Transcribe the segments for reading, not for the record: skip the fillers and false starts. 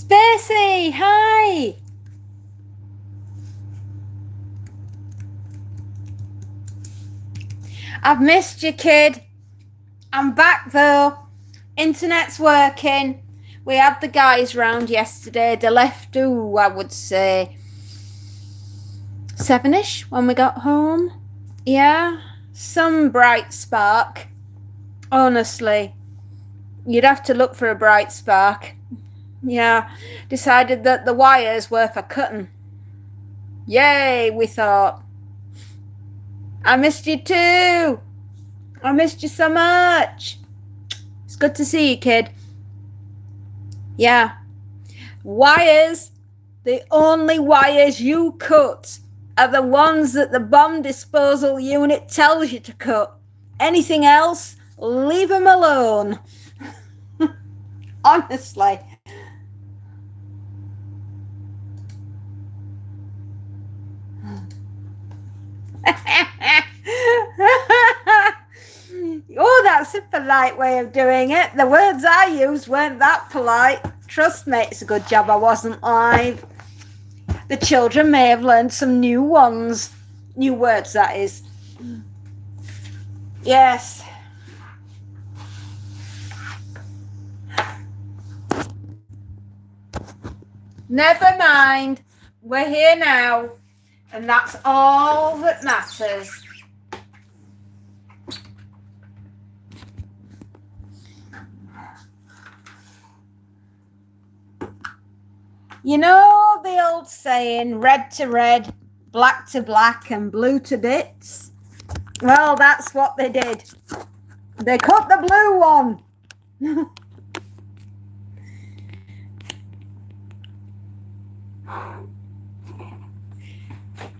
Spacey, hi. I've missed you, kid. I'm back though. Internet's working. We had the guys round yesterday. They left, I would say 7ish when we got home. Yeah, some bright spark. Honestly, you'd have to look for a bright spark. Yeah, decided that the wire's worth a cutting. Yay, we thought. I missed you too. I missed you so much. It's good to see you, kid. Yeah. Wires, the only wires you cut are the ones that the bomb disposal unit tells you to cut. Anything else, leave them alone. Honestly. Oh, that's a polite way of doing it. The words I used weren't that polite. Trust me, it's a good job I wasn't live. The children may have learned some new ones. New words, that is. Yes. Never mind. We're here now. And that's all that matters. You know the old saying, red to red, black to black, and blue to bits? Well, that's what they did. They cut the blue one.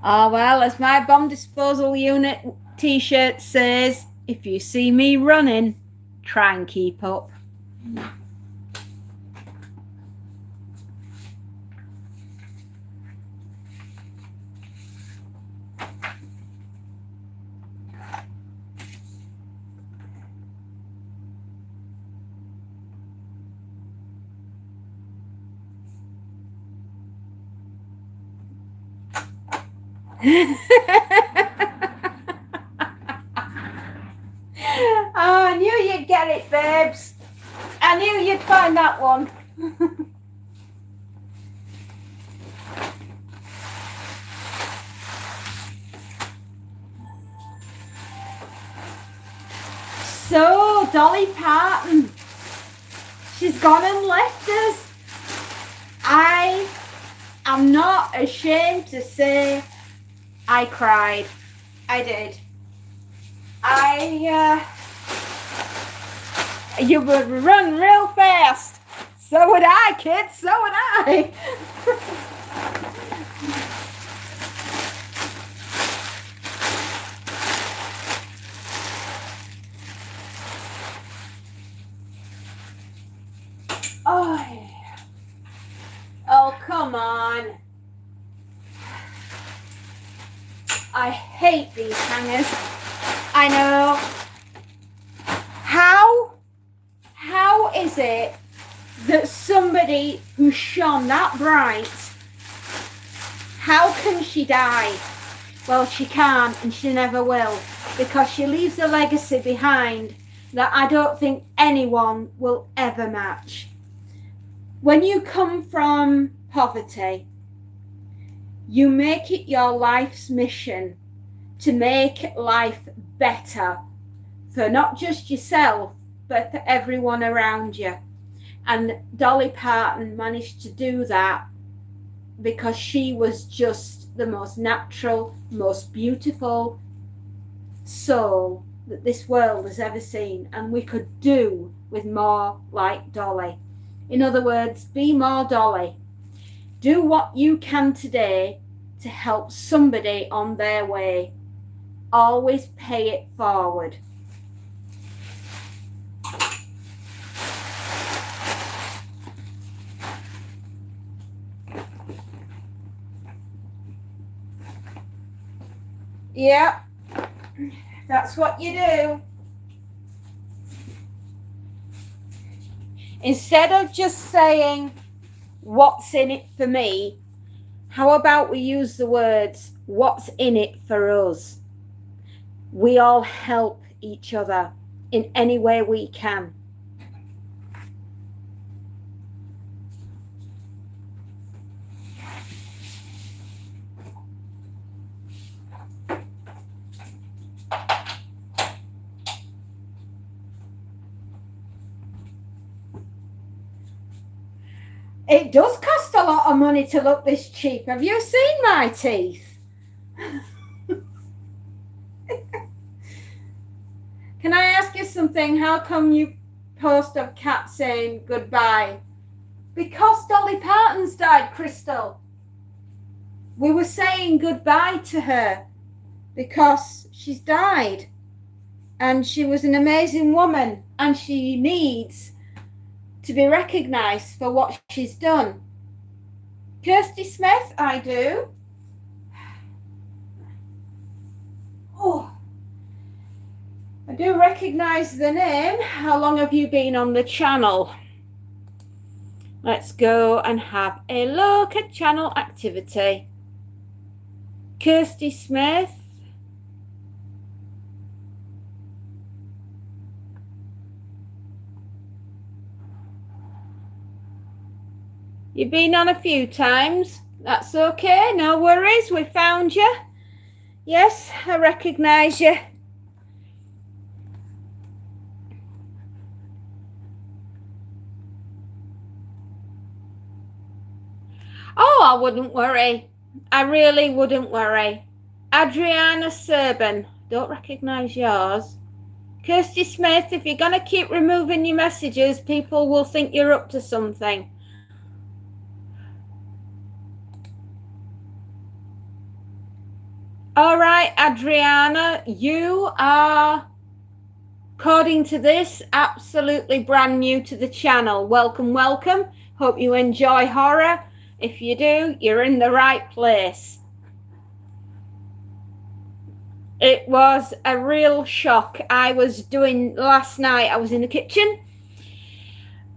Oh, well, as my bomb disposal unit t-shirt says, if you see me running, try and keep up. Oh, I knew you'd get it, babes. I knew you'd find that one. So, Dolly Parton, she's gone and left us. I am not ashamed to say I cried. I did. You would run real fast. So would I, kids. So would I. Oh, come on. I hate these hangers. I know. How is it that somebody who shone that bright, how can she die? Well, she can't, and she never will, because she leaves a legacy behind that I don't think anyone will ever match. When you come from poverty, you make it your life's mission to make life better for not just yourself, but for everyone around you. And Dolly Parton managed to do that because she was just the most natural, most beautiful soul that this world has ever seen. And we could do with more like Dolly. In other words, be more Dolly. Do what you can today to help somebody on their way. Always pay it forward. Yeah, that's what you do. Instead of just saying, what's in it for me, how about we use the words, what's in it for us? We all help each other in any way we can. It does cost a lot of money to look this cheap. Have you seen my teeth? Can I ask you something? How come you post a cat saying goodbye? Because Dolly Parton's died, Crystal. We were saying goodbye to her because she's died. And she was an amazing woman, and she needs to be recognised for what she's done. Kirsty Smith, I do. Oh, I do recognise the name. How long have you been on the channel? Let's go and have a look at channel activity. Kirsty Smith. You've been on a few times. That's okay, no worries. We found you. Yes, I recognise you. Oh, I wouldn't worry. I really wouldn't worry. Adriana Serban, don't recognise yours. Kirsty Smith, if you're going to keep removing your messages, people will think you're up to something. All right, Adriana, you are, according to this, absolutely brand new to the channel. Welcome, welcome. Hope you enjoy horror. If you do, you're in the right place. It was a real shock. I was doing, last night, I was in the kitchen.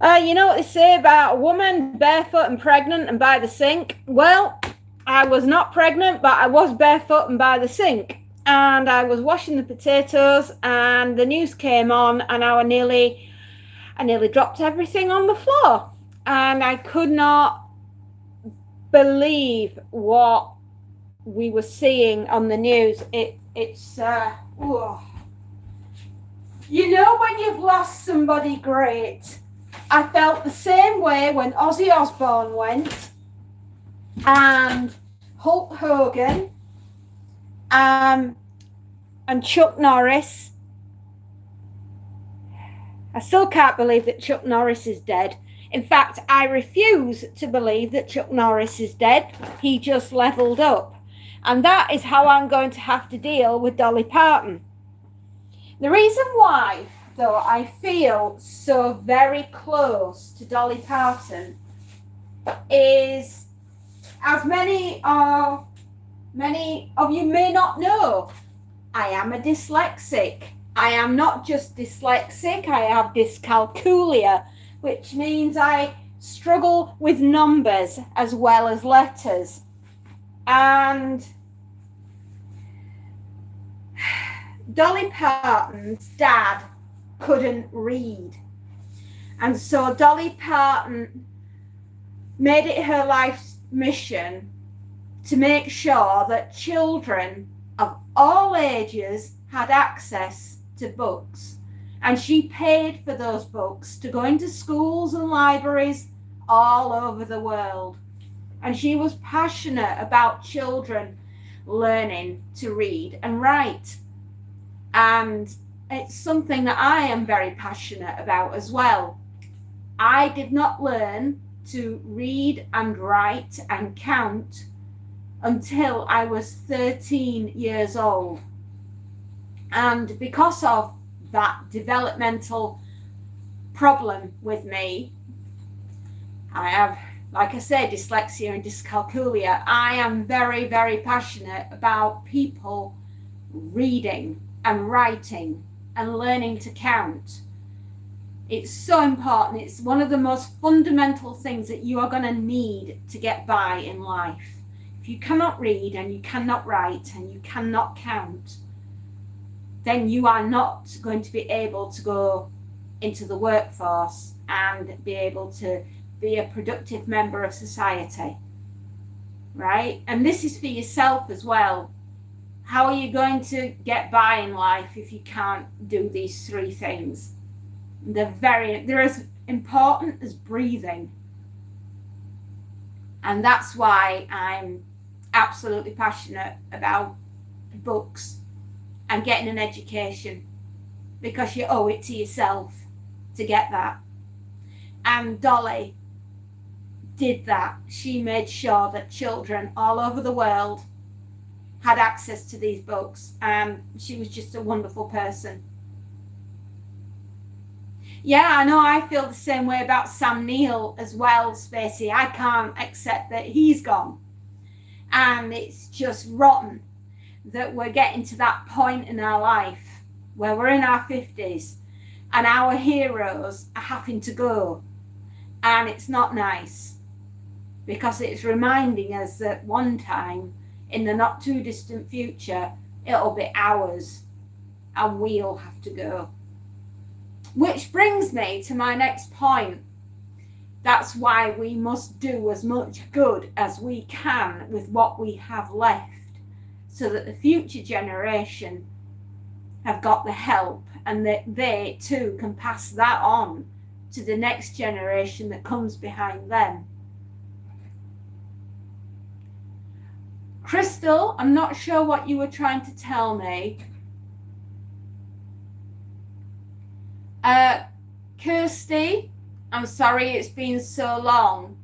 You know what they say about a woman barefoot and pregnant and by the sink? Well, I was not pregnant, but I was barefoot and by the sink. And I was washing the potatoes and the news came on and I nearly dropped everything on the floor. And I could not believe what we were seeing on the news. It's you know, when you've lost somebody great. I felt the same way when Ozzy Osbourne went, and Hulk Hogan, and Chuck Norris. I still can't believe that Chuck Norris is dead. In fact, I refuse to believe that Chuck Norris is dead. He just leveled up. And that is how I'm going to have to deal with Dolly Parton. The reason why, though, I feel so very close to Dolly Parton is, as many of you may not know, I am a dyslexic. I am not just dyslexic, I have dyscalculia, which means I struggle with numbers as well as letters. And Dolly Parton's dad couldn't read. And so Dolly Parton made it her life's mission to make sure that children of all ages had access to books. And she paid for those books to go into schools and libraries all over the world. And she was passionate about children learning to read and write. And it's something that I am very passionate about as well. I did not learn to read and write and count until I was 13 years old. And because of that developmental problem with me, I have, like I said, dyslexia and dyscalculia. I am very, very passionate about people reading and writing and learning to count. It's so important. It's one of the most fundamental things that you are going to need to get by in life. If you cannot read and you cannot write and you cannot count, then you are not going to be able to go into the workforce and be able to be a productive member of society, right? And this is for yourself as well. How are you going to get by in life if you can't do these three things? They're as important as breathing. And that's why I'm absolutely passionate about books and getting an education, because you owe it to yourself to get that. And Dolly did that. She made sure that children all over the world had access to these books, and she was just a wonderful person. Yeah, I know, I feel the same way about Sam Neill as well, Spacey. I can't accept that he's gone. And it's just rotten that we're getting to that point in our life where we're in our 50s and our heroes are having to go. And it's not nice, because it's reminding us that one time in the not too distant future, it'll be ours and we'll have to go. Which brings me to my next point. That's why we must do as much good as we can with what we have left, so that the future generation have got the help and that they too can pass that on to the next generation that comes behind them. Crystal, I'm not sure what you were trying to tell me. Kirsty, I'm sorry it's been so long.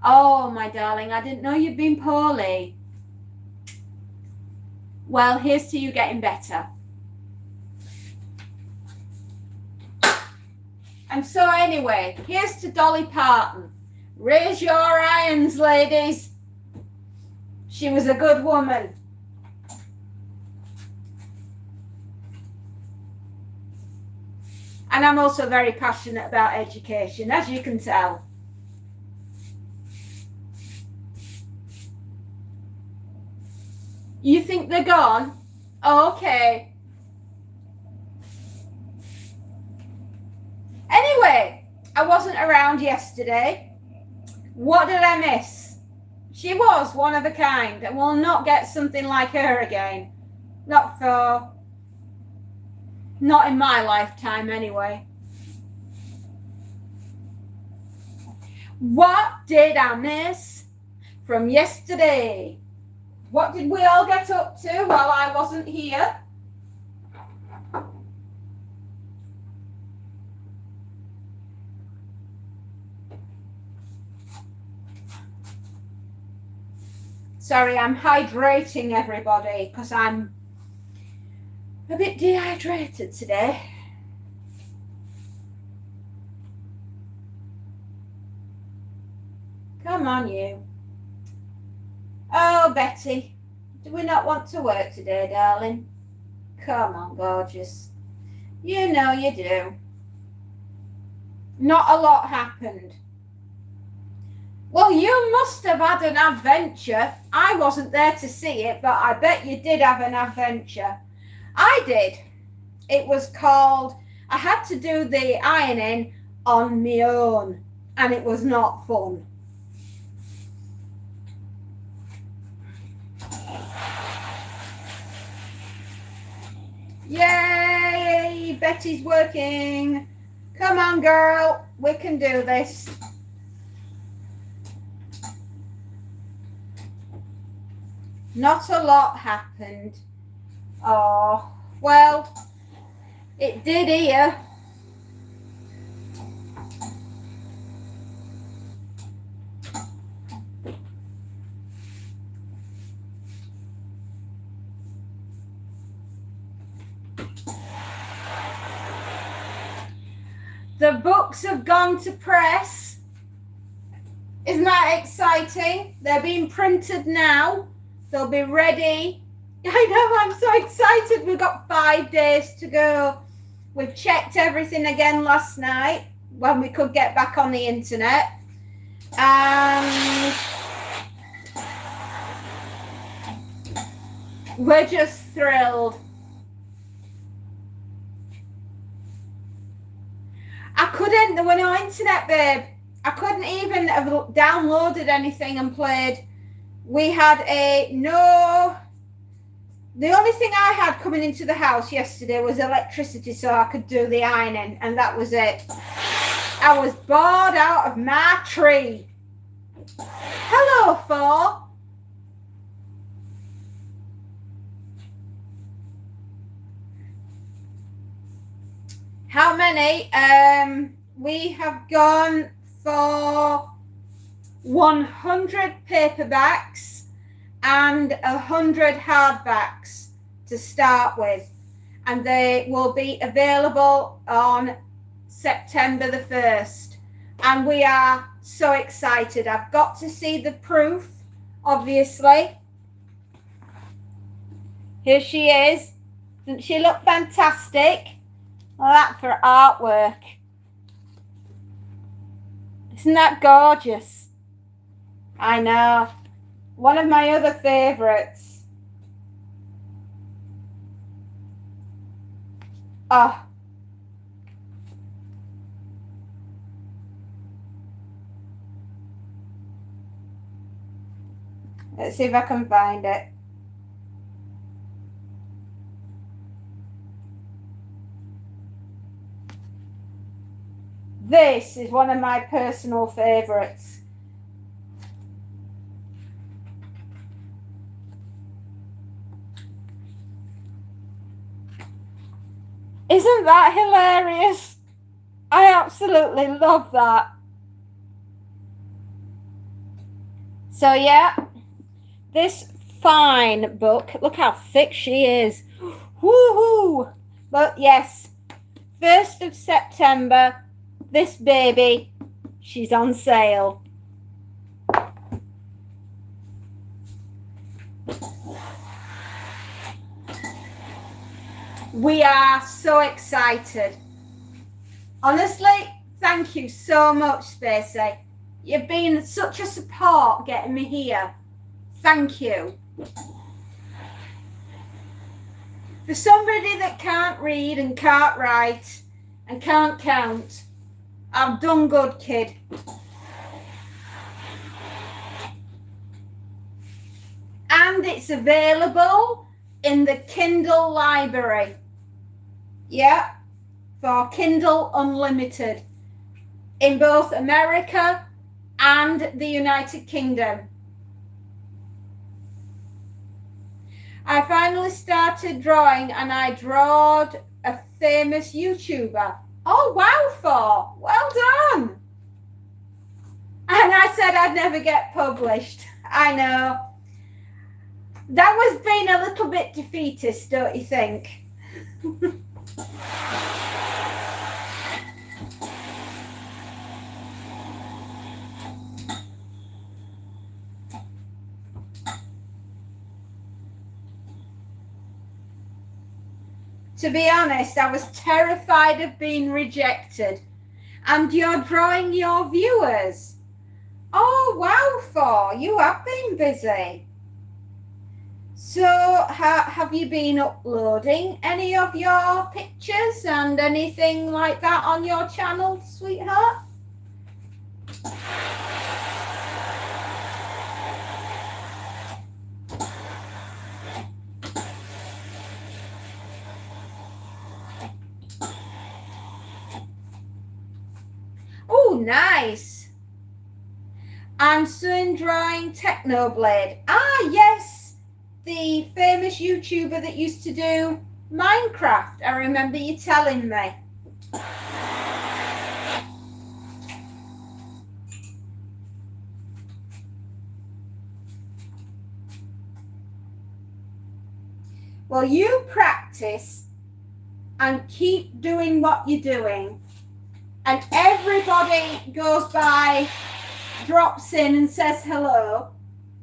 Oh, my darling, I didn't know you'd been poorly. Well, here's to you getting better. And so anyway, here's to Dolly Parton. Raise your irons, ladies. She was a good woman. And I'm also very passionate about education, as you can tell. You think they're gone? Okay. Anyway, I wasn't around yesterday. What did I miss? She was one of a kind, and we'll not get something like her again. Not in my lifetime, anyway. What did I miss from yesterday? What did we all get up to while I wasn't here? Sorry, I'm hydrating everybody because I'm a bit dehydrated today. Come on, you. Oh, Betty, do we not want to work today, darling? Come on, gorgeous. You know you do. Not a lot happened. Well, you must have had an adventure. I wasn't there to see it, but I bet you did have an adventure. I did. It was called, I had to do the ironing on my own, and it was not fun. Yay, Betty's working. Come on, girl, we can do this. Not a lot happened. Oh, well, it did here. The books have gone to press. Isn't that exciting? They're being printed now. They'll be ready. I know, I'm so excited. We've got 5 days to go. We've checked everything again last night when we could get back on the internet. And we're just thrilled. I couldn't, there were no internet, babe. I couldn't even have downloaded anything and played. We had the only thing I had coming into the house yesterday was electricity so I could do the ironing, and that was it. I was bored out of my tree. Hello, Thor. How many? We have gone for 100 paperbacks and 100 hardbacks to start with, and they will be available on September the 1st, and we are so excited. I've got to see the proof, obviously. Here she is. Doesn't she look fantastic? Well, that for artwork. Isn't that gorgeous? I know. One of my other favourites. Oh. Let's see if I can find it. This is one of my personal favourites. Isn't that hilarious? I absolutely love that. So yeah, this fine book, look how thick she is. Woohoo! But yes, 1st of September, this baby, she's on sale. We are so excited. Honestly, thank you so much, Spacey. You've been such a support getting me here. Thank you. For somebody that can't read and can't write and can't count, I've done good, kid. And it's available in the Kindle library. Yeah, for Kindle Unlimited in both America and the United Kingdom. I finally started drawing, and I drawed a famous YouTuber. Oh, wow, Thor. Well done. And I said I'd never get published. I know. That was being a little bit defeatist, don't you think? To be honest, I was terrified of being rejected. And you're drawing your viewers. Oh, wow, Thor, you have been busy. So, have you been uploading any of your pictures and anything like that on your channel, sweetheart? Oh, nice. I'm soon drawing Technoblade. Ah, yes. The famous YouTuber that used to do Minecraft. I remember you telling me. Well, you practice and keep doing what you're doing, and everybody goes by, drops in and says hello.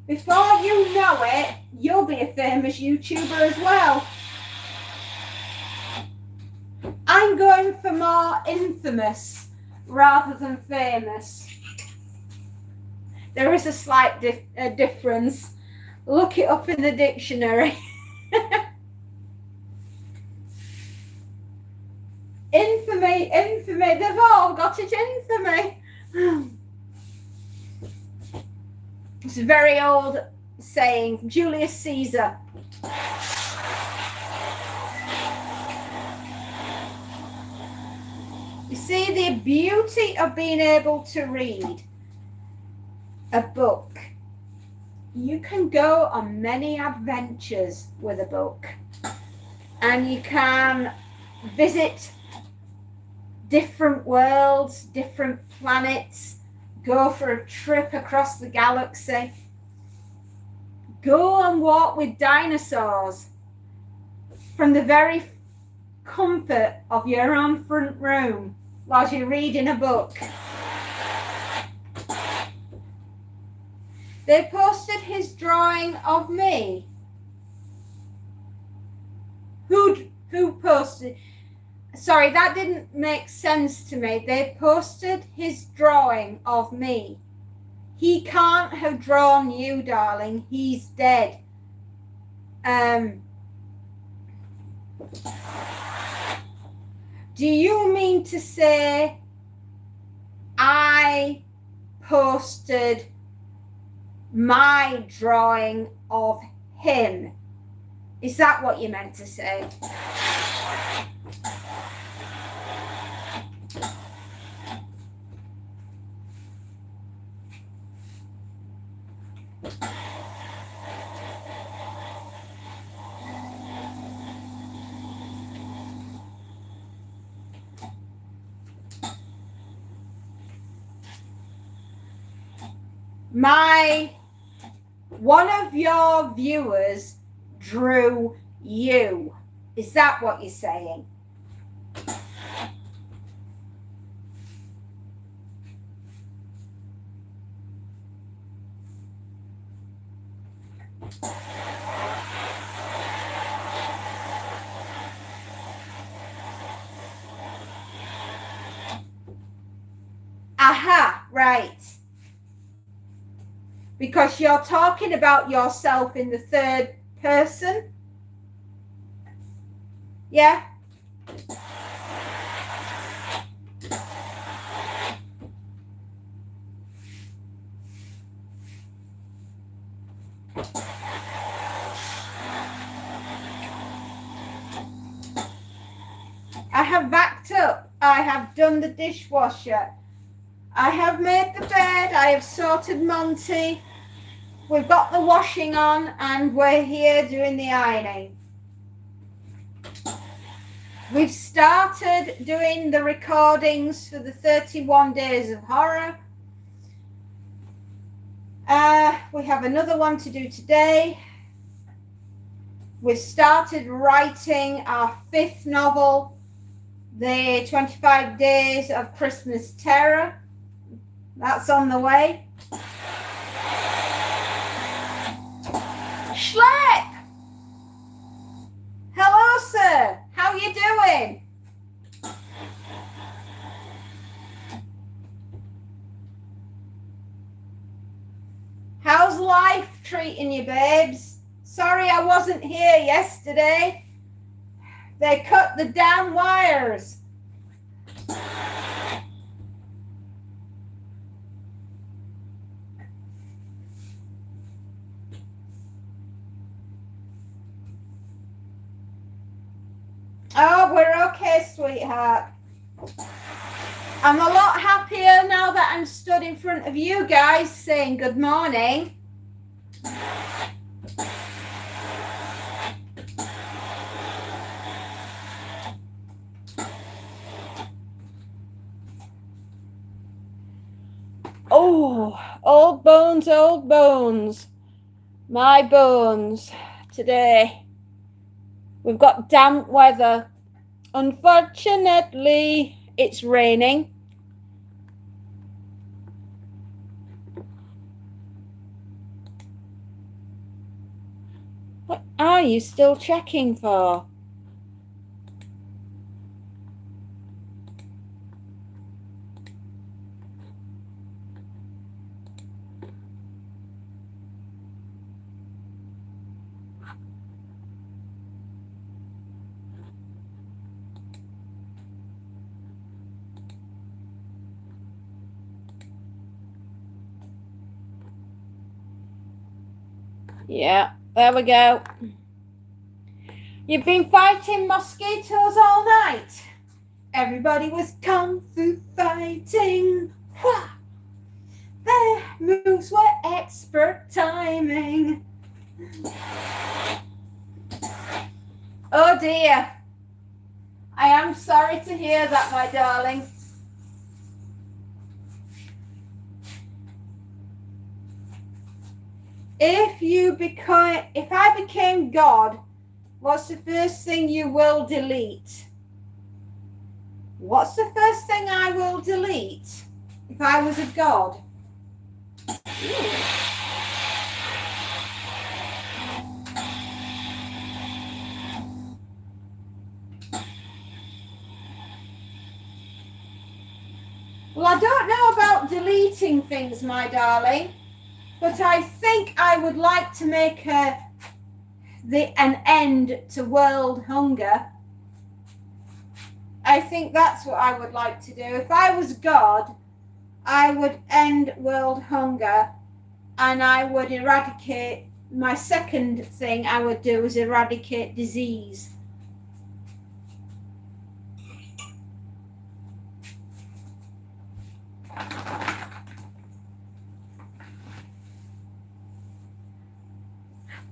Before you know it, you'll be a famous YouTuber as well. I'm going for more infamous rather than famous. There is a slight difference. Look it up in the dictionary. Infamy, they've all got it, infamy. It's a very old saying from Julius Caesar. You see the beauty of being able to read a book. You can go on many adventures with a book, and you can visit different worlds, different planets, go for a trip across the galaxy, go and walk with dinosaurs from the very comfort of your own front room while you're reading a book. They posted his drawing of me. Who posted? Sorry, that didn't make sense to me. They posted his drawing of me. He can't have drawn you, darling. He's dead. Do you mean to say I posted my drawing of him? Is that what you meant to say? One of your viewers drew you. Is that what you're saying? Aha, right. Because you're talking about yourself in the third person. Yeah. I have vacked up. I have done the dishwasher. I have made the bed. I have sorted Monty. We've got the washing on and we're here doing the ironing. We've started doing the recordings for the 31 Days of Horror. We have another one to do today. We've started writing our 5th novel, The 25 Days of Christmas Terror. That's on the way. Schleck! Hello, sir. How you doing? How's life treating you, babes? Sorry I wasn't here yesterday. They cut the damn wires. Oh, we're okay, sweetheart. I'm a lot happier now that I'm stood in front of you guys saying good morning. Oh, old bones. My bones today. We've got damp weather. Unfortunately, it's raining. What are you still checking for? Yeah, there we go. You've been fighting mosquitoes all night. Everybody was kung fu fighting. Wah! Their moves were expert timing. Oh dear. I am sorry to hear that, my darling. If I became God, what's the first thing you will delete? What's the first thing I will delete if I was a god? Well, I don't know about deleting things, my darling, but I think I would like to make an end to world hunger. I think that's what I would like to do. If I was God, I would end world hunger, and I would eradicate, my second thing I would do is eradicate disease.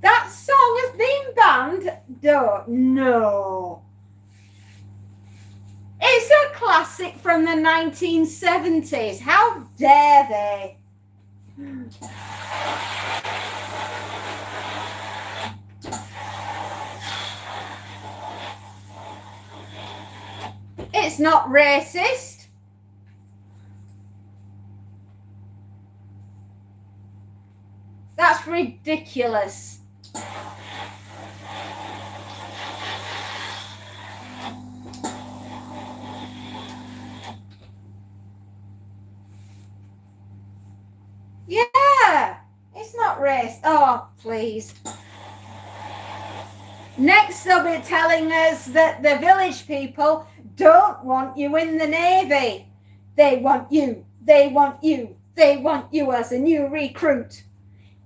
That song has been banned? Don't know. It's a classic from the 1970s. How dare they? It's not racist. That's ridiculous. Yeah, it's not racist. Oh, please. Next, they'll be telling us that the village people don't want you in the Navy. They want you. They want you. They want you as a new recruit.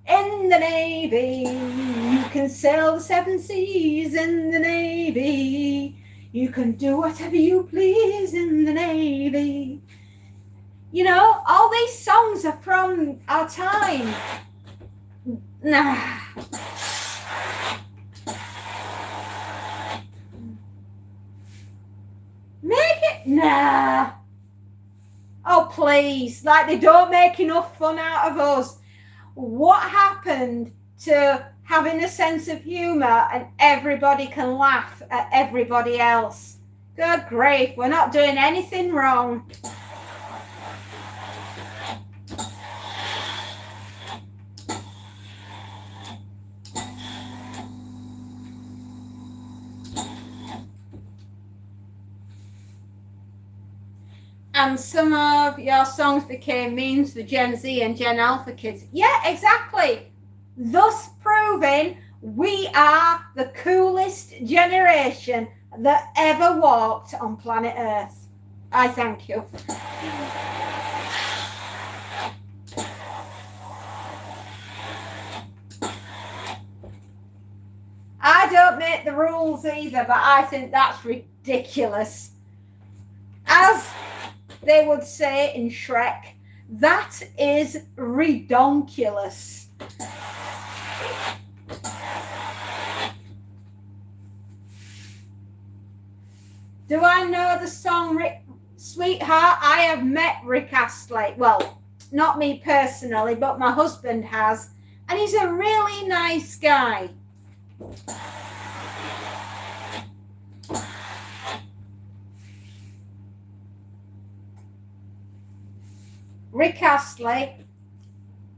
In the Navy, you can sail the 7 seas in the Navy. You can do whatever you please in the Navy. You know, all these songs are from our time. Nah. Make it, nah. Oh, please, like they don't make enough fun out of us. What happened to having a sense of humour and everybody can laugh at everybody else? Good grief, we're not doing anything wrong. And some of your songs became memes for Gen Z and Gen Alpha kids. Yeah, exactly. Thus proving we are the coolest generation that ever walked on planet Earth. I thank you. I don't make the rules either, but I think that's ridiculous. As they would say in Shrek, that is redonkulous. Do I know the song Sweetheart? I have met Rick Astley. Well, not me personally, but my husband has. And he's a really nice guy. Rick Astley,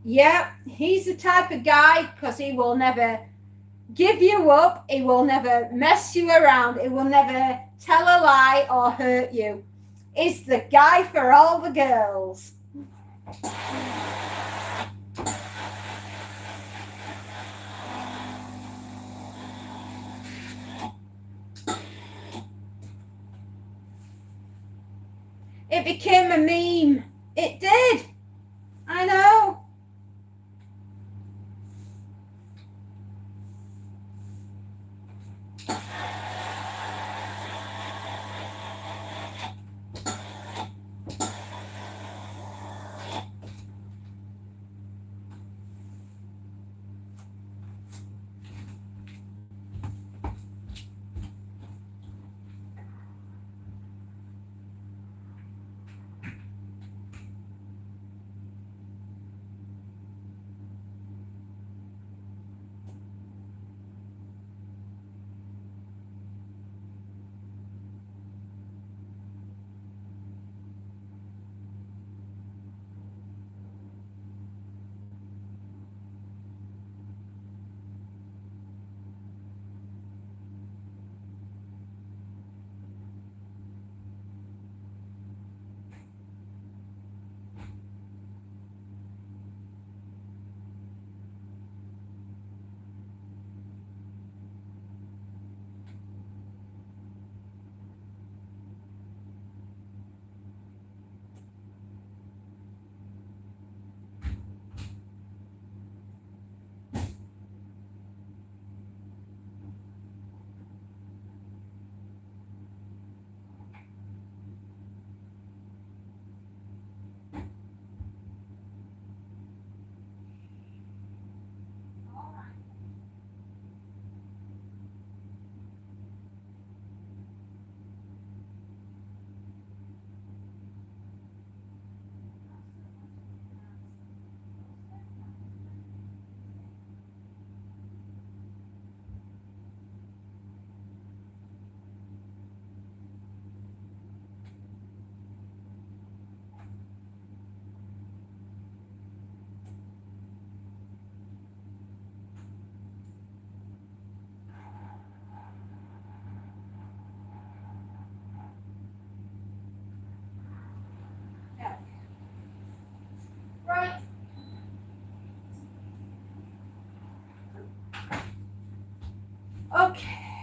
yeah, he's the type of guy, because he will never give you up, he will never mess you around, he will never tell a lie or hurt you. He's the guy for all the girls. It became a meme. It did. I know.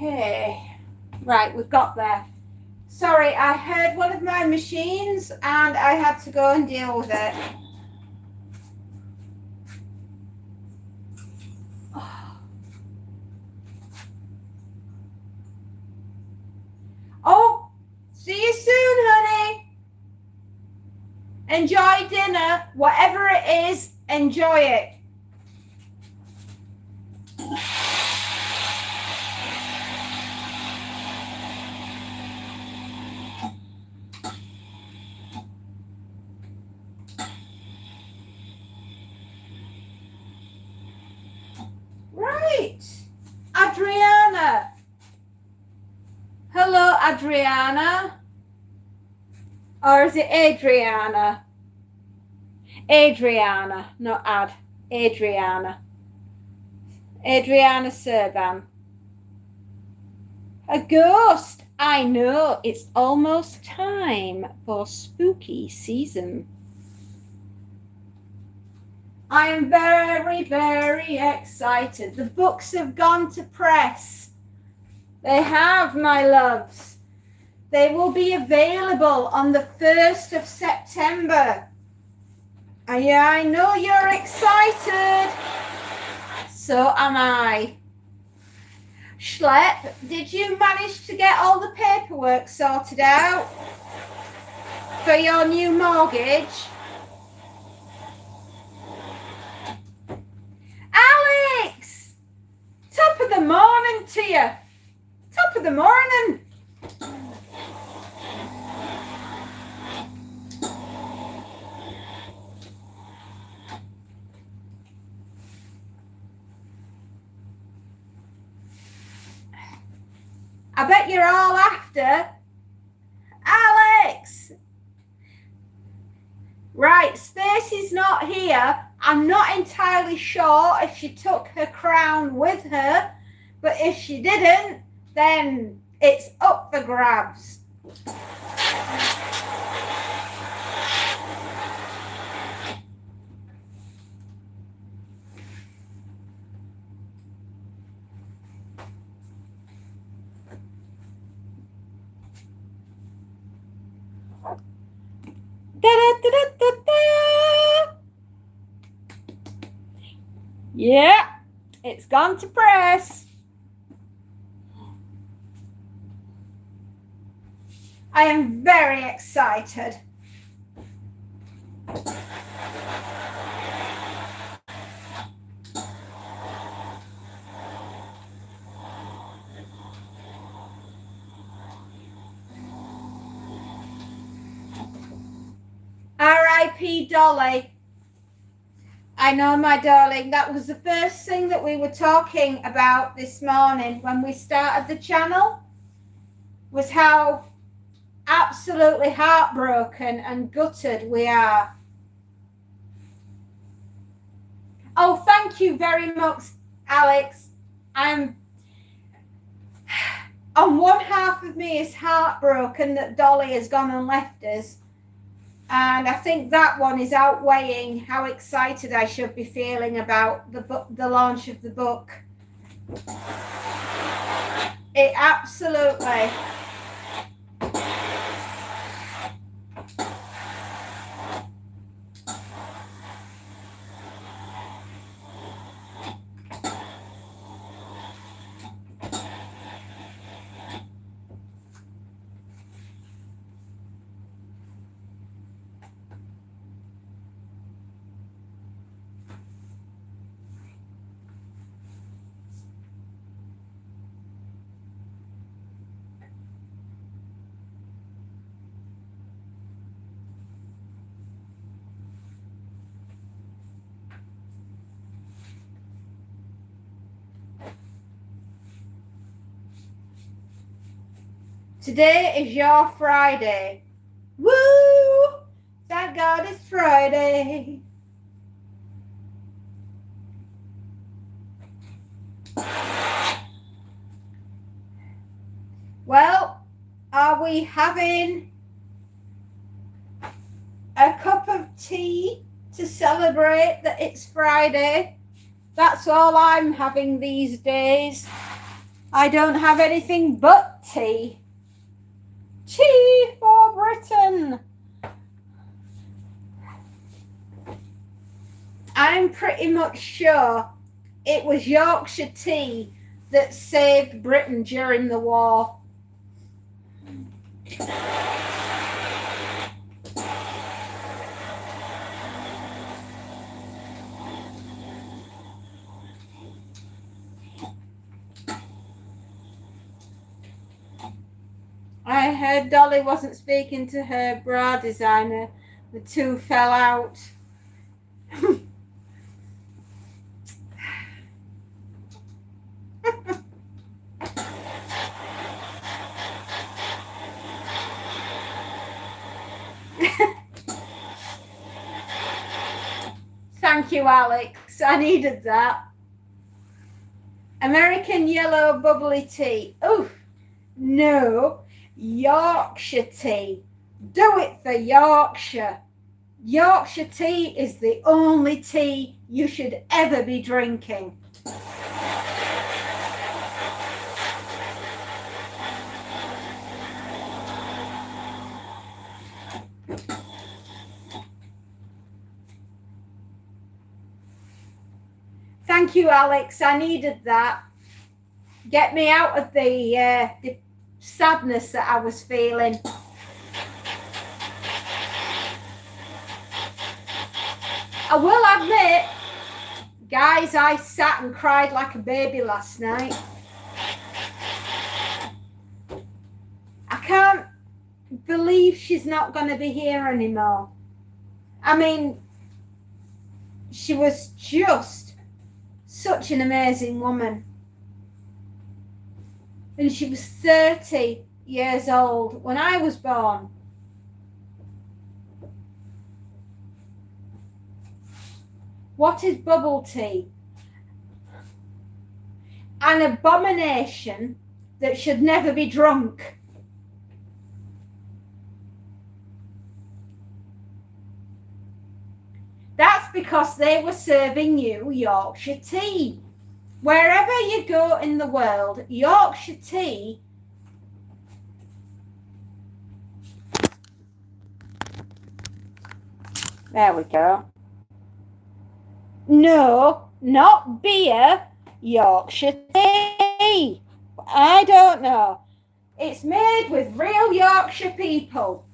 Okay. Right, we've got there. Sorry, I heard one of my machines and I had to go and deal with it. Oh, see you soon, honey. Enjoy dinner. Whatever it is, enjoy it. Right. Adriana. Hello, Adriana. Or is it Adriana? Adriana, not Ad. Adriana. Adriana Serban. A ghost. I know, it's almost time for spooky season. I am very, very excited. The books have gone to press. They have, my loves. They will be available on the 1st of September. Yeah, I know you're excited. So am I. Schlep, did you manage to get all the paperwork sorted out for your new mortgage? Alex! Top of the morning to you. Top of the morning. I bet you're all after Alex. Right, Stacey's not here. I'm not entirely sure if she took her crown with her, but if she didn't, then it's up for grabs. Yeah, it's gone to press. I am very excited. R.I.P. Dolly. I know, my darling, that was the first thing that we were talking about this morning when we started the channel, was how absolutely heartbroken and gutted we are. Oh, thank you very much, Alex. On one half of me is heartbroken that Dolly has gone and left us. And I think that one is outweighing how excited I should be feeling about the launch of the book. It absolutely. Today is your Friday. Woo! Thank God it's Friday. Well, are we having a cup of tea to celebrate that it's Friday? That's all I'm having these days. I don't have anything but tea. Tea for Britain. I'm pretty much sure it was Yorkshire tea that saved Britain during the war. I heard Dolly wasn't speaking to her bra designer. The two fell out. Thank you, Alex. I needed that. American yellow bubbly tea. Oh, no. Yorkshire tea. Do it for Yorkshire. Yorkshire tea is the only tea you should ever be drinking. Thank you, Alex. I needed that. Get me out of the sadness that I was feeling. I will admit, guys, I sat and cried like a baby last night. I can't believe she's not going to be here anymore. I mean, she was just such an amazing woman. And she was 30 years old when I was born. What is bubble tea? An abomination that should never be drunk. That's because they were serving you Yorkshire tea. Wherever you go in the world, Yorkshire tea there we go. No, not beer, Yorkshire tea. I don't know. It's made with real Yorkshire people.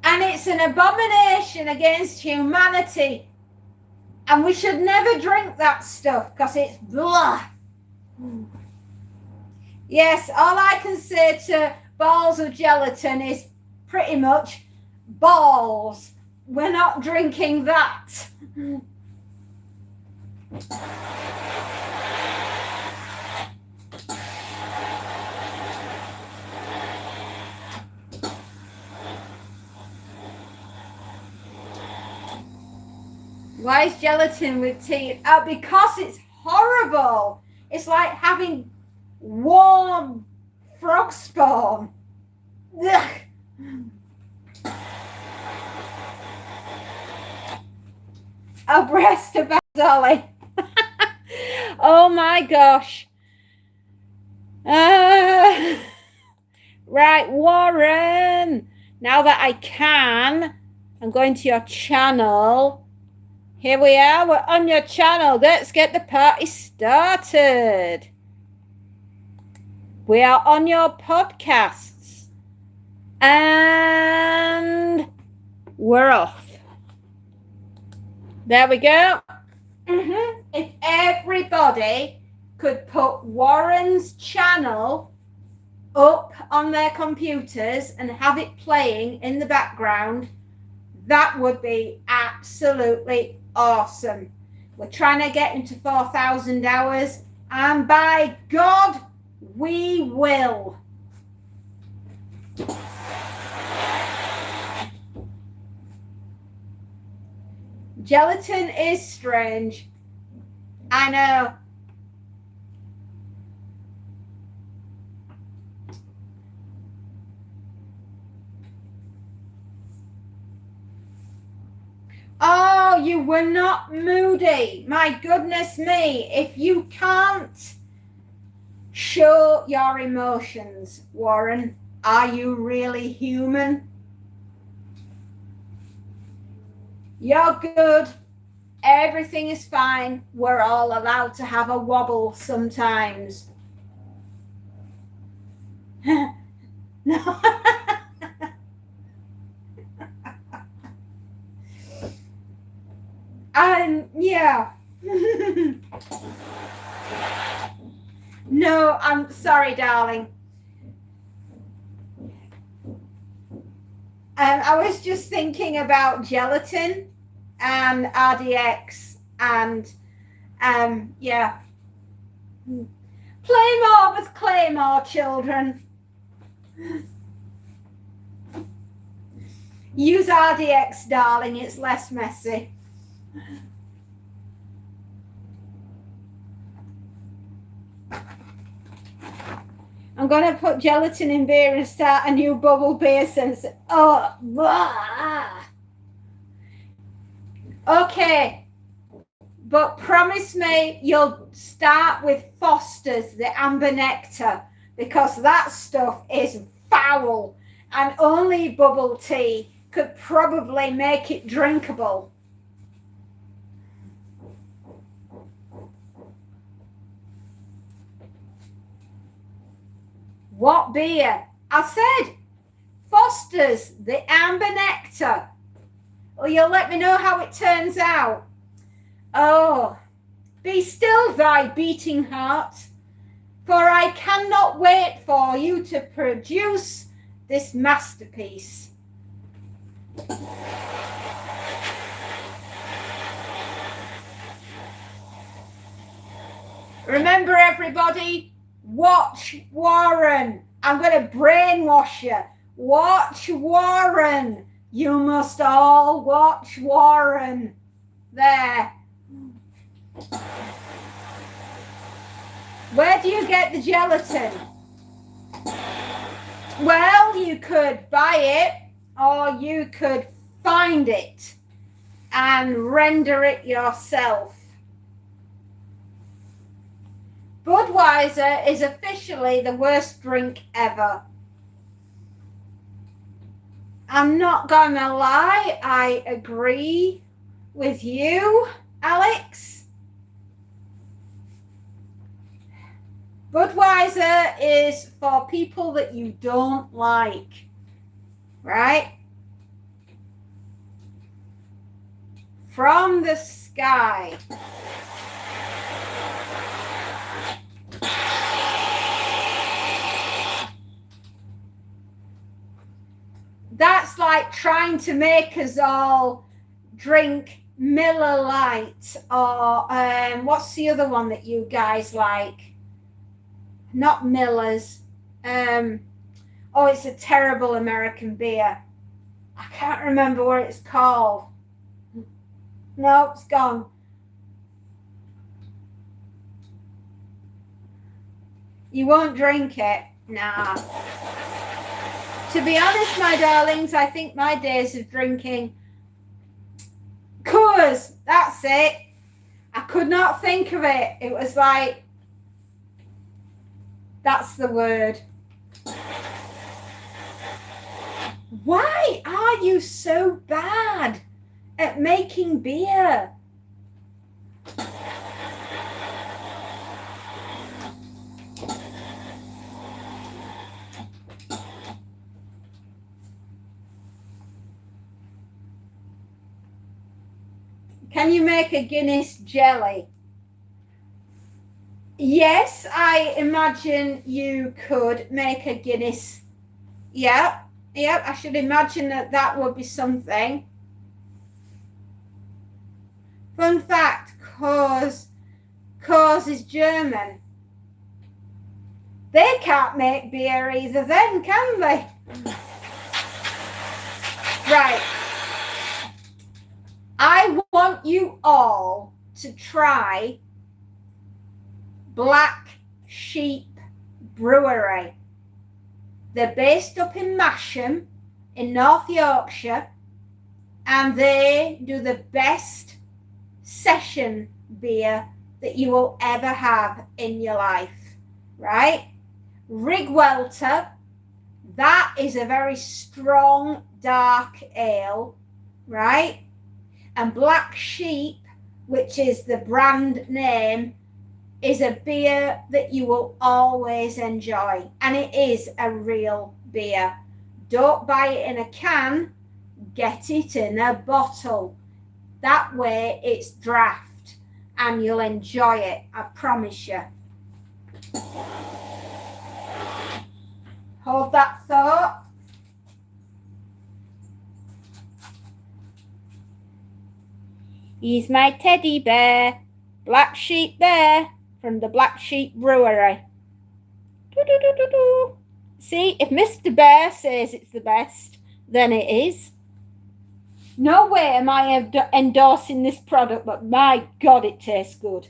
And it's an abomination against humanity. And we should never drink that stuff because it's blah. Yes, all I can say to balls of gelatin is pretty much balls. We're not drinking that. Why is gelatin with tea? Because it's horrible. It's like having warm frog spawn. Ugh. Abreast about Dolly. Oh my gosh. Right, Warren. Now that I can, I'm going to your channel. Here we are, we're on your channel. Let's get the party started. We are on your podcasts. And we're off. There we go. If everybody could put Warren's channel up on their computers and have it playing in the background, that would be absolutely awesome. We're trying to get into 4,000 hours, and by God, we will. Gelatin is strange. I know. you were not moody. My goodness me. If you can't show your emotions, Warren, are you really human? You're good. Everything is fine. We're all allowed to have a wobble sometimes. No. Yeah. No, I'm sorry, darling. I was just thinking about gelatin and RDX and yeah. Play more with Claymore, children. Use RDX, darling. It's less messy. I'm going to put gelatin in beer and start a new bubble beer since. Oh, blah. Okay. But promise me you'll start with Foster's, the amber nectar, because that stuff is foul and only bubble tea could probably make it drinkable. What beer? I said Foster's, the amber nectar. Well, you'll let me know how it turns out. Oh, be still, thy beating heart, for I cannot wait for you to produce this masterpiece. Remember, everybody, watch Warren. I'm going to brainwash you. Watch Warren. You must all watch Warren. There. Where do you get the gelatin? Well, you could buy it or you could find it and render it yourself. Budweiser is officially the worst drink ever. I'm not gonna lie, I agree with you, Alex. Budweiser is for people that you don't like, right? From the sky. That's like trying to make us all drink Miller Lite or what's the other one that you guys like? Not Miller's. Oh, it's a terrible American beer. I can't remember what it's called. No, it's gone. You won't drink it? Nah. To be honest, my darlings, I think my days of drinking Coors, that's it. I could not think of it. It was like, that's the word. Why are you so bad at making beer? Can you make a Guinness jelly? Yes, I imagine you could make a Guinness. Yeah, I should imagine that would be something. Fun fact, Coors is German. They can't make beer either then, can they? Right. I want you all to try Black Sheep Brewery. They're based up in Masham in North Yorkshire. and they do the best session beer that you will ever have in your life, right? Rig Welter, that is a very strong dark ale, right? And Black Sheep, which is the brand name, is a beer that you will always enjoy, and it is a real beer. Don't buy it in a can, get it in a bottle. That way it's draft and you'll enjoy it, I promise you. Hold that thought. He's my teddy bear, Black Sheep Bear from the Black Sheep Brewery. Do-do-do-do-do. See, if Mr. Bear says it's the best, then it is. No way am I endorsing this product, but my God, it tastes good.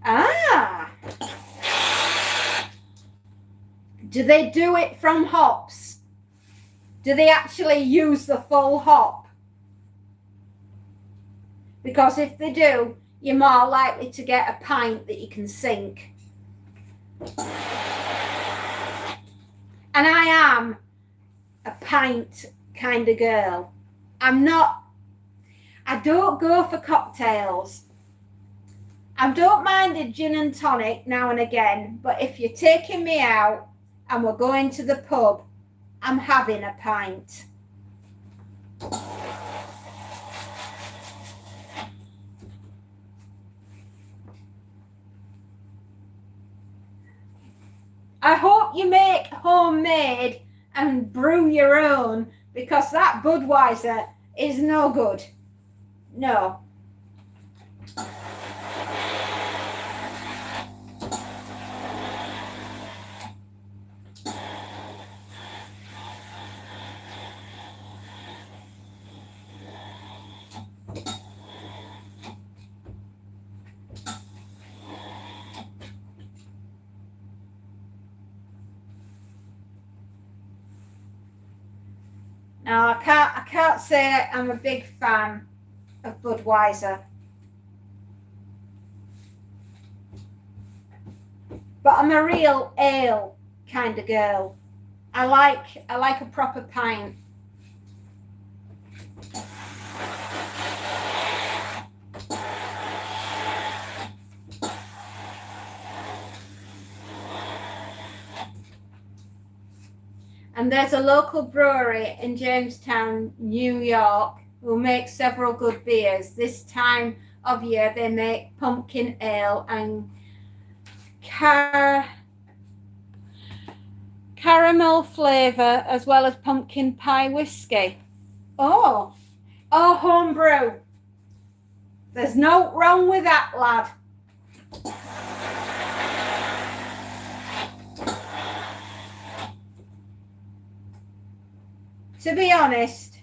Ah! Do they do it from hops? Do they actually use the full hop? Because if they do, you're more likely to get a pint that you can sink. And I am a pint kind of girl. I don't go for cocktails. I don't mind a gin and tonic now and again, but if you're taking me out and we're going to the pub, I'm having a pint. I hope you make homemade and brew your own, because that Budweiser is no good. No. Now, I can't say I'm a big fan of Budweiser. But I'm a real ale kind of girl. I like a proper pint. And there's a local brewery in Jamestown, New York, who makes several good beers. This time of year, they make pumpkin ale and caramel flavour, as well as pumpkin pie whiskey. Oh, homebrew. There's no wrong with that, lad. To be honest,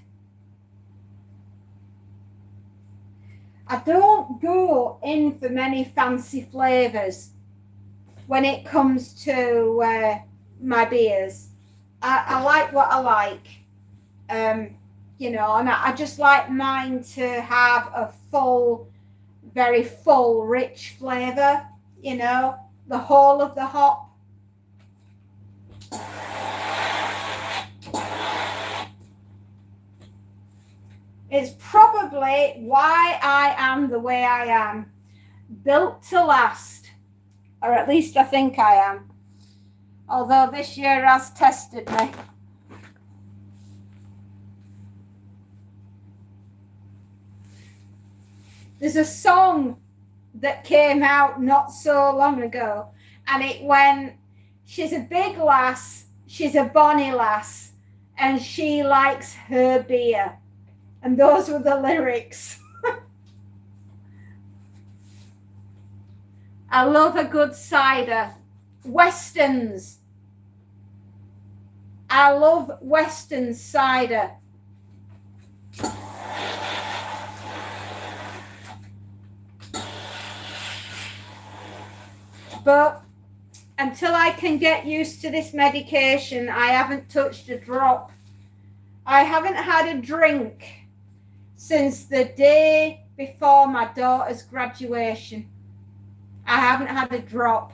I don't go in for many fancy flavours when it comes to my beers. I like what I like, you know, and I just like mine to have a full, very full, rich flavour, you know, the whole of the hop. It's probably why I am the way I am. Built to last. Or at least I think I am. Although this year has tested me. There's a song that came out not so long ago. And it went, she's a big lass, she's a bonny lass, and she likes her beer. And those were the lyrics. I love a good cider. Weston's. I love Weston cider. But until I can get used to this medication, I haven't touched a drop. I haven't had a drink since the day before my daughter's graduation. I haven't had a drop.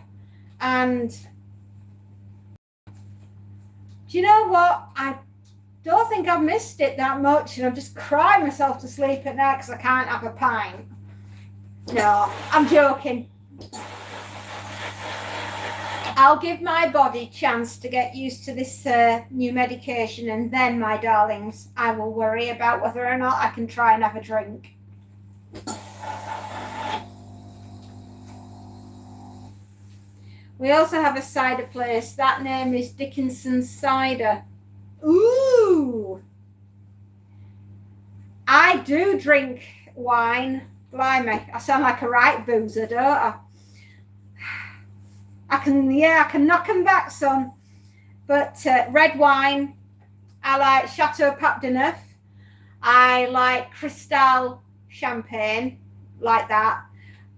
And do you know what? I don't think I've missed it that much, and I'm just crying myself to sleep at night because I can't have a pint. No, I'm joking. I'll give my body a chance to get used to this new medication, and then, my darlings, I will worry about whether or not I can try and have a drink. We also have a cider place. That name is Dickinson's Cider. Ooh! I do drink wine. Blimey, I sound like a right boozer, don't I? I can knock them back some. But red wine, I like Chateau Pape de Neuf. I like Cristal champagne, like that.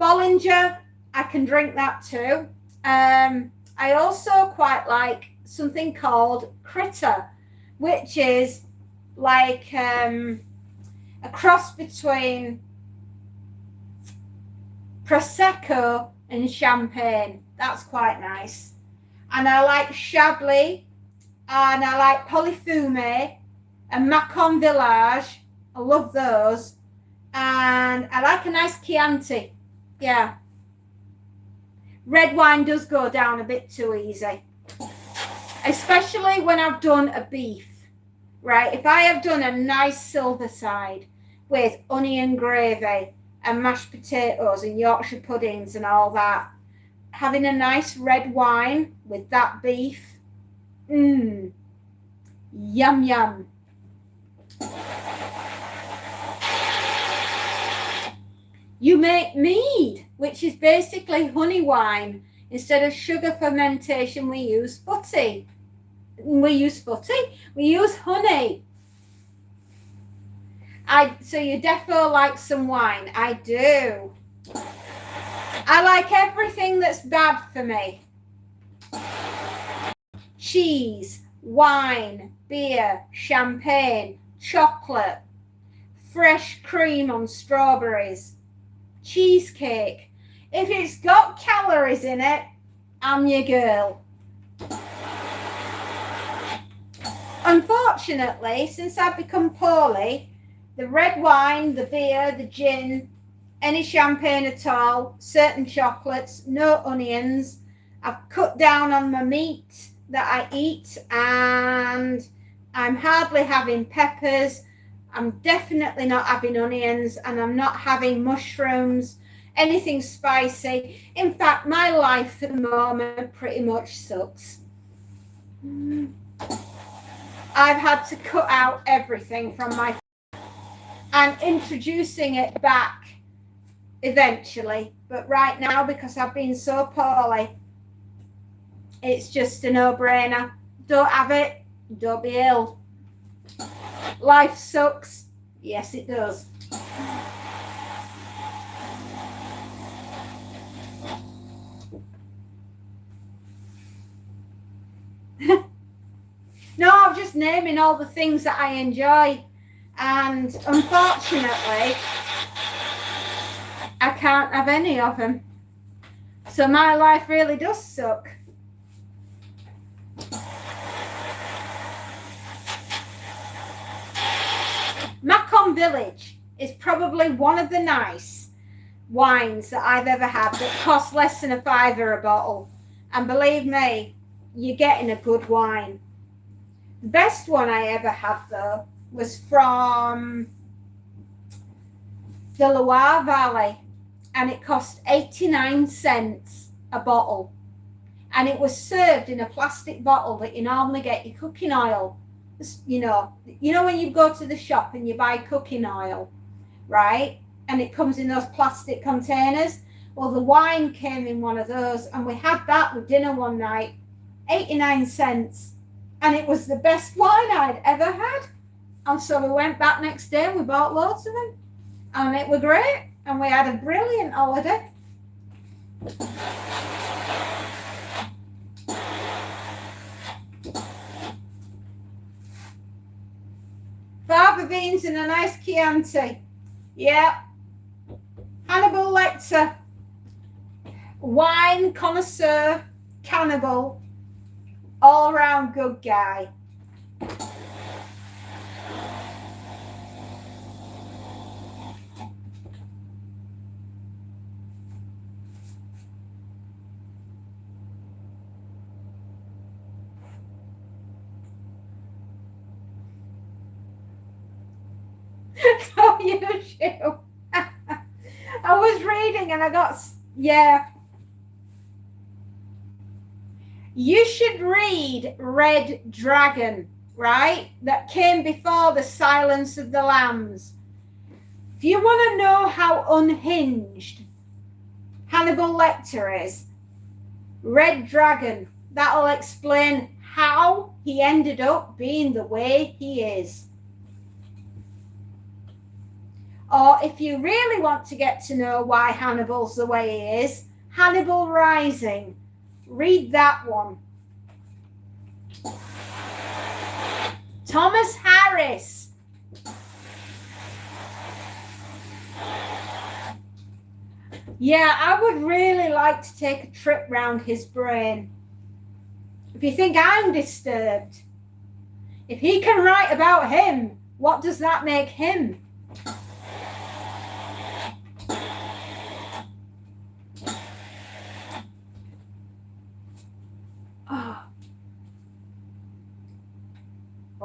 Bollinger, I can drink that too. I also quite like something called Critter, which is like a cross between Prosecco and champagne. That's quite nice. And I like Chablis, and I like Polyfume and Macon Village. I love those. And I like a nice Chianti. Yeah. Red wine does go down a bit too easy, especially when I've done a beef, right? If I have done a nice silver side with onion gravy and mashed potatoes and Yorkshire puddings and all that, having a nice red wine with that beef, yum yum. You make mead, which is basically honey wine. Instead of sugar fermentation, we use footy. We use honey. So you defo like some wine. I do. I like everything that's bad for me. Cheese, wine, beer, champagne, chocolate, fresh cream on strawberries, cheesecake. If it's got calories in it, I'm your girl. Unfortunately, since I've become poorly, the red wine, the beer, the gin, any champagne at all, certain chocolates, no onions. I've cut down on my meat that I eat, and I'm hardly having peppers. I'm definitely not having onions, and I'm not having mushrooms, anything spicy. In fact, my life at the moment pretty much sucks. I've had to cut out everything from my and introducing it back eventually. But right now, because I've been so poorly, it's just a no-brainer. Don't have it, don't be ill. Life sucks. Yes, it does. No, I'm just naming all the things that I enjoy. And unfortunately, I can't have any of them. So my life really does suck. Macon Village is probably one of the nice wines that I've ever had that costs less than £5 a bottle. And believe me, you're getting a good wine. The best one I ever had, though, was from the Loire Valley, and it cost 89 cents a bottle. And it was served in a plastic bottle that you normally get your cooking oil. You know when you go to the shop and you buy cooking oil, right? And it comes in those plastic containers. Well, the wine came in one of those, and we had that with dinner one night, 89 cents. And it was the best wine I'd ever had. And so we went back next day and we bought loads of them. And it was great. And we had a brilliant holiday. Fava beans and a nice Chianti. Yeah. Hannibal Lecter. Wine connoisseur, cannibal, all round good guy. Oh, you shoe. I was reading and I got, yeah. You should read Red Dragon, right? That came before The Silence of the Lambs. If you want to know how unhinged Hannibal Lecter is, Red Dragon, that'll explain how he ended up being the way he is. Or if you really want to get to know why Hannibal's the way he is, Hannibal Rising. Read that one. Thomas Harris. Yeah, I would really like to take a trip round his brain. If you think I'm disturbed, if he can write about him, what does that make him?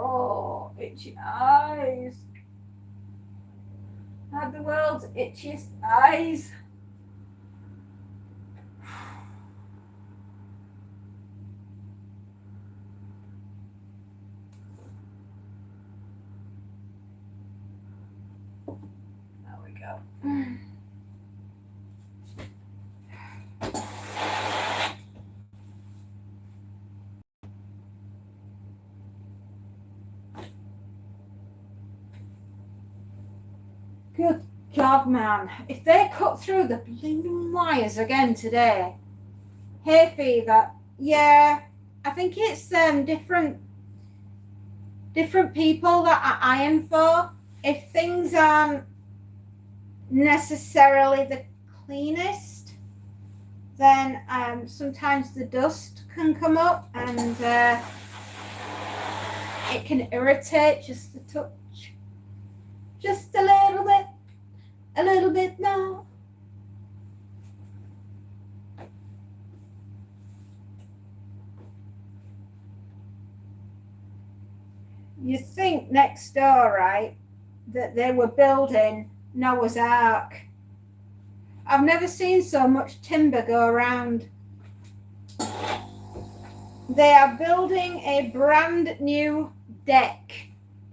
Oh, itchy eyes. I have the world's itchiest eyes. There we go. Good God, man. If they cut through the bleeding wires again today. Hay fever. Yeah, I think it's different people that I iron for. If things aren't necessarily the cleanest, then sometimes the dust can come up and it can irritate just a touch. Just a little bit more. You think next door, right, that they were building Noah's Ark. I've never seen so much timber go around. They are building a brand new deck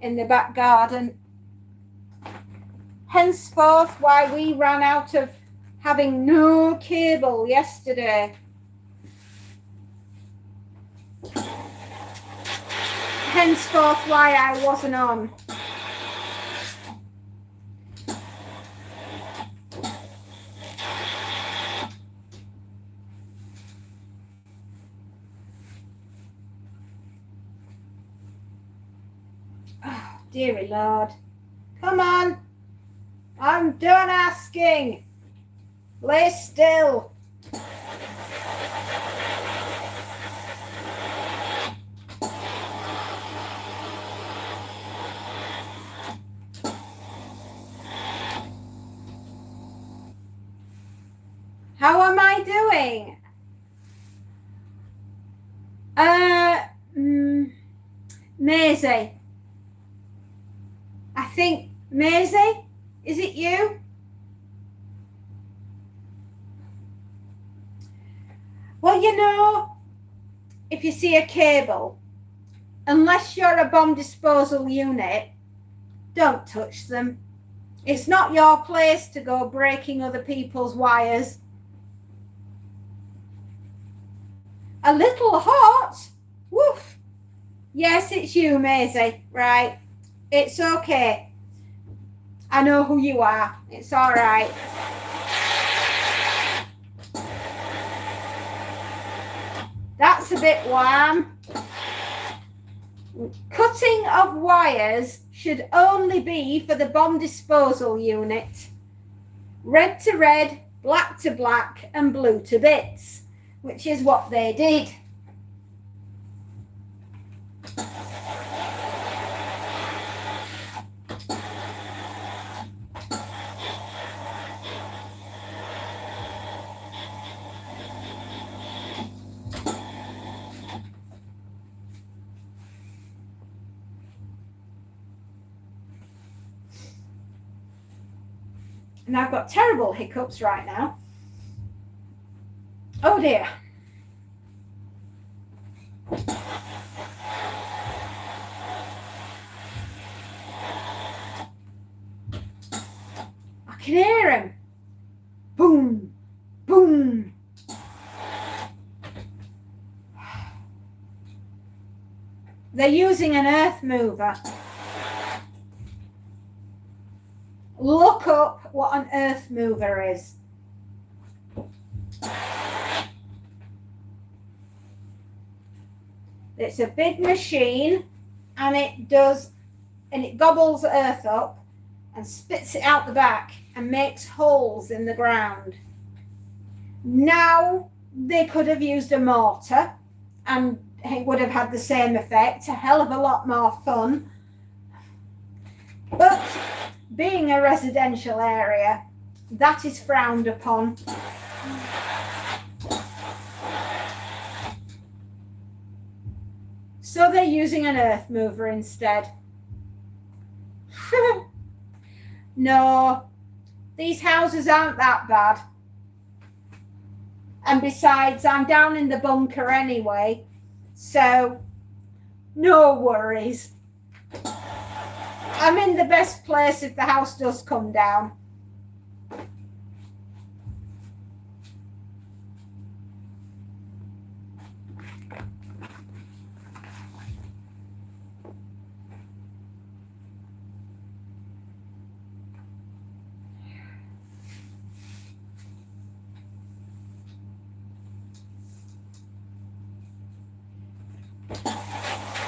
in the back garden. Henceforth, why we ran out of having no cable yesterday. Henceforth, why I wasn't on. Oh, dearie Lord. Come on. I'm done asking. Lay still. How am I doing? Maisie. I think, Maisie? Is it you? Well, you know, if you see a cable, unless you're a bomb disposal unit, don't touch them. It's not your place to go breaking other people's wires. A little hot? Woof. Yes, it's you, Maisie. Right. It's okay. I know who you are. It's all right. That's a bit warm. Cutting of wires should only be for the bomb disposal unit. Red to red, black to black, and blue to bits, which is what they did. And I've got terrible hiccups right now. Oh dear. I can hear him. Boom, boom. They're using an earth mover. Look up what an earth mover is. It's a big machine, and it gobbles earth up and spits it out the back and makes holes in the ground. Now they could have used a mortar and it would have had the same effect, a hell of a lot more fun. But being a residential area, that is frowned upon. So they're using an earth mover instead. No, these houses aren't that bad. And besides, I'm down in the bunker anyway, so no worries. I'm in the best place if the house does come down.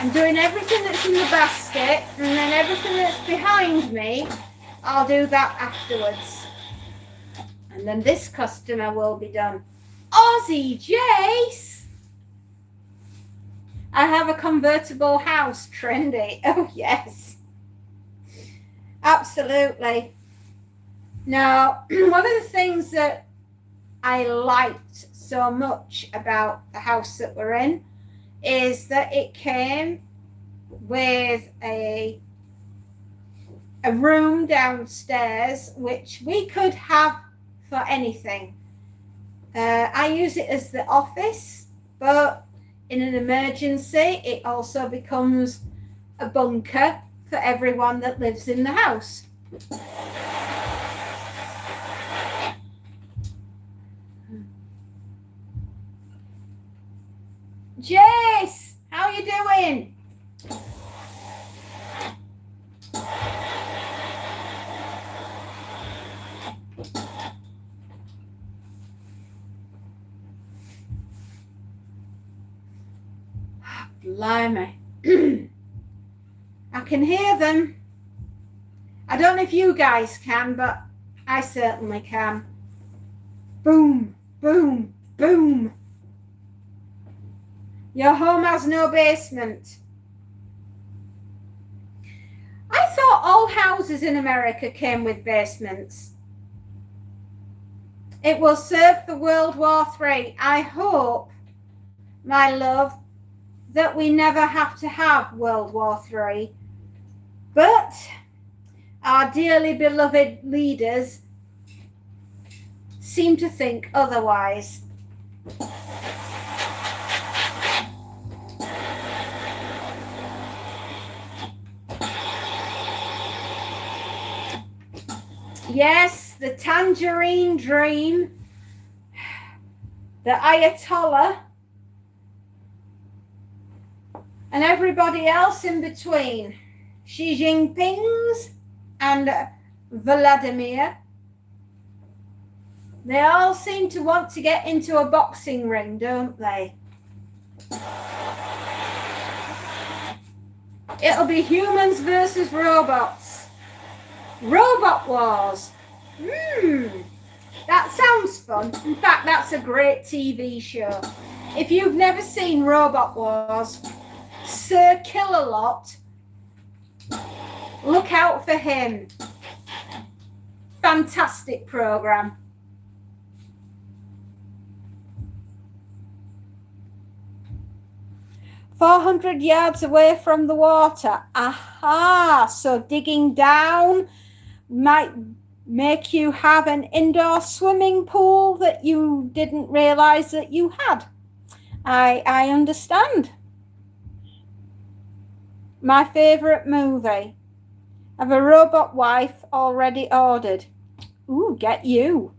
I'm doing everything that's in the basket, and then everything that's behind me, I'll do that afterwards. And then this customer will be done. Aussie Jace! I have a convertible house, trendy. Oh yes. Absolutely. Now, one of the things that I liked so much about the house that we're in is that it came with a room downstairs which we could have for anything. I use it as the office, but in an emergency it also becomes a bunker for everyone that lives in the house. Jace, how you doing? Blimey. I can hear them. I don't know if you guys can, but I certainly can. Boom, boom, boom. Your home has no basement. I thought all houses in America came with basements. It will serve for World War III. I hope, my love, that we never have to have World War III. But our dearly beloved leaders seem to think otherwise. Yes, the Tangerine Dream, the Ayatollah, and everybody else in between. Xi Jinping's and Vladimir. They all seem to want to get into a boxing ring, don't they? It'll be humans versus robots. Robot Wars. That sounds fun. In fact, that's a great TV show. If you've never seen Robot Wars, Sir Kill-A-Lot, look out for him. Fantastic program. "400 yards away from the water." Aha! So digging down might make you have an indoor swimming pool that you didn't realize that you had. I understand. My favorite movie. Have a robot wife already ordered. Ooh, get you.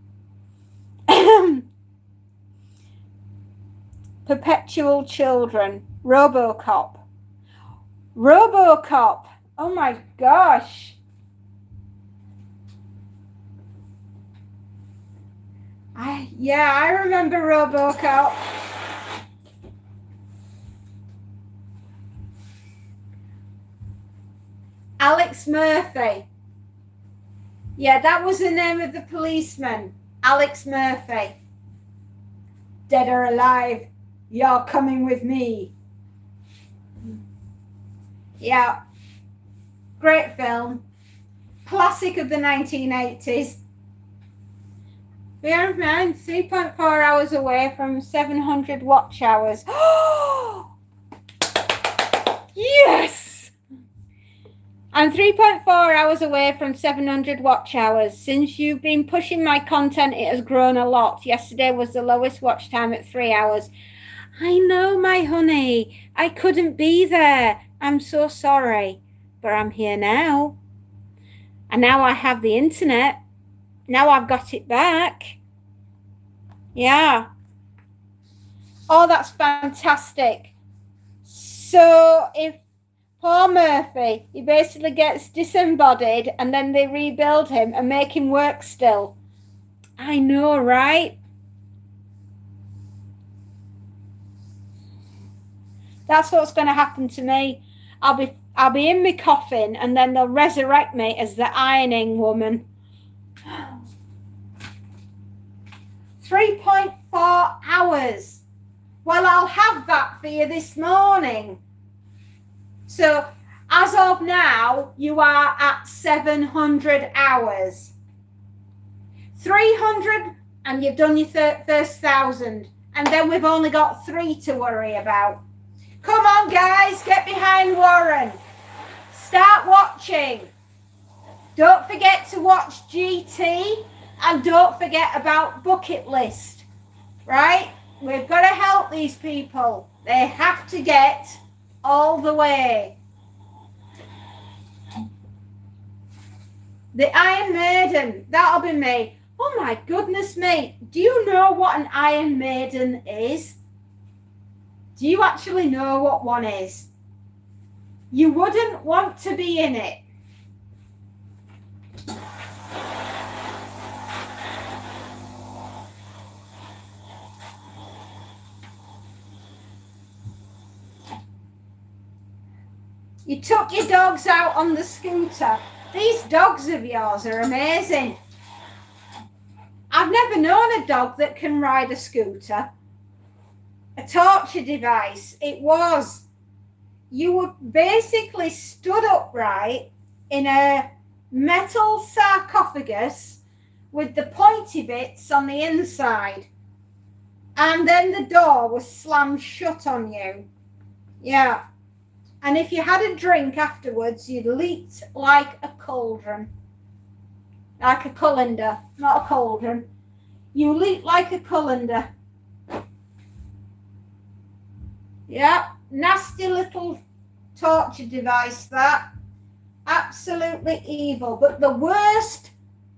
Perpetual children. RoboCop. RoboCop. Oh my gosh. I remember RoboCop. Alex Murphy. Yeah, that was the name of the policeman. Alex Murphy. "Dead or alive, you're coming with me." Yeah. Great film. Classic of the 1980s. Bear in mind, 3.4 hours away from 700 watch hours. Yes! I'm 3.4 hours away from 700 watch hours. Since you've been pushing my content, it has grown a lot. Yesterday was the lowest watch time at 3 hours. I know, my honey. I couldn't be there. I'm so sorry. But I'm here now. And now I have the internet. Now I've got it back. Yeah. Oh, that's fantastic. So if poor Murphy, he basically gets disembodied and then they rebuild him and make him work still. I know, right? That's what's going to happen to me. I'll be in my coffin and then they'll resurrect me as the ironing woman. 3.4 hours. Well, I'll have that for you this morning. So as of now, you are at 700 hours. 300 and you've done your first 1,000. And then we've only got 3 to worry about. Come on, guys, get behind Warren. Start watching. Don't forget to watch GT and don't forget about Bucket List, right? We've got to help these people. They have to get all the way. The Iron Maiden, that'll be me. Oh my goodness me. Do you know what an Iron Maiden is? Do you actually know what one is? You wouldn't want to be in it. You took your dogs out on the scooter. These dogs of yours are amazing. I've never known a dog that can ride a scooter. A torture device. It was. You were basically stood upright in a metal sarcophagus with the pointy bits on the inside. And then the door was slammed shut on you. Yeah. And if you had a drink afterwards, you'd leaked like a cauldron. Like a colander, not a cauldron. You leaked like a colander. Yeah, nasty little torture device, that. Absolutely evil. But the worst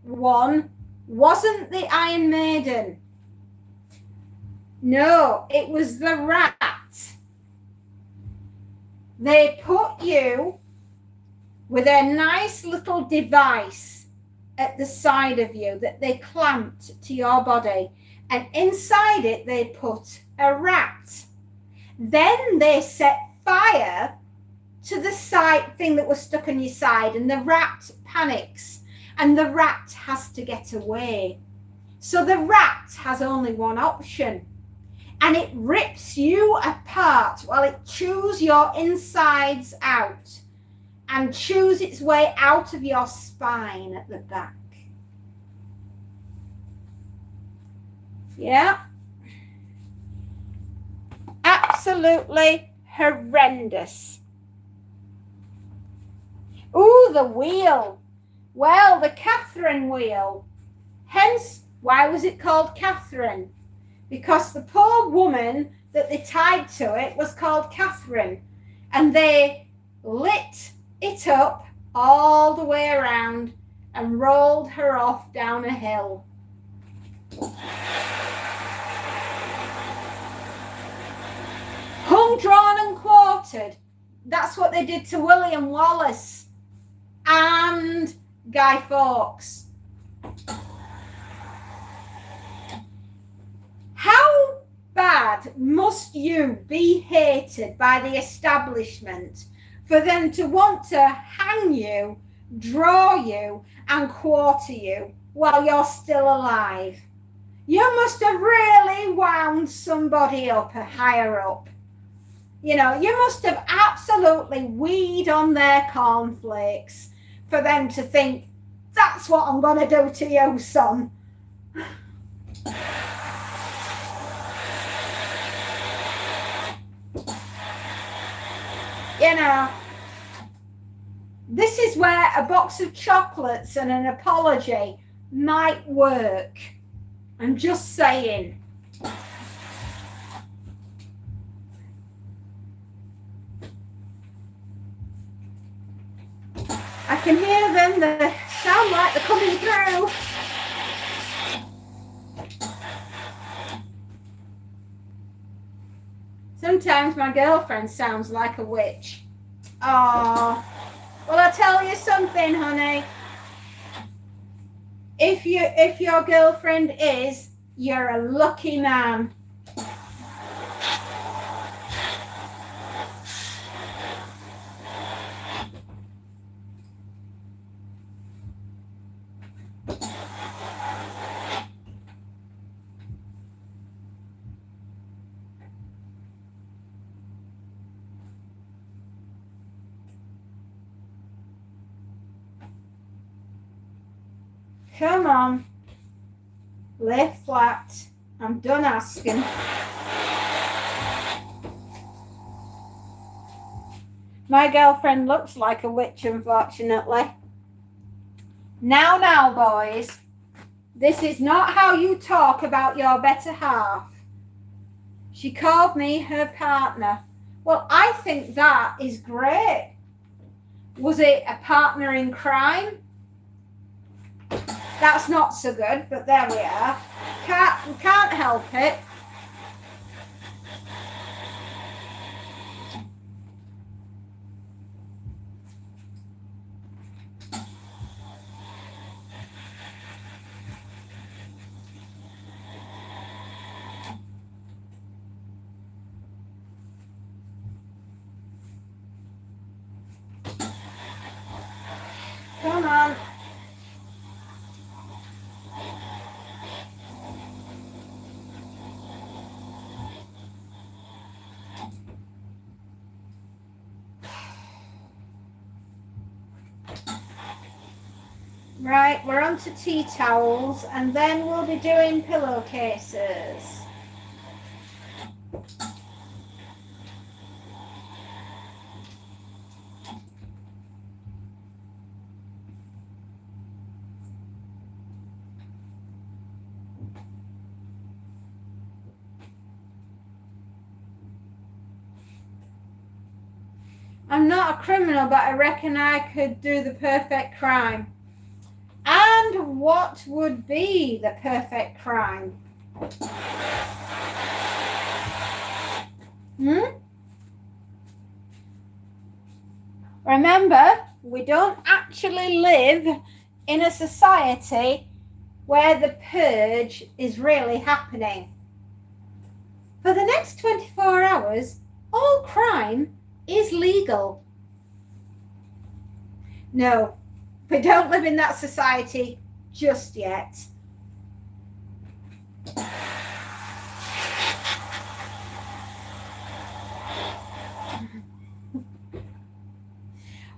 one wasn't the Iron Maiden. No, it was the rat. They put you with a nice little device at the side of you that they clamped to your body. And inside it, they put a rat. Then they set fire to the side thing that was stuck on your side, and the rat panics, and the rat has to get away. So the rat has only one option, and it rips you apart while it chews your insides out and chews its way out of your spine at the back. Yeah. Absolutely horrendous. Ooh, the wheel. Well, the Catherine wheel. Hence, why was it called Catherine? Because the poor woman that they tied to it was called Catherine, and they lit it up all the way around and rolled her off down a hill. Hung, drawn and quartered. That's what they did to William Wallace and Guy Fawkes. How bad must you be hated by the establishment for them to want to hang you, draw you and quarter you while you're still alive? You must have really wound somebody up higher up. You know, you must have absolutely weed on their cornflakes for them to think, that's what I'm going to do to you, son. You know, this is where a box of chocolates and an apology might work. I'm just saying. I can hear them, they sound like they're coming through. Sometimes my girlfriend sounds like a witch. Oh, well, I tell you something, honey. If your girlfriend is, you're a lucky man. Come on, lay flat. I'm done asking. My girlfriend looks like a witch, unfortunately. Now, boys, this is not how you talk about your better half. She called me her partner. Well, I think that is great. Was it a partner in crime? That's not so good, but there we are. Can't help it. Come on. Right, we're on to tea towels, and then we'll be doing pillowcases. I'm not a criminal, but I reckon I could do the perfect crime. And what would be the perfect crime? Remember, we don't actually live in a society where the purge is really happening. For the next 24 hours, all crime is legal. No, we don't live in that society just yet.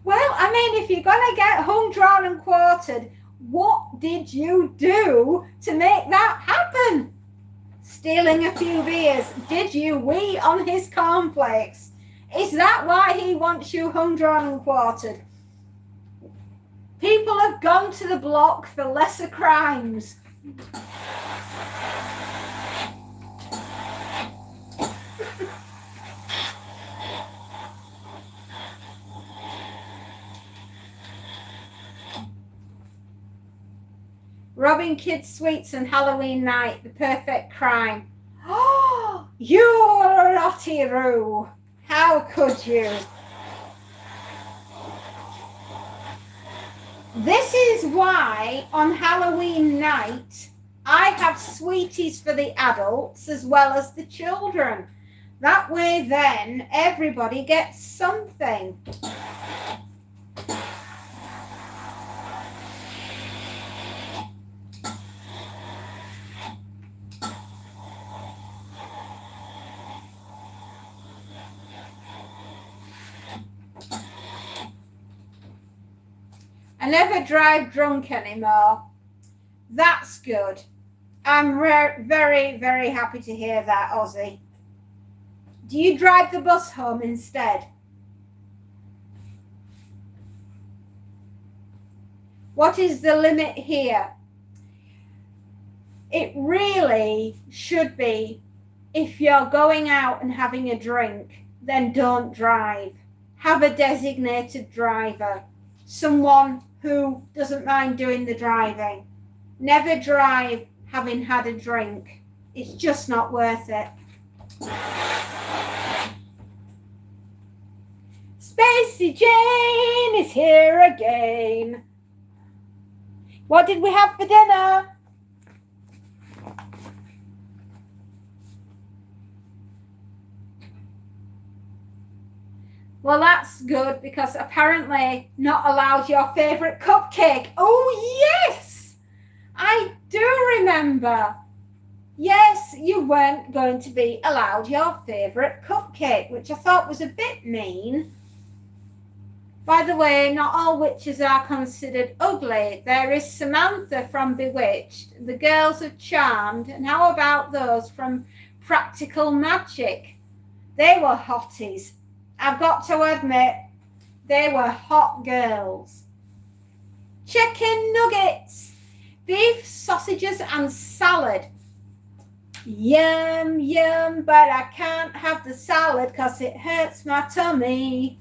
Well, I mean, if you're going to get hung, drawn and quartered, what did you do to make that happen? Stealing a few beers. Did you wee on his cornflakes? Is that why he wants you hung, drawn and quartered? People have gone to the block for lesser crimes. Robbing kids' sweets on Halloween night, the perfect crime. Oh, you're naughty Roo. How could you? This is why on Halloween night I have sweeties for the adults as well as the children. That way then everybody gets something. I never drive drunk anymore. That's good. I'm very, very happy to hear that, Ozzy. Do you drive the bus home instead? What is the limit here? It really should be, if you're going out and having a drink, then don't drive. Have a designated driver. Someone who doesn't mind doing the driving. Never drive having had a drink. It's just not worth it. Spacey Jane is here again. What did we have for dinner? Well, that's good because apparently not allowed your favourite cupcake. Oh, yes! I do remember. Yes, you weren't going to be allowed your favourite cupcake, which I thought was a bit mean. By the way, not all witches are considered ugly. There is Samantha from Bewitched, the girls of Charmed, and how about those from Practical Magic? They were hotties. I've got to admit, they were hot girls. Chicken nuggets, beef, sausages and salad. Yum, yum, but I can't have the salad because it hurts my tummy,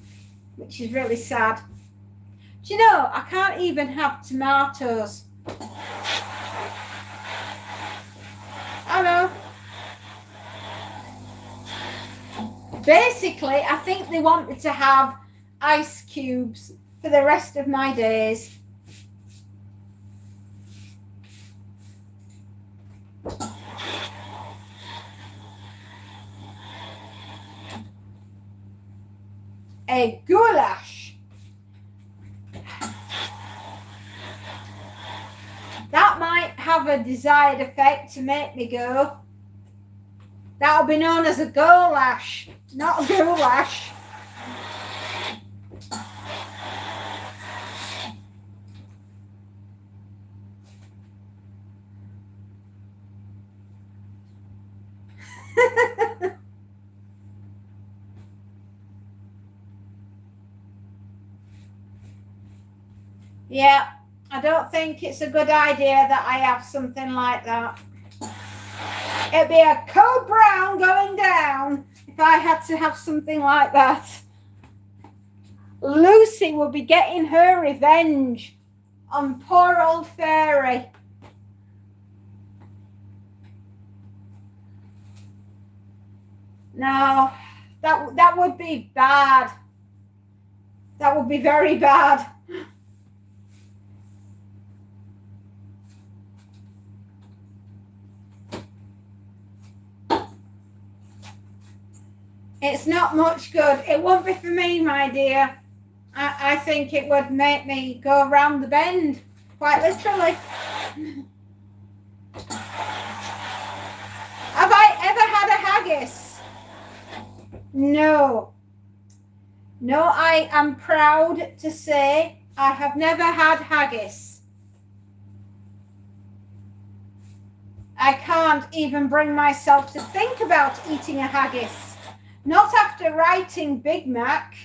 which is really sad. Do you know, I can't even have tomatoes. I know. Basically, I think they want me to have ice cubes for the rest of my days. A goulash. That might have a desired effect to make me go. That'll be known as a goulash, not a goulash. Yeah, I don't think it's a good idea that I have something like that. It'd be a code brown going down if I had to have something like that. Lucy will be getting her revenge on poor old fairy. No, that would be bad. That would be very bad. It's not much good. It won't be for me, my dear. I think it would make me go around the bend, quite literally. Have I ever had a haggis? No. No, I am proud to say I have never had haggis. I can't even bring myself to think about eating a haggis. Not after writing Big Mac.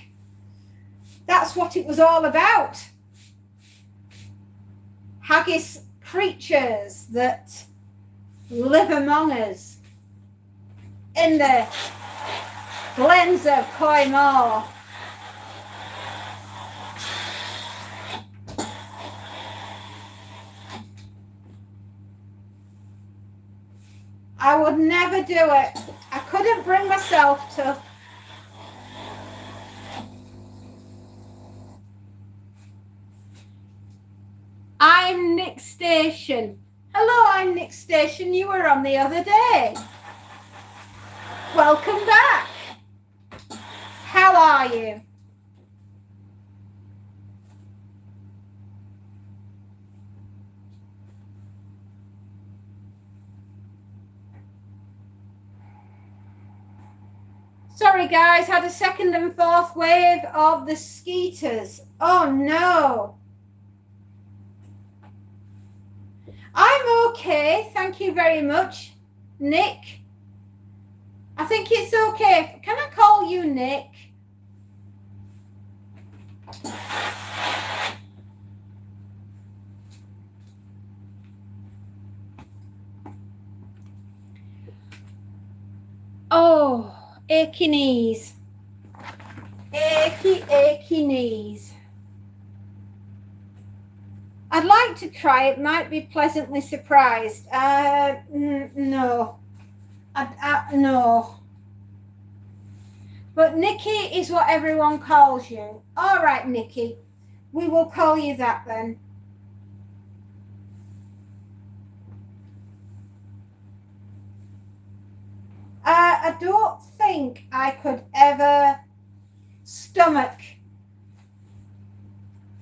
That's what it was all about. Haggis creatures that live among us in the glens of Coimore. I would never do it. I couldn't bring myself to. I'm Nick Station. Hello, I'm Nick Station. You were on the other day. Welcome back. How are you? Sorry guys, had a second and fourth wave of the skeeters. Oh no. I'm okay, thank you very much, Nick. I think it's okay. Can I call you Nick? Oh, achy knees. Achy knees. I'd like to try it, might be pleasantly surprised. No. No. But Nikki is what everyone calls you. All right, Nikki. We will call you that then. I don't think I could ever stomach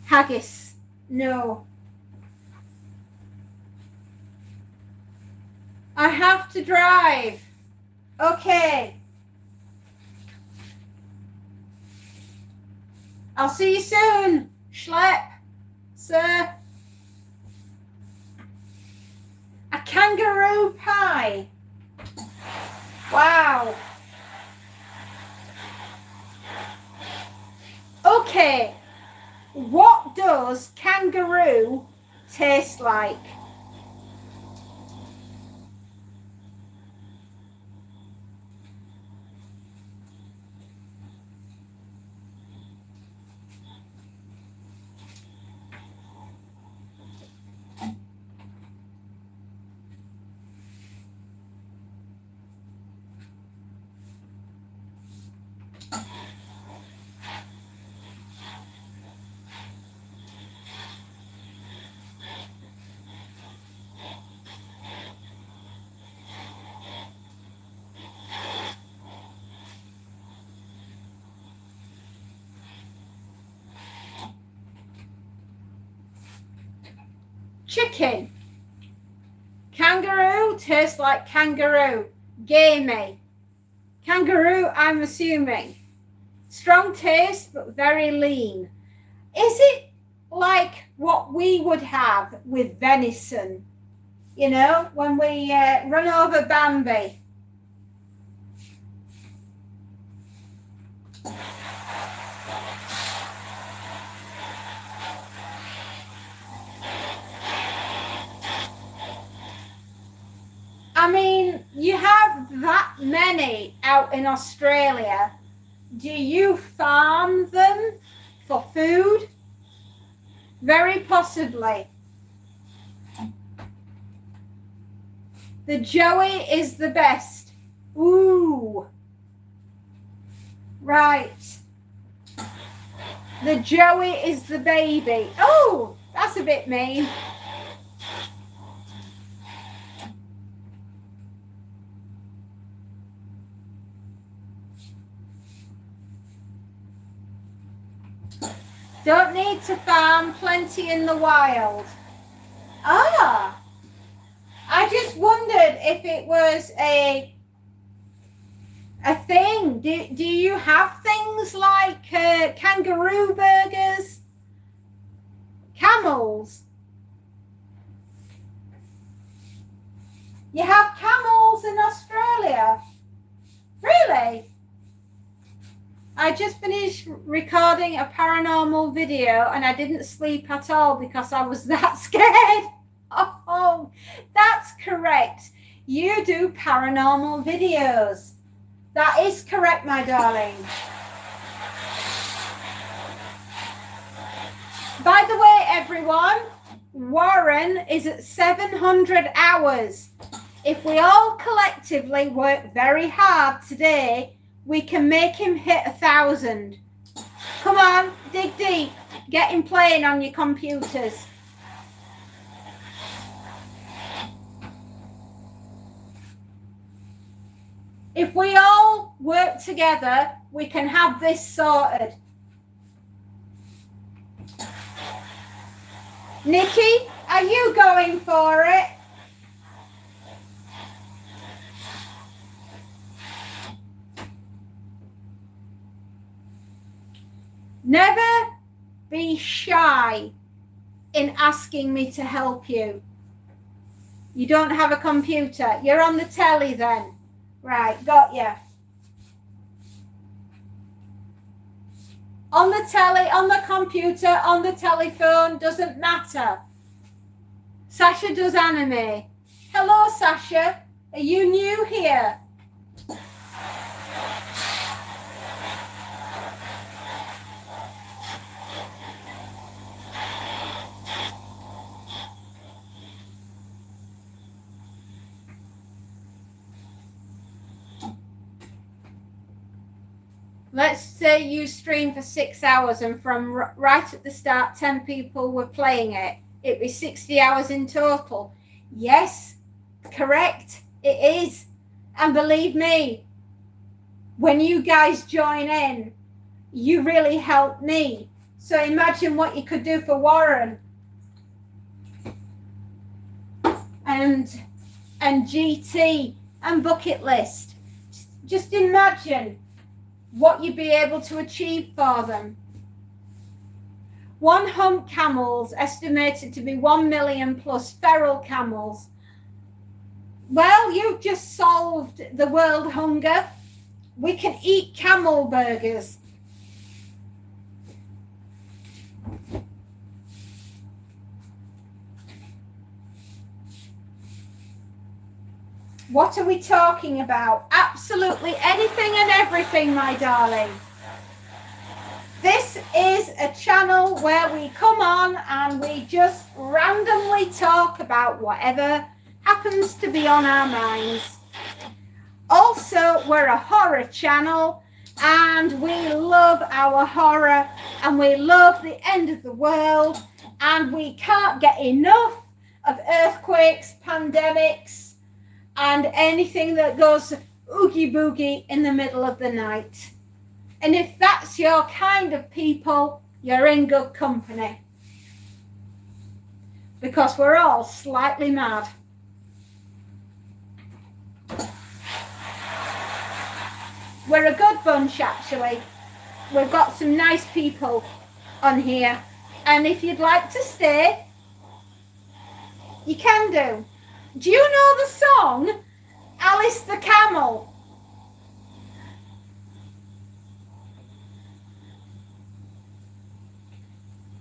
haggis. No. I have to drive. Okay. I'll see you soon. Schlep, sir. A kangaroo pie. Wow. Okay. What does kangaroo taste like? Chicken. Kangaroo tastes like kangaroo. Gamey. Kangaroo, I'm assuming. Strong taste, but very lean. Is it like what we would have with venison? You know, when we run over Bambi. I mean, you have that many out in Australia. Do you farm them for food? Very possibly. The Joey is the best. Ooh. Right. The Joey is the baby. Oh, that's a bit mean. Don't need to farm, plenty in the wild. Ah, I just wondered if it was a thing. Do you have things like kangaroo burgers? Camels? You have camels in Australia? Really? I just finished recording a paranormal video and I didn't sleep at all because I was that scared. Oh, that's correct. You do paranormal videos. That is correct, my darling. By the way, everyone, Warren is at 700 hours. If we all collectively work very hard today, we can make him hit 1,000. Come on, dig deep. Get him playing on your computers. If we all work together, we can have this sorted. Nikki, are you going for it? Never be shy in asking me to help you. You don't have a computer. You're on the telly then. Right, got you. On the telly, on the computer, on the telephone, doesn't matter. Sasha does anime. Hello, Sasha. Are you new here? Let's say you stream for 6 hours and from right at the start 10 people were playing it. It'd be 60 hours in total. Yes, correct, it is. And believe me, when you guys join in, you really help me. So imagine what you could do for Warren and GT and Bucket List. Just imagine what you'd be able to achieve for them. One hump camels estimated to be 1 million plus feral camels. Well, you've just solved the world hunger. We can eat camel burgers. What are we talking about? Absolutely anything and everything, my darling. This is a channel where we come on and we just randomly talk about whatever happens to be on our minds. Also, we're a horror channel and we love our horror and we love the end of the world and we can't get enough of earthquakes, pandemics, and anything that goes oogie boogie in the middle of the night. And if that's your kind of people, you're in good company. Because we're all slightly mad. We're a good bunch, actually. We've got some nice people on here. And if you'd like to stay, you can do. Do you know the song, Alice the Camel?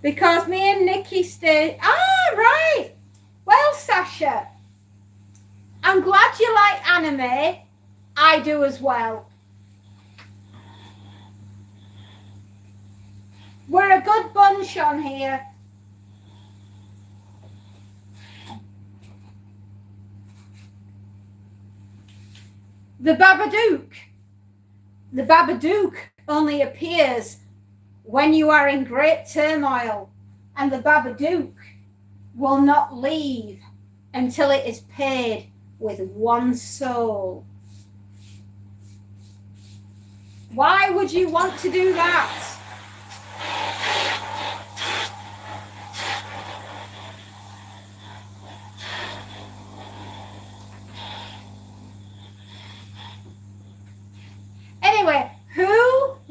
Because me and Nikki stay. Ah, right. Well, Sasha, I'm glad you like anime. I do as well. We're a good bunch on here. The Babadook. The Babadook only appears when you are in great turmoil, and the Babadook will not leave until it is paid with one soul. Why would you want to do that?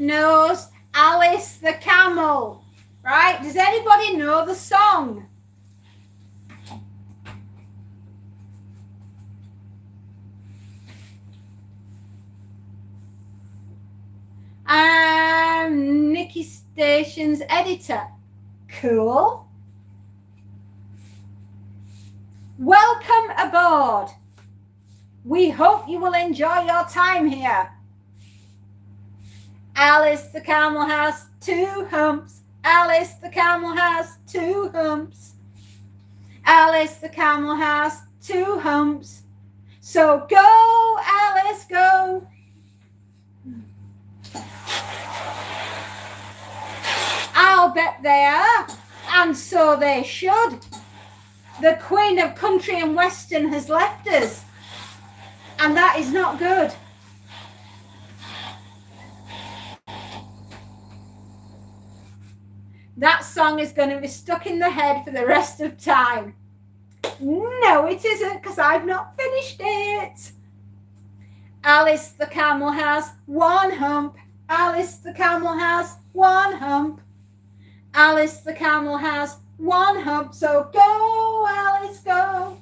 knows Alice the Camel? Right? Does anybody know the song? I'm Nikki Station's editor. Cool. Welcome aboard. We hope you will enjoy your time here. Alice the camel has 2 humps. Alice the camel has 2 humps. Alice the camel has 2 humps. So go, Alice, go. I'll bet they are, and so they should. The Queen of Country and Western has left us, and that is not good. That song is going to be stuck in the head for the rest of time. No, it isn't, because I've not finished it. Alice the camel has 1 hump. Alice the camel has 1 hump. Alice the camel has 1 hump. So go, Alice, go.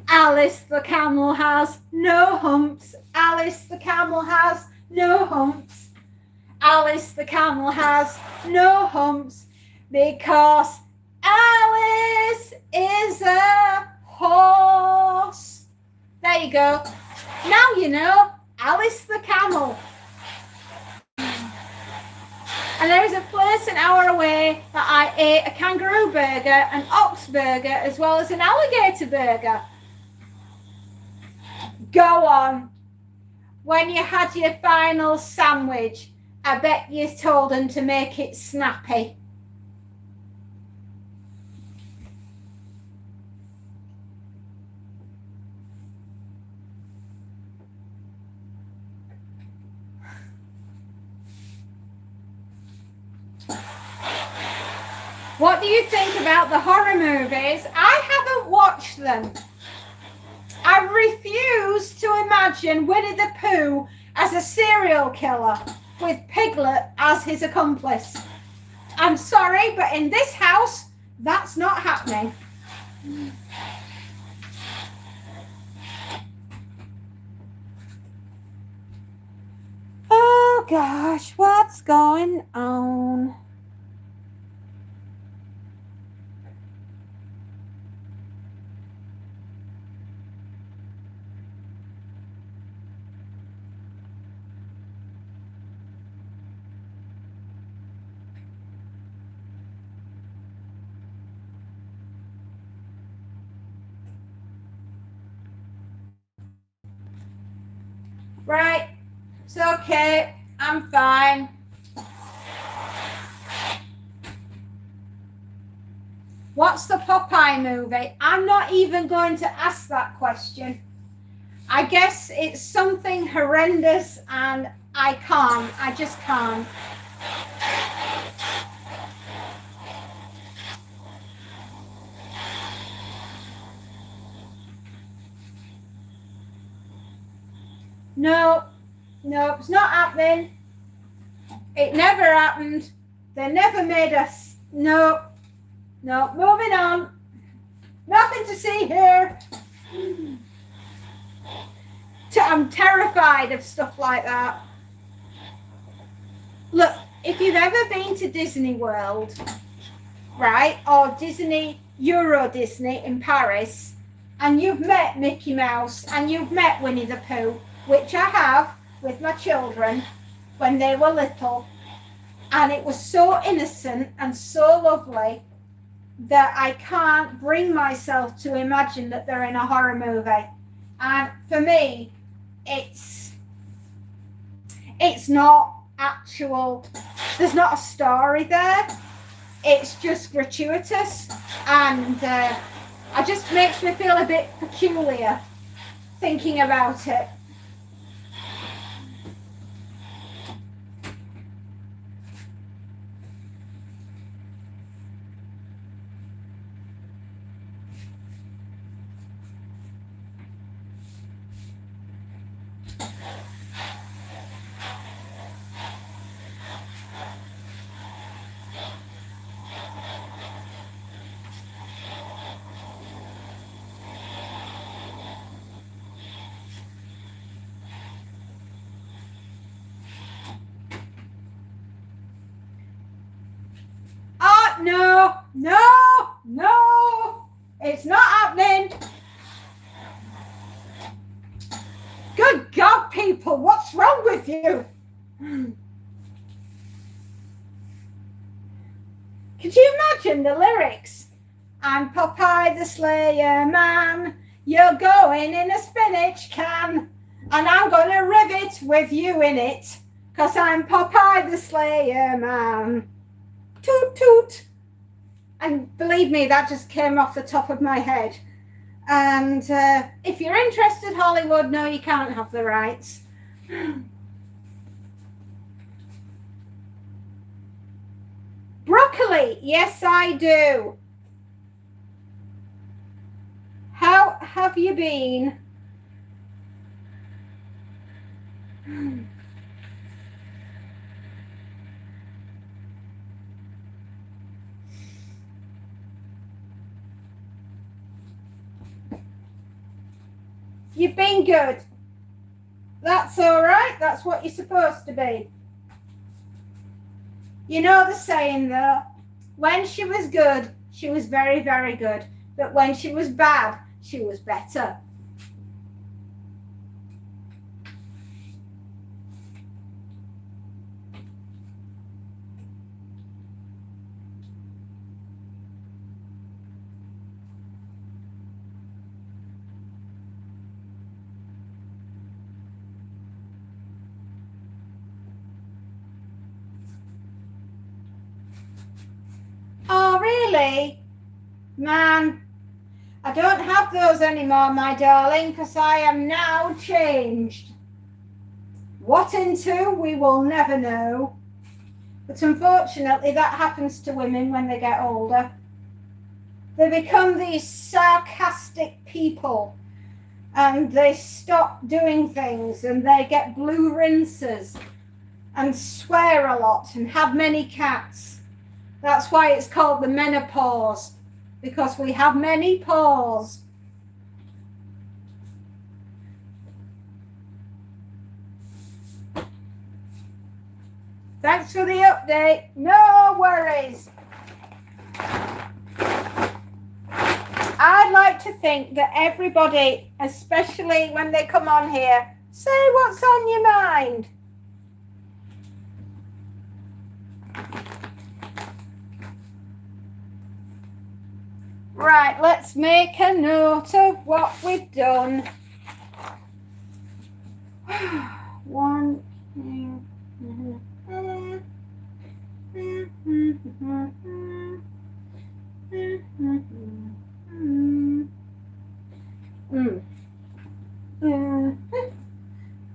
Alice the camel has no humps. Alice the camel has no humps. Alice the camel has no humps because Alice is a horse. There you go. Now you know Alice the camel. And there is a place an hour away that I ate a kangaroo burger, an ox burger, as well as an alligator burger. Go on. When you had your final sandwich, I bet you told them to make it snappy. What do you think about the horror movies? I haven't watched them. I refuse to imagine Winnie the Pooh as a serial killer with Piglet as his accomplice. I'm sorry, but in this house, that's not happening. Oh gosh, what's going on? Right, it's okay, I'm fine. What's the Popeye movie? I'm not even going to ask that question. I guess it's something horrendous and I just can't. No, it's not happening. It never happened. They never made us. No, moving on. Nothing to see here. I'm terrified of stuff like that. Look, if you've ever been to Disney World, right, or Euro Disney in Paris, and you've met Mickey Mouse and you've met Winnie the Pooh, which I have with my children when they were little, and it was so innocent and so lovely that I can't bring myself to imagine that they're in a horror movie. And for me, it's not actual, there's not a story there, it's just gratuitous, and it just makes me feel a bit peculiar thinking about it. you. Could you imagine the lyrics? I'm Popeye the Slayer Man, you're going in a spinach can, and I'm gonna rivet with you in it, 'cause I'm Popeye the Slayer Man. Toot toot. And believe me, that just came off the top of my head. And if you're interested, Hollywood, no, you can't have the rights. Broccoli, yes I do. How have you been? You've been good. That's all right. That's what you're supposed to be. You know the saying though, when she was good, she was very, very good. But when she was bad, she was better. Oh, really? Man, I don't have those anymore, my darling, because I am now changed. What into, we will never know. But unfortunately, that happens to women when they get older. They become these sarcastic people, and they stop doing things, and they get blue rinses, and swear a lot, and have many cats. That's why it's called the menopause, because we have many paws. Thanks for the update. No worries. I'd like to think that everybody, especially when they come on here, say what's on your mind. Right, let's make a note of what we've done. 1, 2,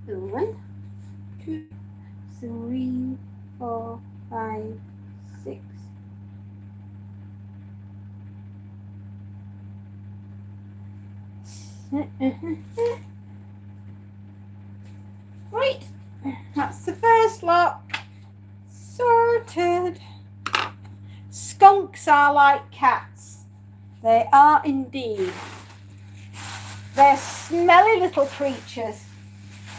One, 2, 3, 4, 5, 6. Right, that's the first lot sorted. Skunks are like cats. They are indeed. They're smelly little creatures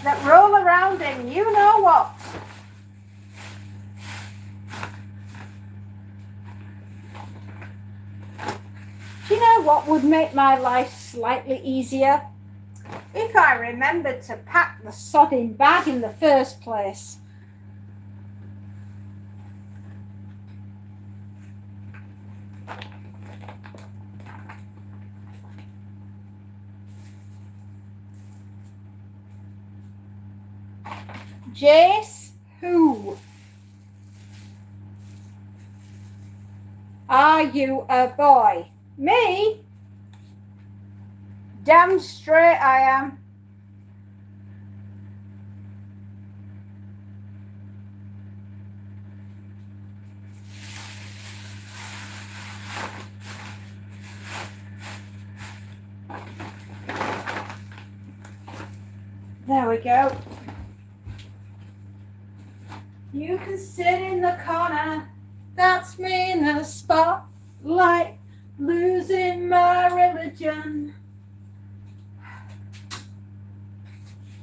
that roll around in you know what. Do you know what would make my life slightly easier? If I remembered to pack the sodding bag in the first place. Jace, who? Are you a boy? Me? Damn straight I am. There we go. You can sit in the corner. That's me in the spotlight, losing my religion.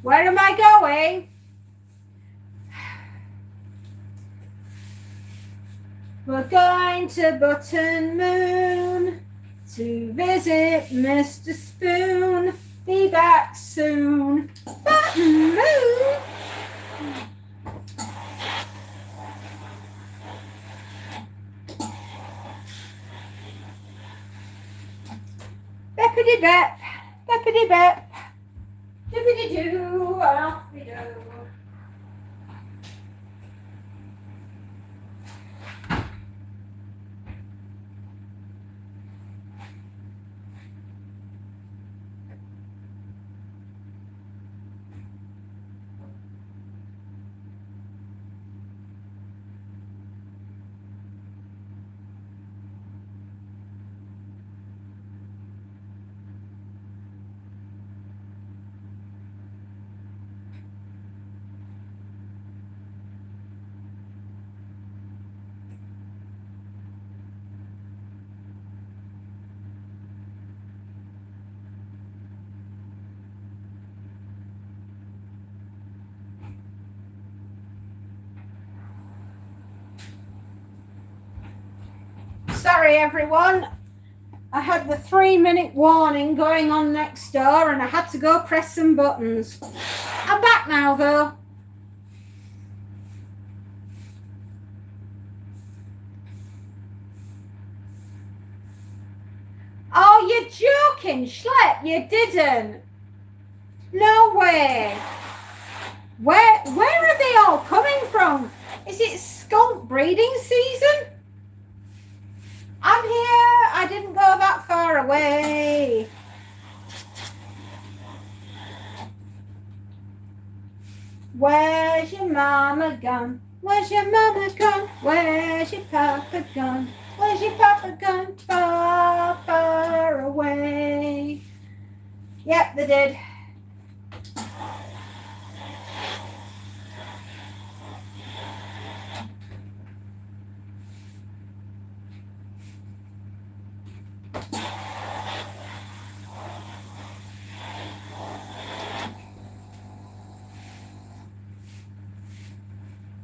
Where am I going? We're going to Button Moon to visit Mr. Spoon. Be back soon. Button Moon. Beppity bep, beppity bep, dippity doo, and off we do. Sorry everyone, I had the 3-minute warning going on next door and I had to go press some buttons. I'm back now though. Oh, you're joking, Schlep, you didn't. No way. Where are they all coming from? Is it skunk breeding season? I'm here. I didn't go that far away. Where's your mama gone? Where's your mama gone? Where's your papa gone? Where's your papa gone? Far, far away. Yep, they did.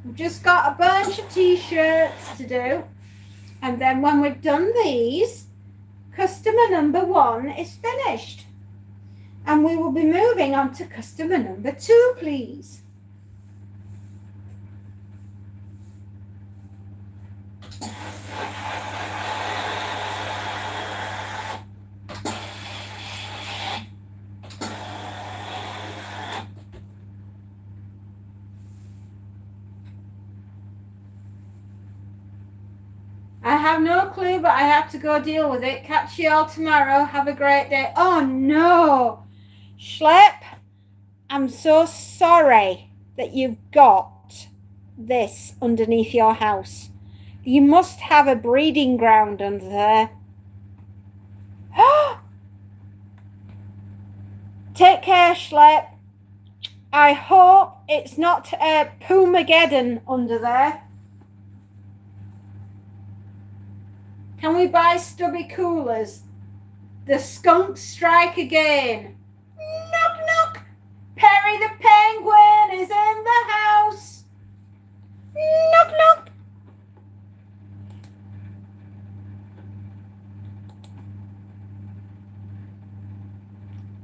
We've just got a bunch of t-shirts to do, and then when we've done these, customer number 1 is finished, and we will be moving on to customer number 2, please. I have no clue, but I have to go deal with it. Catch you all tomorrow. Have a great day. Oh no, Schlep, I'm so sorry that you've got this underneath your house. You must have a breeding ground under there. Take care, Schlep. I hope it's not a Pumageddon under there. Can we buy stubby coolers? The skunks strike again. Knock, knock. Perry the penguin is in the house. Knock, knock.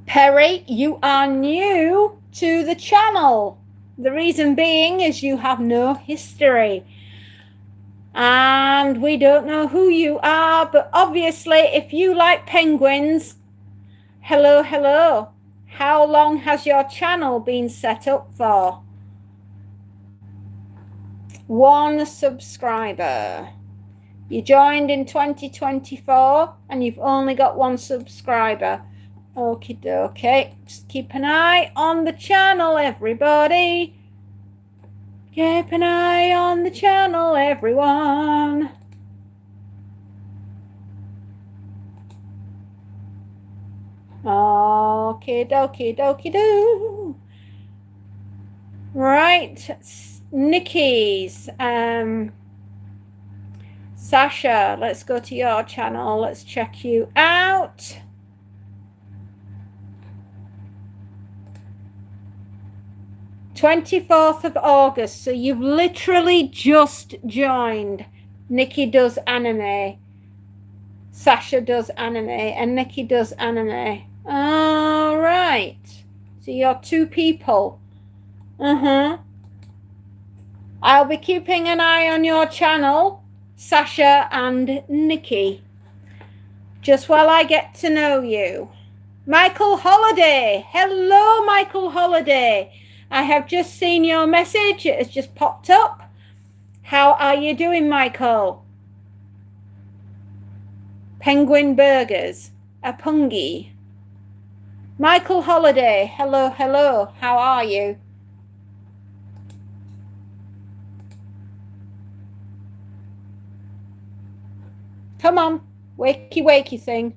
Perry, you are new to the channel. The reason being is you have no history. And we don't know who you are, but obviously if you like penguins, hello, hello. How long has your channel been set up for? 1 subscriber. You joined in 2024 and you've only got 1 subscriber. Okie dokie. Just keep an eye on the channel, everybody. Keep an eye on the channel, everyone. Okie dokie dokie doo. Right, Nikki's. Sasha, let's go to your channel. Let's check you out. "24th of August, so you've literally just joined. Nikki does anime, Sasha does anime, and Nikki does anime. All right, so you're 2 people. I'll be keeping an eye on your channel, Sasha and Nikki, just while I get to know you. Michael Holiday. Hello, Michael Holiday. I have just seen your message. It has just popped up. How are you doing, Michael? Penguin Burgers. A pungy. Michael Holiday. Hello, hello. How are you? Come on. Wakey, wakey thing.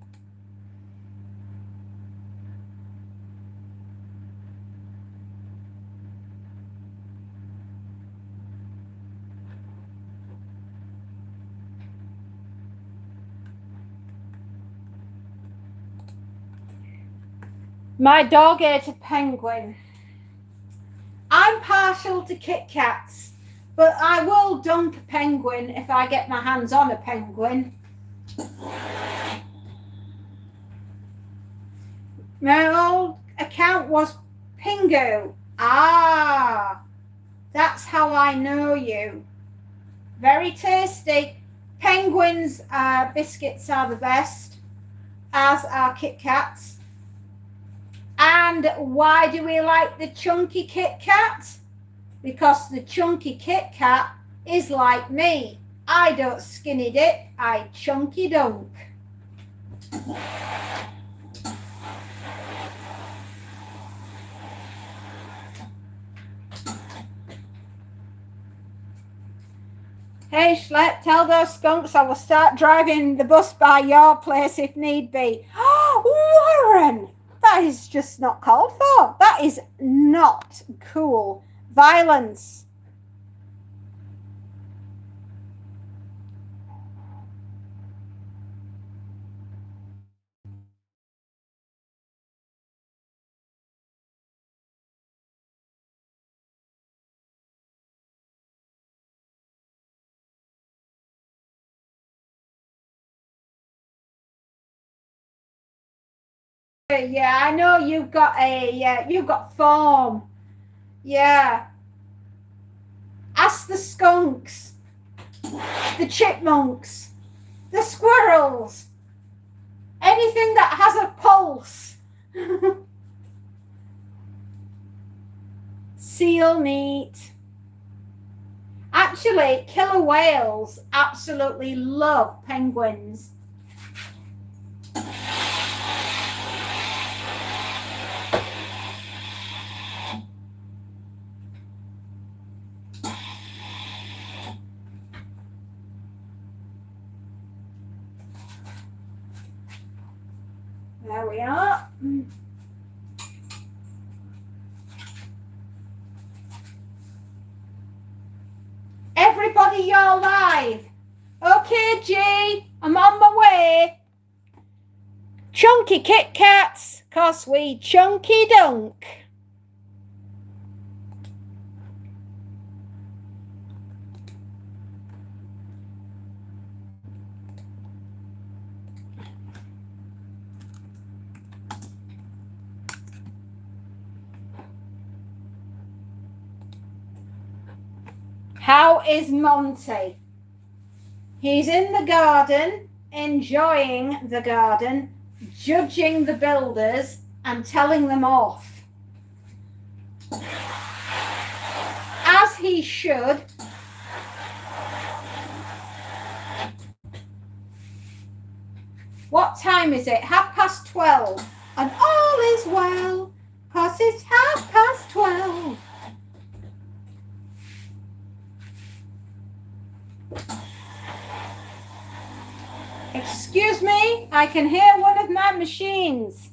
My dog ate a penguin. I'm partial to Kit Kats, but I will dunk a penguin if I get my hands on a penguin. My old account was Pingo. Ah, that's how I know you. Very tasty. Penguins biscuits are the best, as are Kit Kats. And why do we like the chunky Kit Kat? Because the chunky Kit Kat is like me. I don't skinny dip, I chunky dunk. Hey Schlep, tell those skunks I will start driving the bus by your place if need be. Oh, Warren! That is just not called for. That is not cool. Violence. Yeah, I know you've got form. Yeah. Ask the skunks, the chipmunks, the squirrels, anything that has a pulse. Seal meat. Actually, killer whales absolutely love penguins. There we are. Everybody, you're live. Okay, G, I'm on my way. Chunky Kit Kats, 'cause we chunky dunk. How is Monty? He's in the garden, enjoying the garden, judging the builders and telling them off. As he should. What time is it? 12:30. And all is well, 'cause it's 12:30. Excuse me, I can hear one of my machines.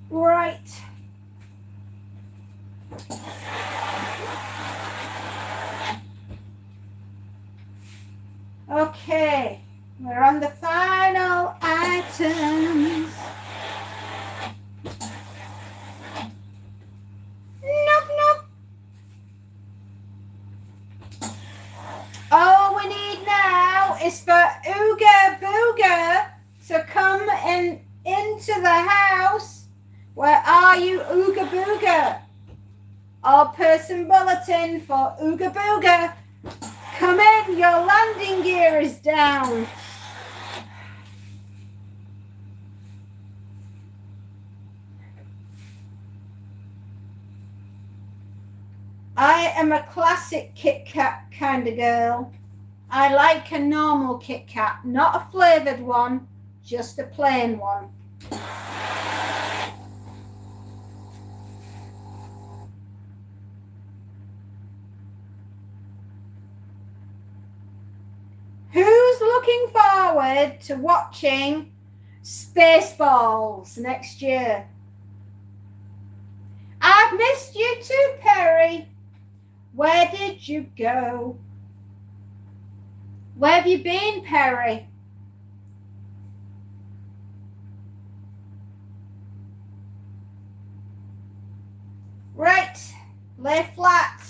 Right. Okay, we're on the final items. Nope, nope. All we need now is for Ooga Booga to come into the house. Where are you, Ooga Booga? All person bulletin for Ooga Booga. Come in, your landing gear is down. I am a classic Kit Kat kind of girl. I like a normal Kit Kat, not a flavoured one, just a plain one. Who's looking forward to watching Spaceballs next year? I've missed you too, Perry. Where did you go? Where have you been, Perry? Right, lay flat.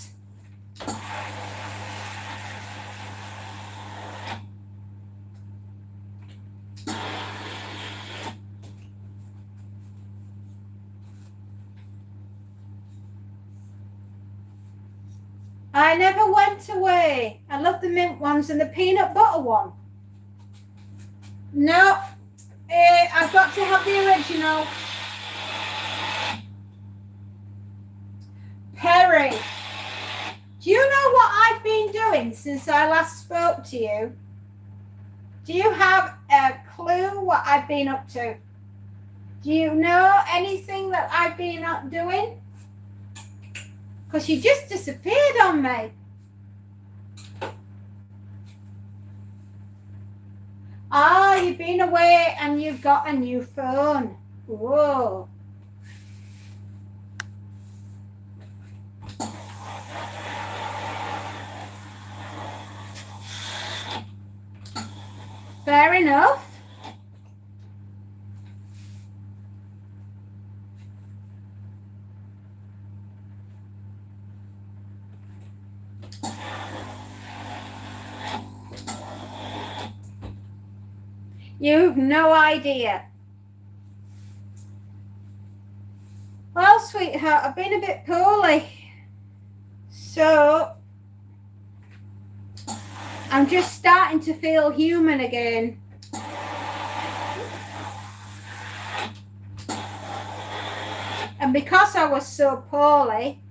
I never went away. I love the mint ones and the peanut butter one. No, I've got to have the original. Perry, do you know what I've been doing since I last spoke to you? Do you have a clue what I've been up to? Do you know anything that I've been up doing? Because you just disappeared on me. Ah, you've been away and you've got a new phone. Whoa. Fair enough. You've no idea. Well, sweetheart, I've been a bit poorly. So, I'm just starting to feel human again. And because I was so poorly,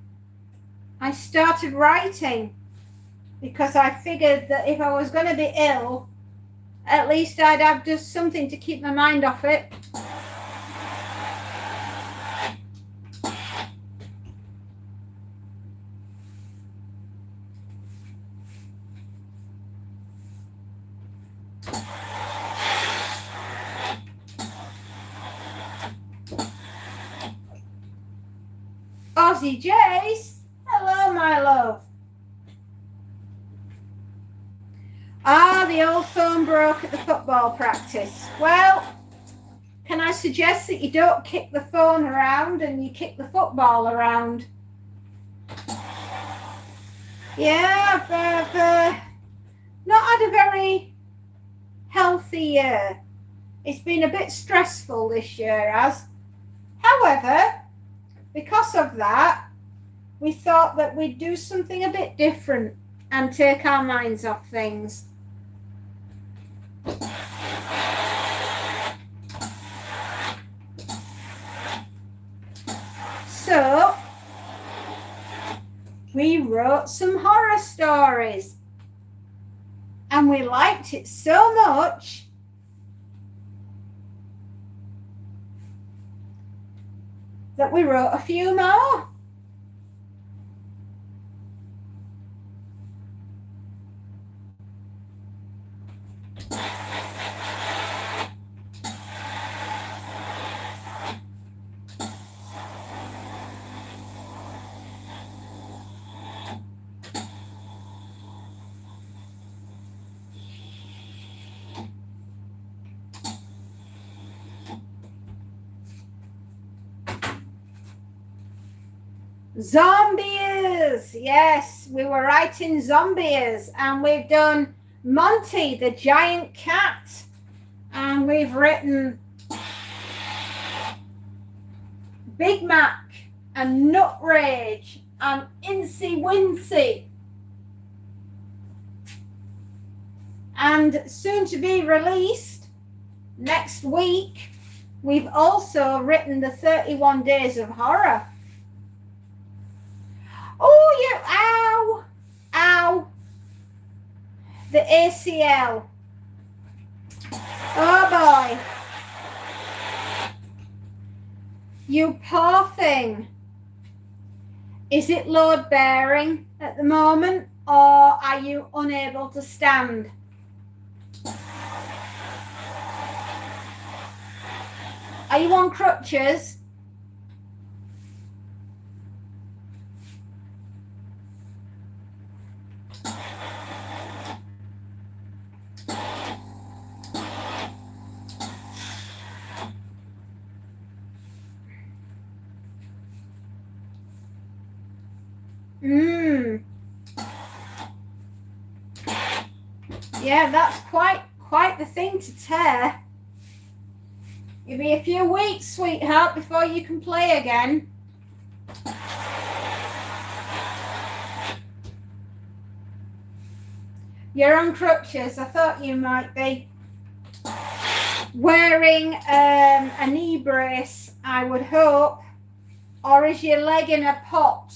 I started writing. Because I figured that if I was going to be ill, at least I'd have just something to keep my mind off it. Aussie Jace, hello my love. Ah, the old phone broke at the football practice. Well, can I suggest that you don't kick the phone around and you kick the football around? Yeah, I've not had a very healthy year. It's been a bit stressful this year, as. However, because of that, we thought that we'd do something a bit different and take our minds off things. So, we wrote some horror stories. And we liked it so much that we wrote a few more. Zombies. Yes, we were writing zombies, and we've done Monty the giant cat, and we've written Big Mac and Nutrage and Incy Wincey. And soon to be released next week, we've also written the 31 Days of Horror. Oh, you, ow, ow, the ACL. Oh boy. You poor thing. Is it load bearing at the moment, or are you unable to stand? Are you on crutches? Yeah, that's quite the thing to tear. It'll be a few weeks, sweetheart, before you can play again. You're on crutches. I thought you might be wearing a knee brace, I would hope. Or is your leg in a pot?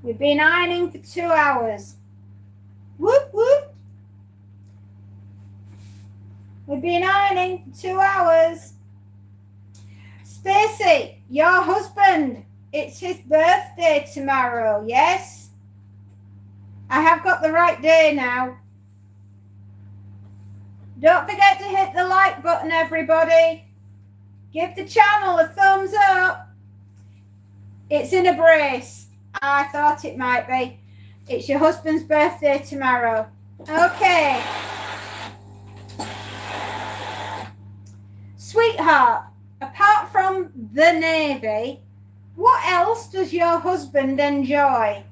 We've been ironing for 2 hours. Whoop, whoop. We've been ironing for 2 hours. Stacey, your husband, it's his birthday tomorrow, yes? I have got the right day now. Don't forget to hit the like button, everybody. Give the channel a thumbs up. It's in a brace. I thought it might be. It's your husband's birthday tomorrow. Okay. Sweetheart, apart from the Navy, what else does your husband enjoy?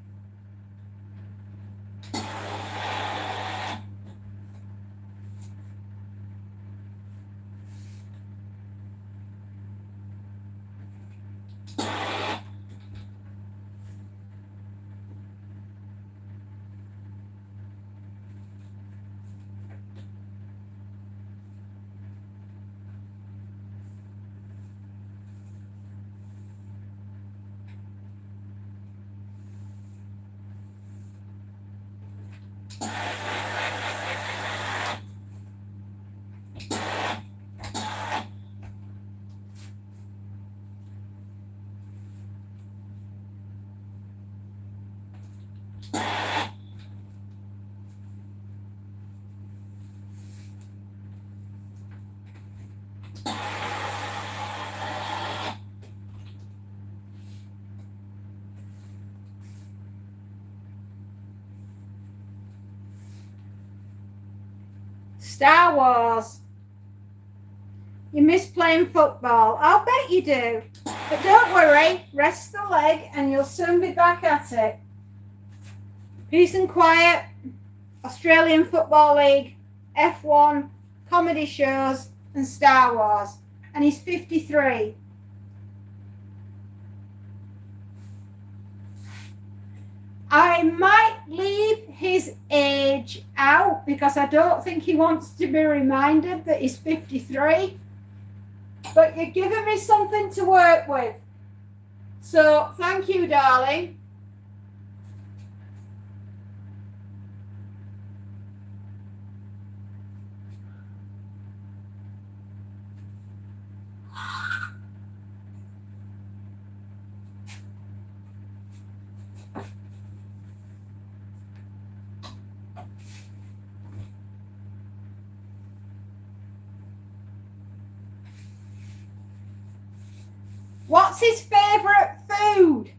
Star Wars. You miss playing football. I'll bet you do. But don't worry, rest the leg and you'll soon be back at it. Peace and quiet, Australian Football League, F1, comedy shows and Star Wars. And he's 53. I might leave his age out because I don't think he wants to be reminded that he's 53. But you're giving me something to work with. So thank you, darling. What's his favourite food?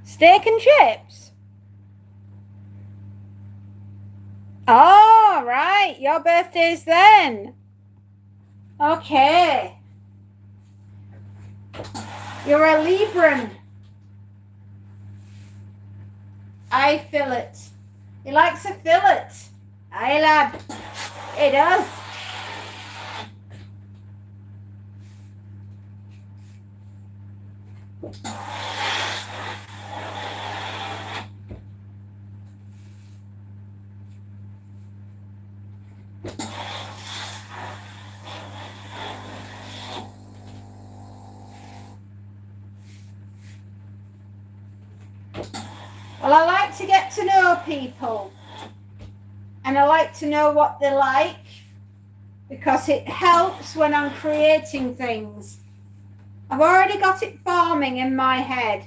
Steak and chips? Oh, right. Your birthday's then. Okay. You're a Libran. I fillet. He likes a fillet. Aye, lad. He does. Well, I like to get to know people. And I like to know what they like, because it helps when I'm creating things. I've already got it forming in my head.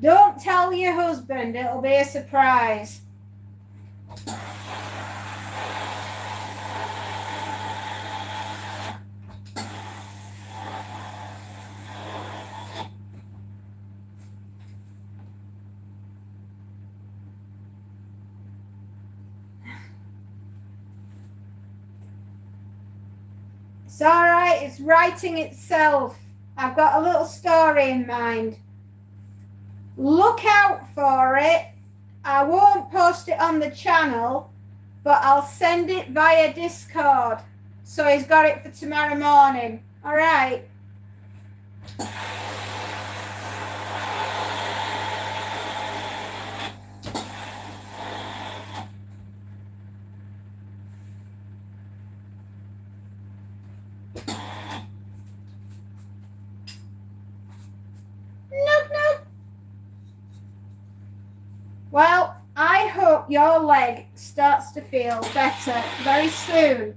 Don't tell your husband, it'll be a surprise. It's all right, it's writing itself. I've got a little story in mind. Look out for it. I won't post it on the channel, but I'll send it via Discord. So he's got it for tomorrow morning. All right. Well, I hope your leg starts to feel better very soon,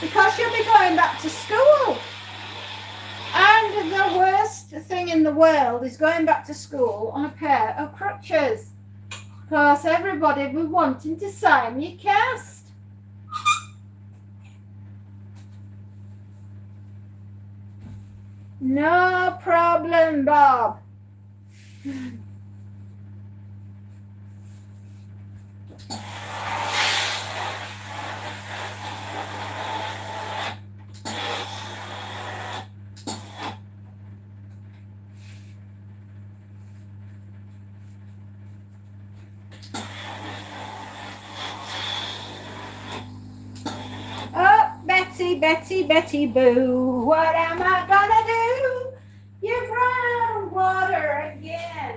because you'll be going back to school. And the worst thing in the world is going back to school on a pair of crutches, because everybody will be wanting to sign your cast. No problem, Bob. Betty Boo, what am I gonna do? You've run out of water again.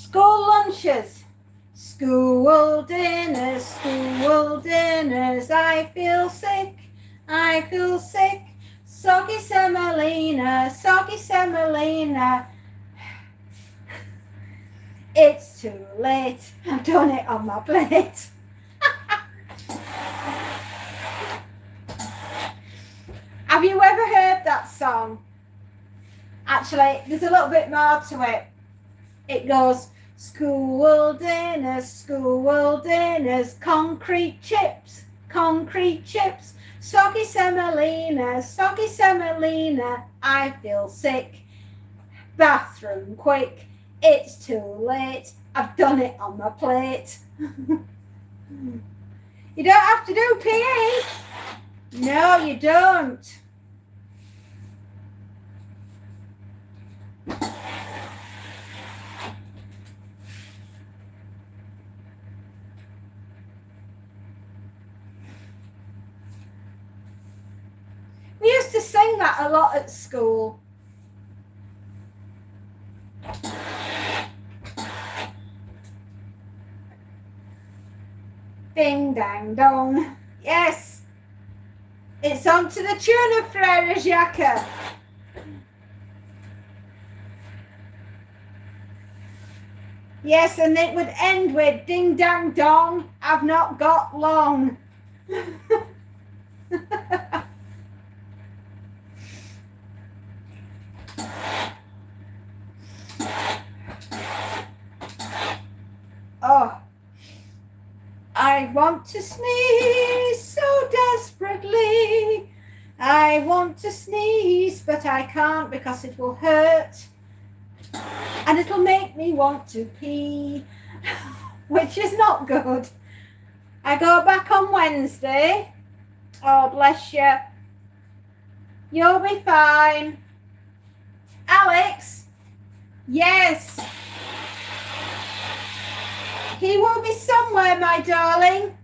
School lunches. School dinners, I feel sick, soggy semolina, it's too late, I've done it on my plate. Have you ever heard that song? Actually, there's a little bit more to it. It goes, school dinners, concrete chips, soggy semolina, I feel sick, bathroom quick, it's too late, I've done it on my plate. You don't have to do PE. No, you don't. We used to sing that a lot at school. Ding dang dong. Yes. It's on to the tune of Frere Jacques. Yes, and it would end with ding dang dong, I've not got long. Oh, I want to sneeze so desperately. I want to sneeze, but I can't because it will hurt. And it'll make me want to pee, which is not good. I go back on Wednesday. Oh, bless you. You'll be fine. Alex? Yes. He will be somewhere, my darling.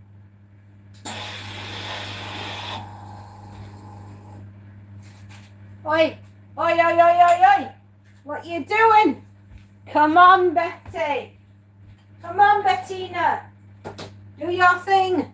Oi, oi, oi, oi, oi, oi. What you doing? Come on, Betty. Come on, Bettina. Do your thing.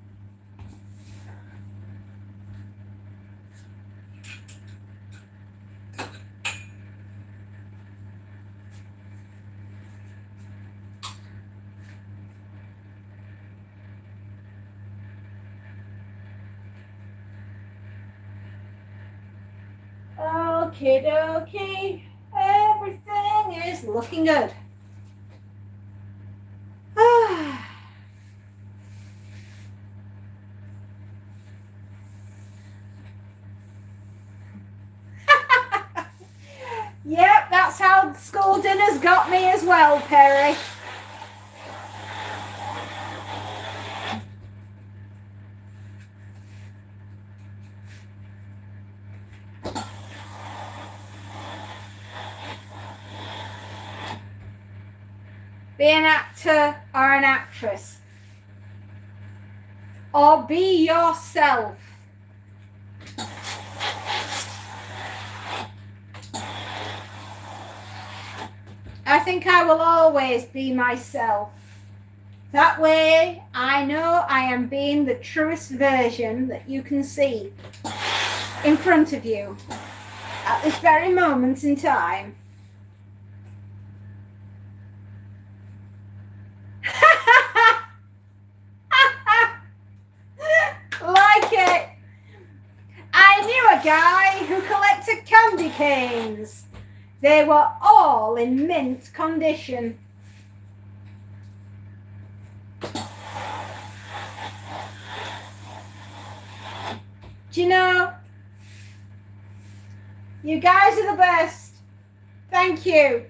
Okie dokie. Everything is looking good. Yep, that's how school dinners got me as well, Perry. Be an actor or an actress. Or be yourself. I think I will always be myself. That way I know I am being the truest version that you can see in front of you at this very moment in time. Like it. I knew a guy who collected candy canes. They were all in mint condition. Do you know, you guys are the best. Thank you.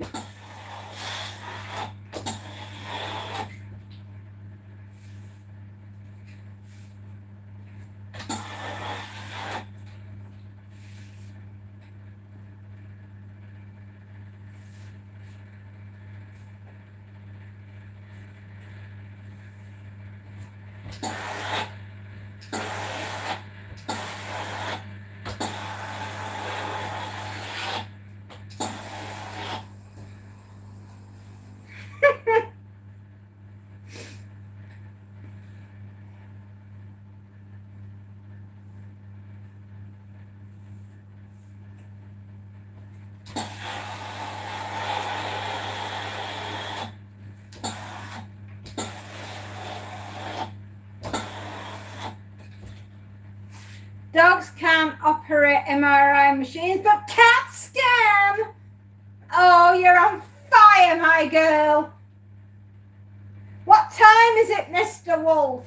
Dogs can't operate MRI machines, but cats can. Oh, you're on fire, my girl. What time is it, Mr. Wolf?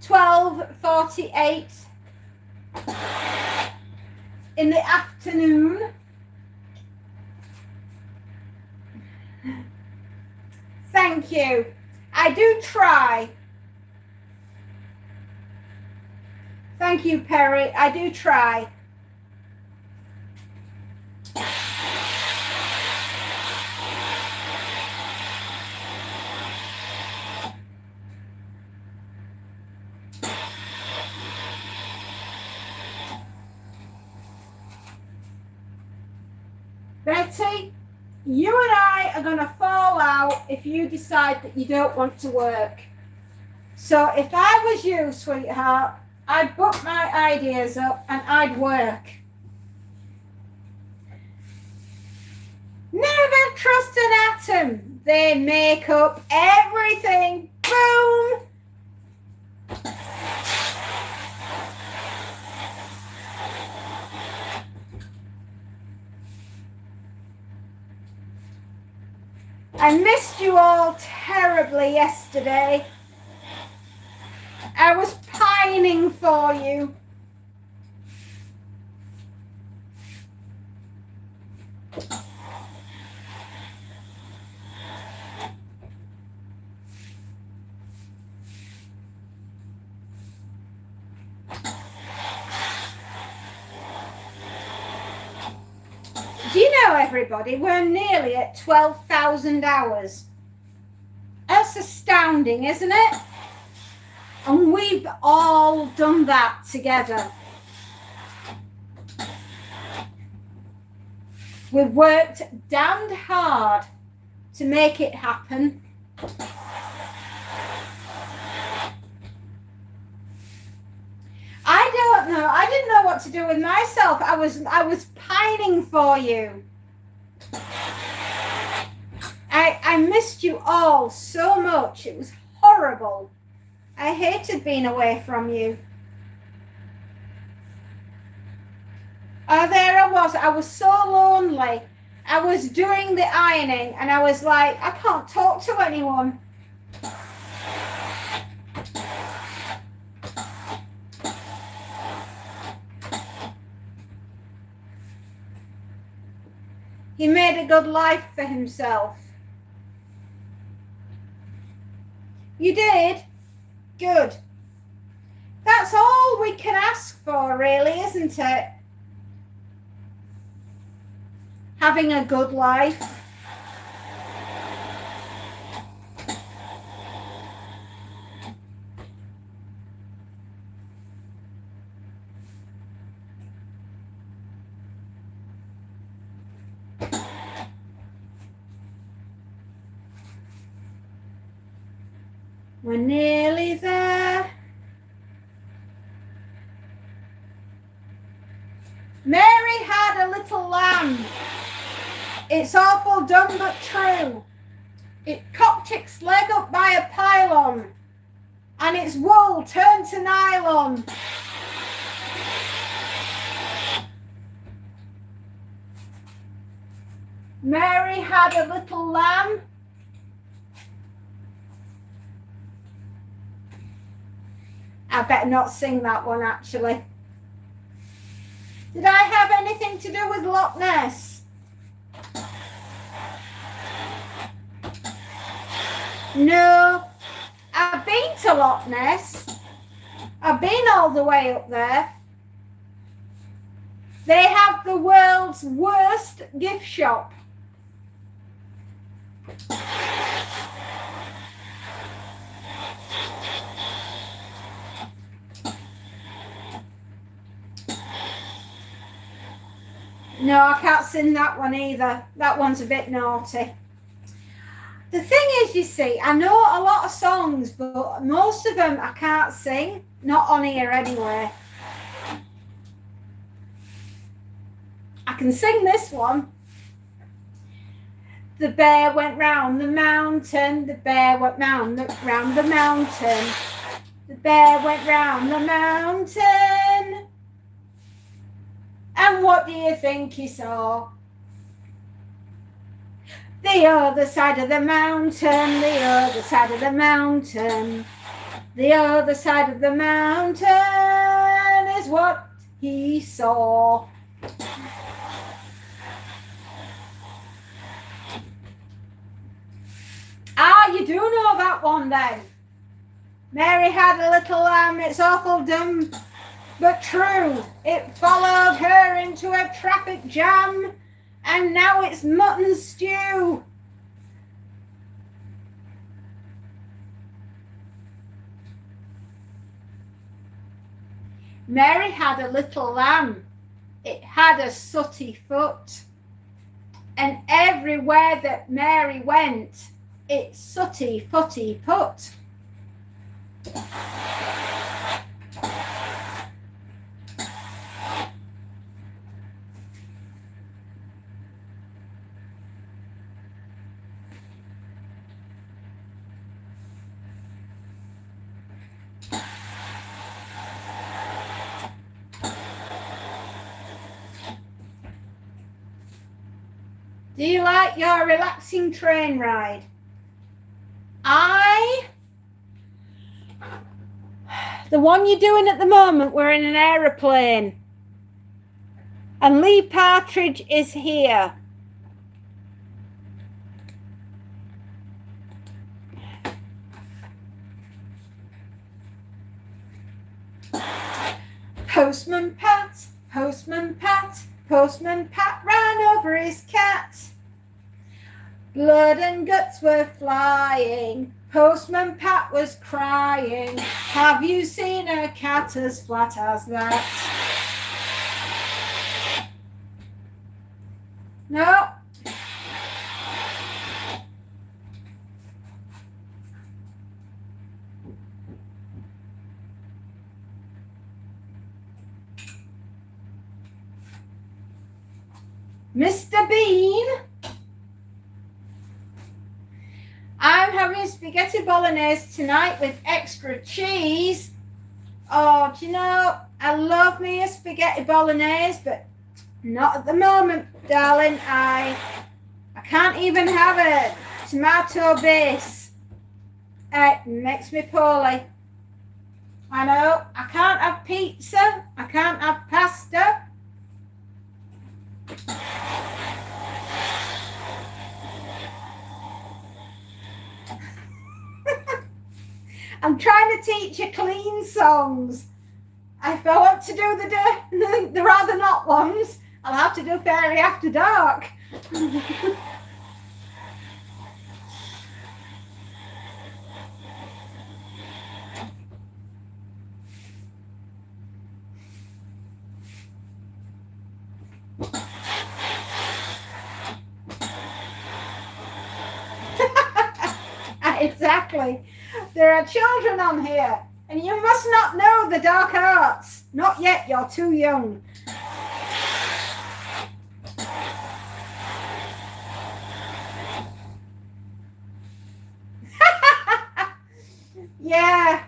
12:48 in the afternoon. Thank you. I do try. Thank you, Perry. I do try. Betty, you and I are going to fall out if you decide that you don't want to work. So if I was you, sweetheart, I'd book my ideas up and I'd work. Never trust an atom. They make up everything. Boom. I missed you all terribly yesterday. I was pining for you. Do you know, everybody, we're nearly at 12,000 hours. That's astounding, isn't it? And we've all done that together. We've worked damned hard to make it happen. I don't know. I didn't know what to do with myself. I was pining for you. I missed you all so much. It was horrible. I hated being away from you. Oh, there I was. I was so lonely. I was doing the ironing and I was like, I can't talk to anyone. He made a good life for himself. You did? Good. That's all we can ask for, really, isn't it? Having a good life. We're nearly there. Mary had a little lamb. It's awful dumb but true. It cocked its leg up by a pylon, and its wool turned to nylon. Mary had a little lamb. I better not sing that one, actually. Did I have anything to do with Loch Ness? No. I've been to Loch Ness. I've been all the way up there. They have the world's worst gift shop. No, I can't sing that one either. That one's a bit naughty. The thing is, you see, I know a lot of songs, but most of them I can't sing. Not on here anyway. I can sing this one. The bear went round the mountain. The bear went round the mountain. The bear went round the mountain. And what do you think he saw? The other side of the mountain, the other side of the mountain. The other side of the mountain is what he saw. Ah, you do know that one then. Mary had a little lamb, it's awful dumb, but true. It followed her into a traffic jam, and now it's mutton stew. Mary had a little lamb. It had a sooty foot. And everywhere that Mary went, it sooty footy put. Do you like your relaxing train ride? The one you're doing at the moment, we're in an aeroplane. And Lee Partridge is here. Postman Pat, Postman Pat, Postman Pat ran over his cat. Blood and guts were flying. Postman Pat was crying. Have you seen a cat as flat as that? No. Mr. Bean. I'm having spaghetti bolognese tonight with extra cheese. Oh, do you know, I love me a spaghetti bolognese, but not at the moment, darling. I can't even have a tomato base. It makes me poorly. I know, I can't have pizza. I can't have pasta. I'm trying to teach you clean songs. If I want to do the rather not ones, I'll have to do Fairy After Dark. Exactly. There are children on here, and you must not know the dark arts. Not yet, you're too young. Yeah.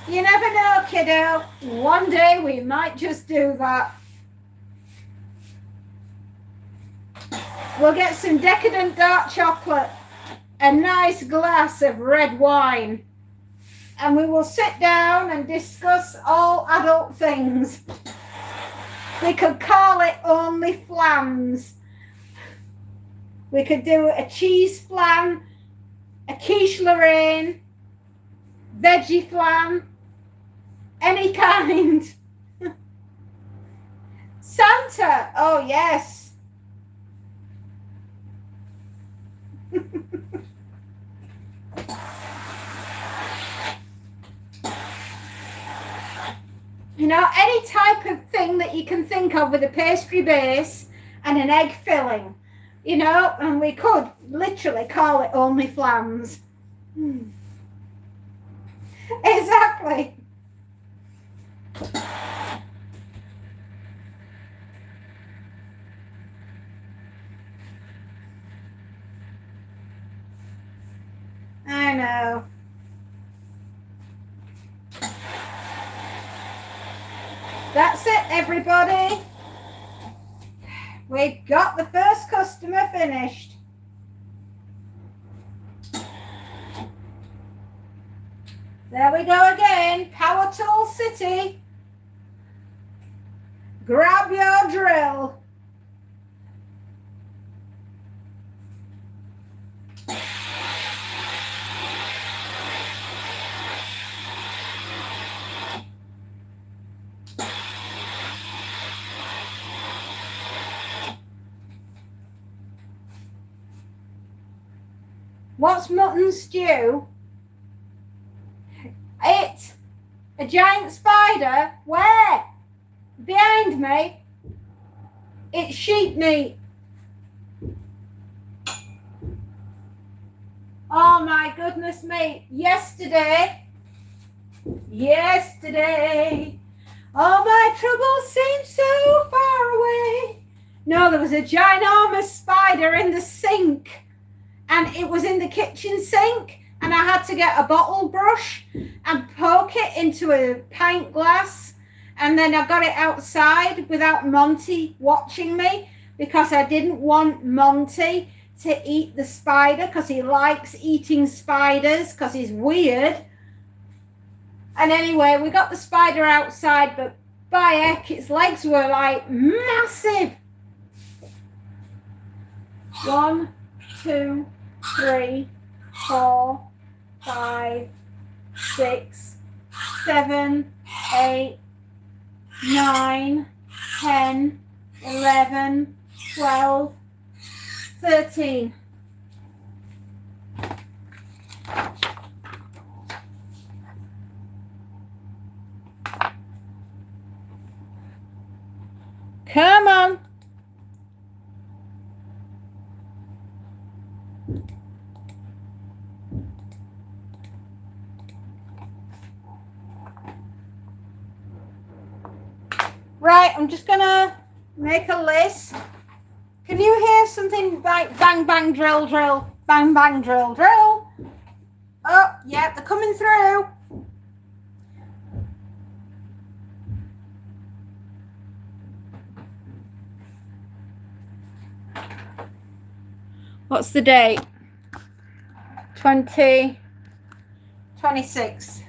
You never know, kiddo. One day we might just do that. We'll get some decadent dark chocolate, a nice glass of red wine, and we will sit down and discuss all adult things. We could call it only flams. We could do a cheese flan, a quiche Lorraine, veggie flan, any kind. Santa, oh yes. You know, any type of thing that you can think of with a pastry base and an egg filling, you know, and we could literally call it only flams. Exactly. I know. That's it, everybody. We've got the first customer finished. There we go again. Power Tool City. Grab your drill. What's mutton stew? It. A giant spider? Where? Behind me. It's sheep meat. Oh my goodness me. Yesterday. All my troubles seem so far away. No, there was a ginormous spider in the sink. And it was in the kitchen sink. And I had to get a bottle brush and poke it into a pint glass. And then I got it outside without Monty watching me, because I didn't want Monty to eat the spider, because he likes eating spiders, because he's weird. And anyway, we got the spider outside, but by heck, its legs were like massive. 1, 2, 3, 4, 5, 6, 7, 8, 9, 10, 11, 12, 13. Come on. Right, I'm just gonna make a list. Can you hear something like bang, bang, drill, drill, bang, bang, drill, drill? Oh, yeah, they're coming through. What's the date? 2026.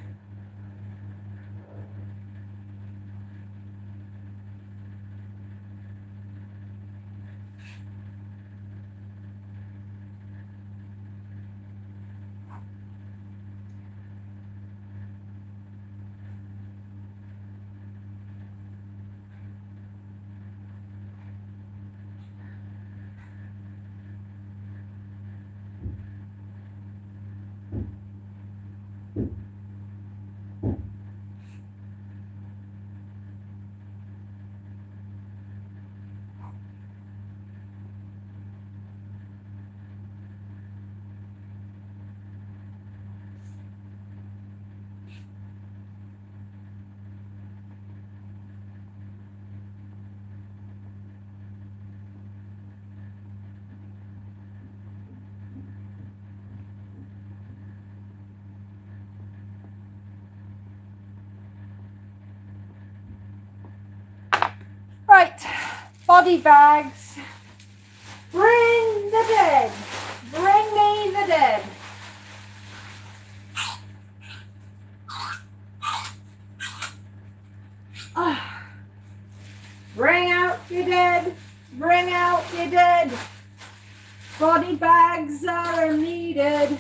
Right, body bags. Bring the dead. Bring me the dead. Bring out your dead. Bring out your dead. Body bags are needed.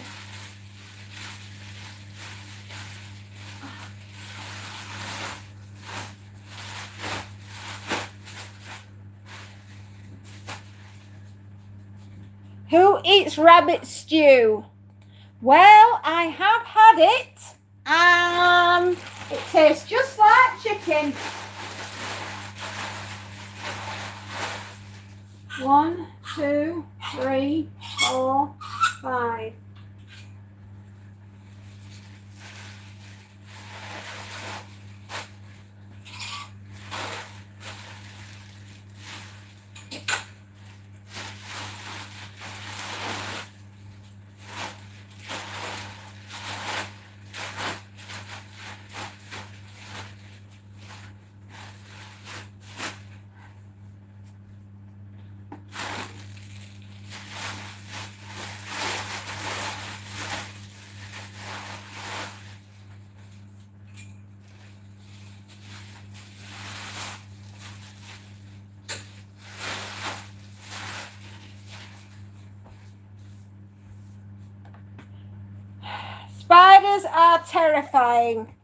Who eats rabbit stew? Well, I have had it. It tastes just like chicken. 1, 2, 3, 4, 5. Llamas are terrifying.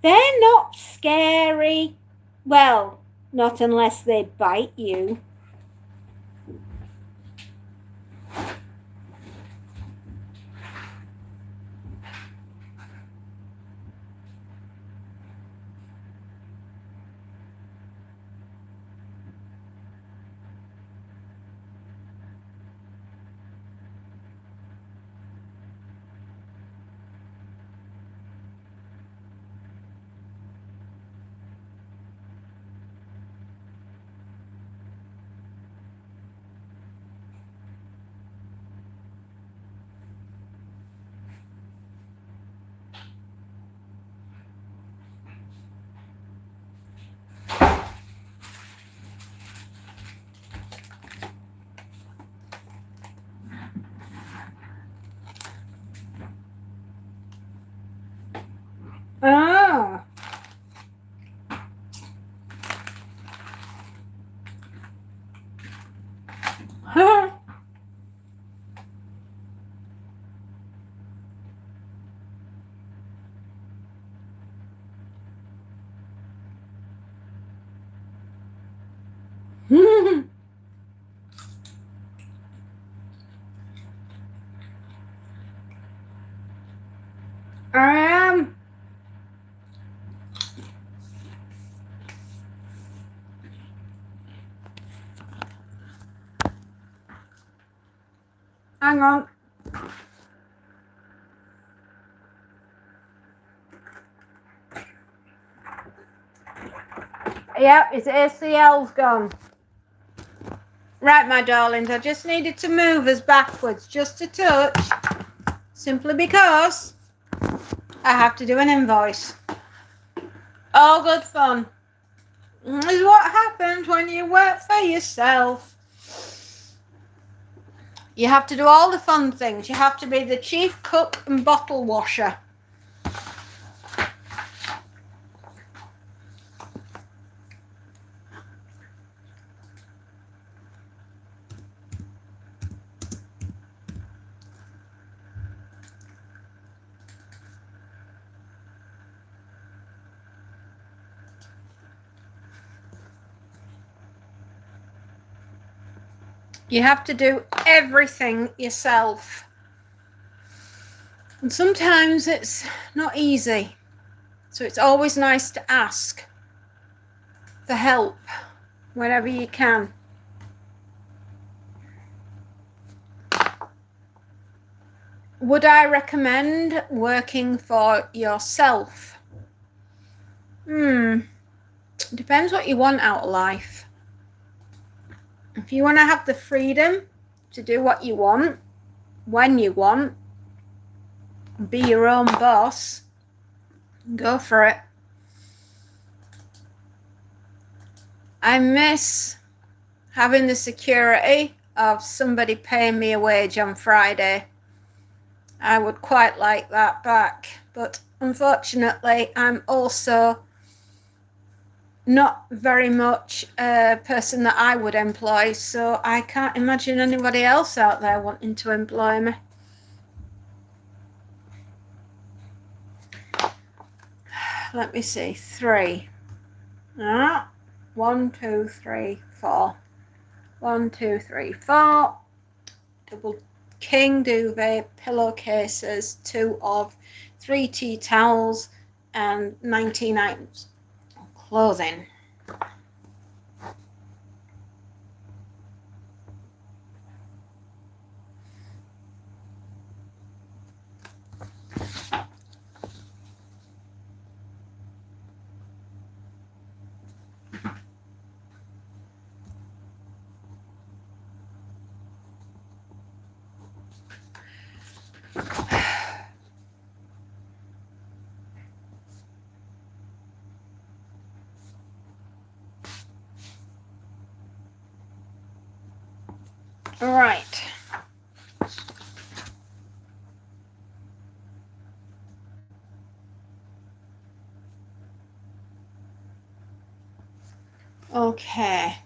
They're not scary. Well, not unless they bite you. Ah. Hang on. Yep, his ACL's gone. Right, my darlings, I just needed to move us backwards just a touch, simply because I have to do an invoice. All good fun. This is what happens when you work for yourself. You have to do all the fun things. You have to be the chief cook and bottle washer. You have to do everything yourself. And sometimes it's not easy. So it's always nice to ask for help whenever you can. Would I recommend working for yourself? Depends what you want out of life. If you want to have the freedom to do what you want, when you want, be your own boss, go for it. I miss having the security of somebody paying me a wage on Friday. I would quite like that back, but unfortunately I'm also not very much a person that I would employ, so I can't imagine anybody else out there wanting to employ me. Let me see, 3. 1, 2, 3, 4. 1, 2, 3, 4. Double king duvet, pillowcases, 2 of 3 tea towels, and 19 items of clothing. Right. Okay.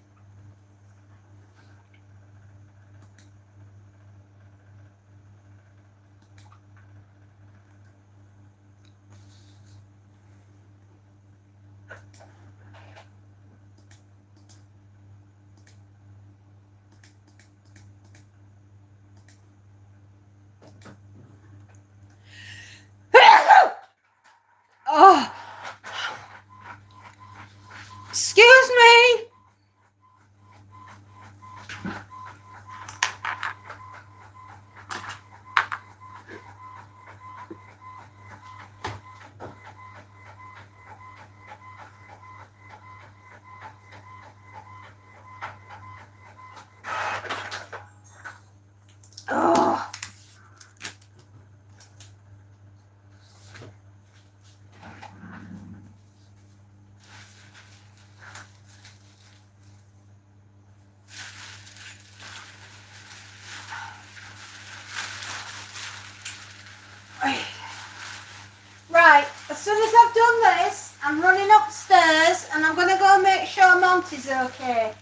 want is okay.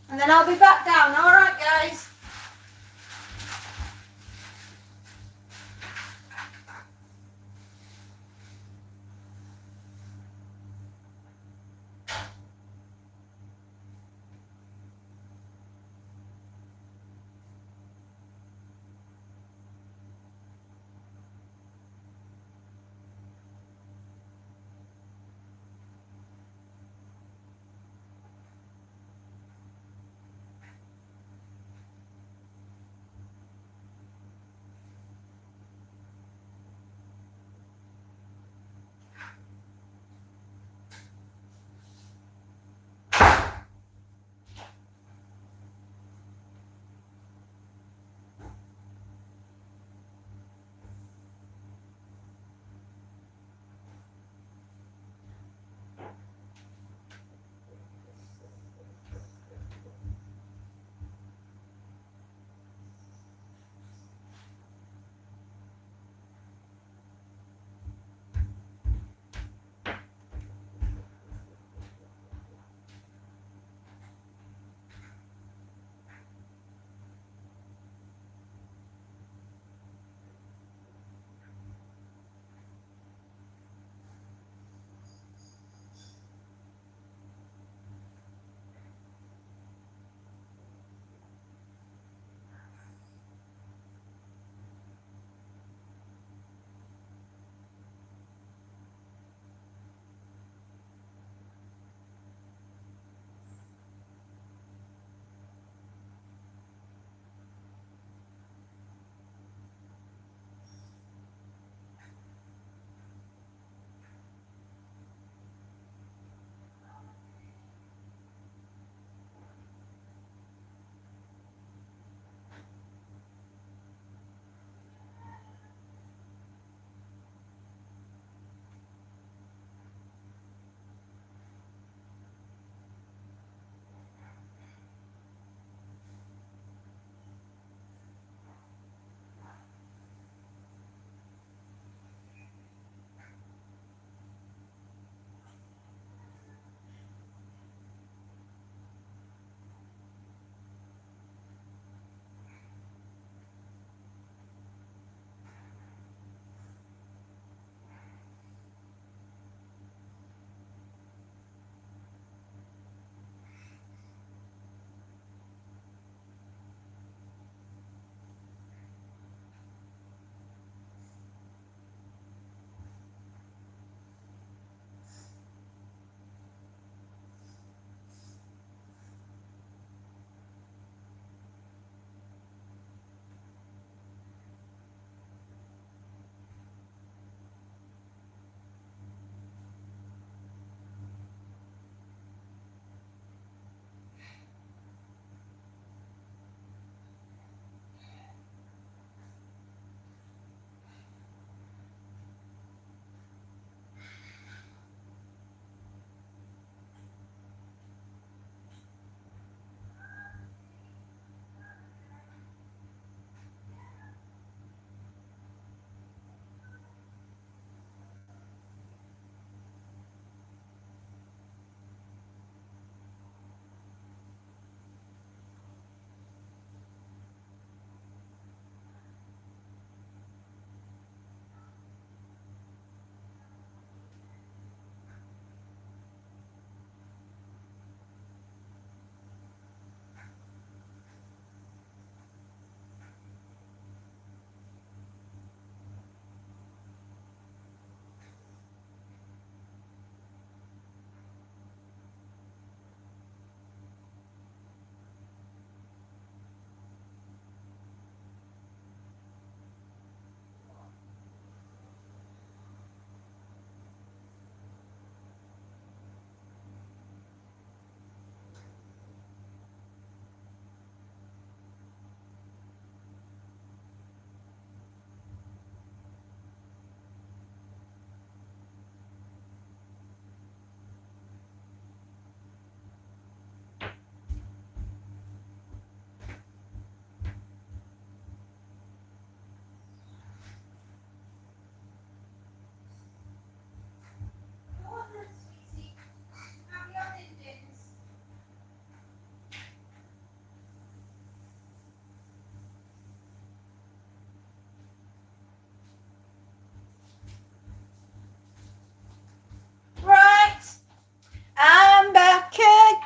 And then I'll be back down, alright guys?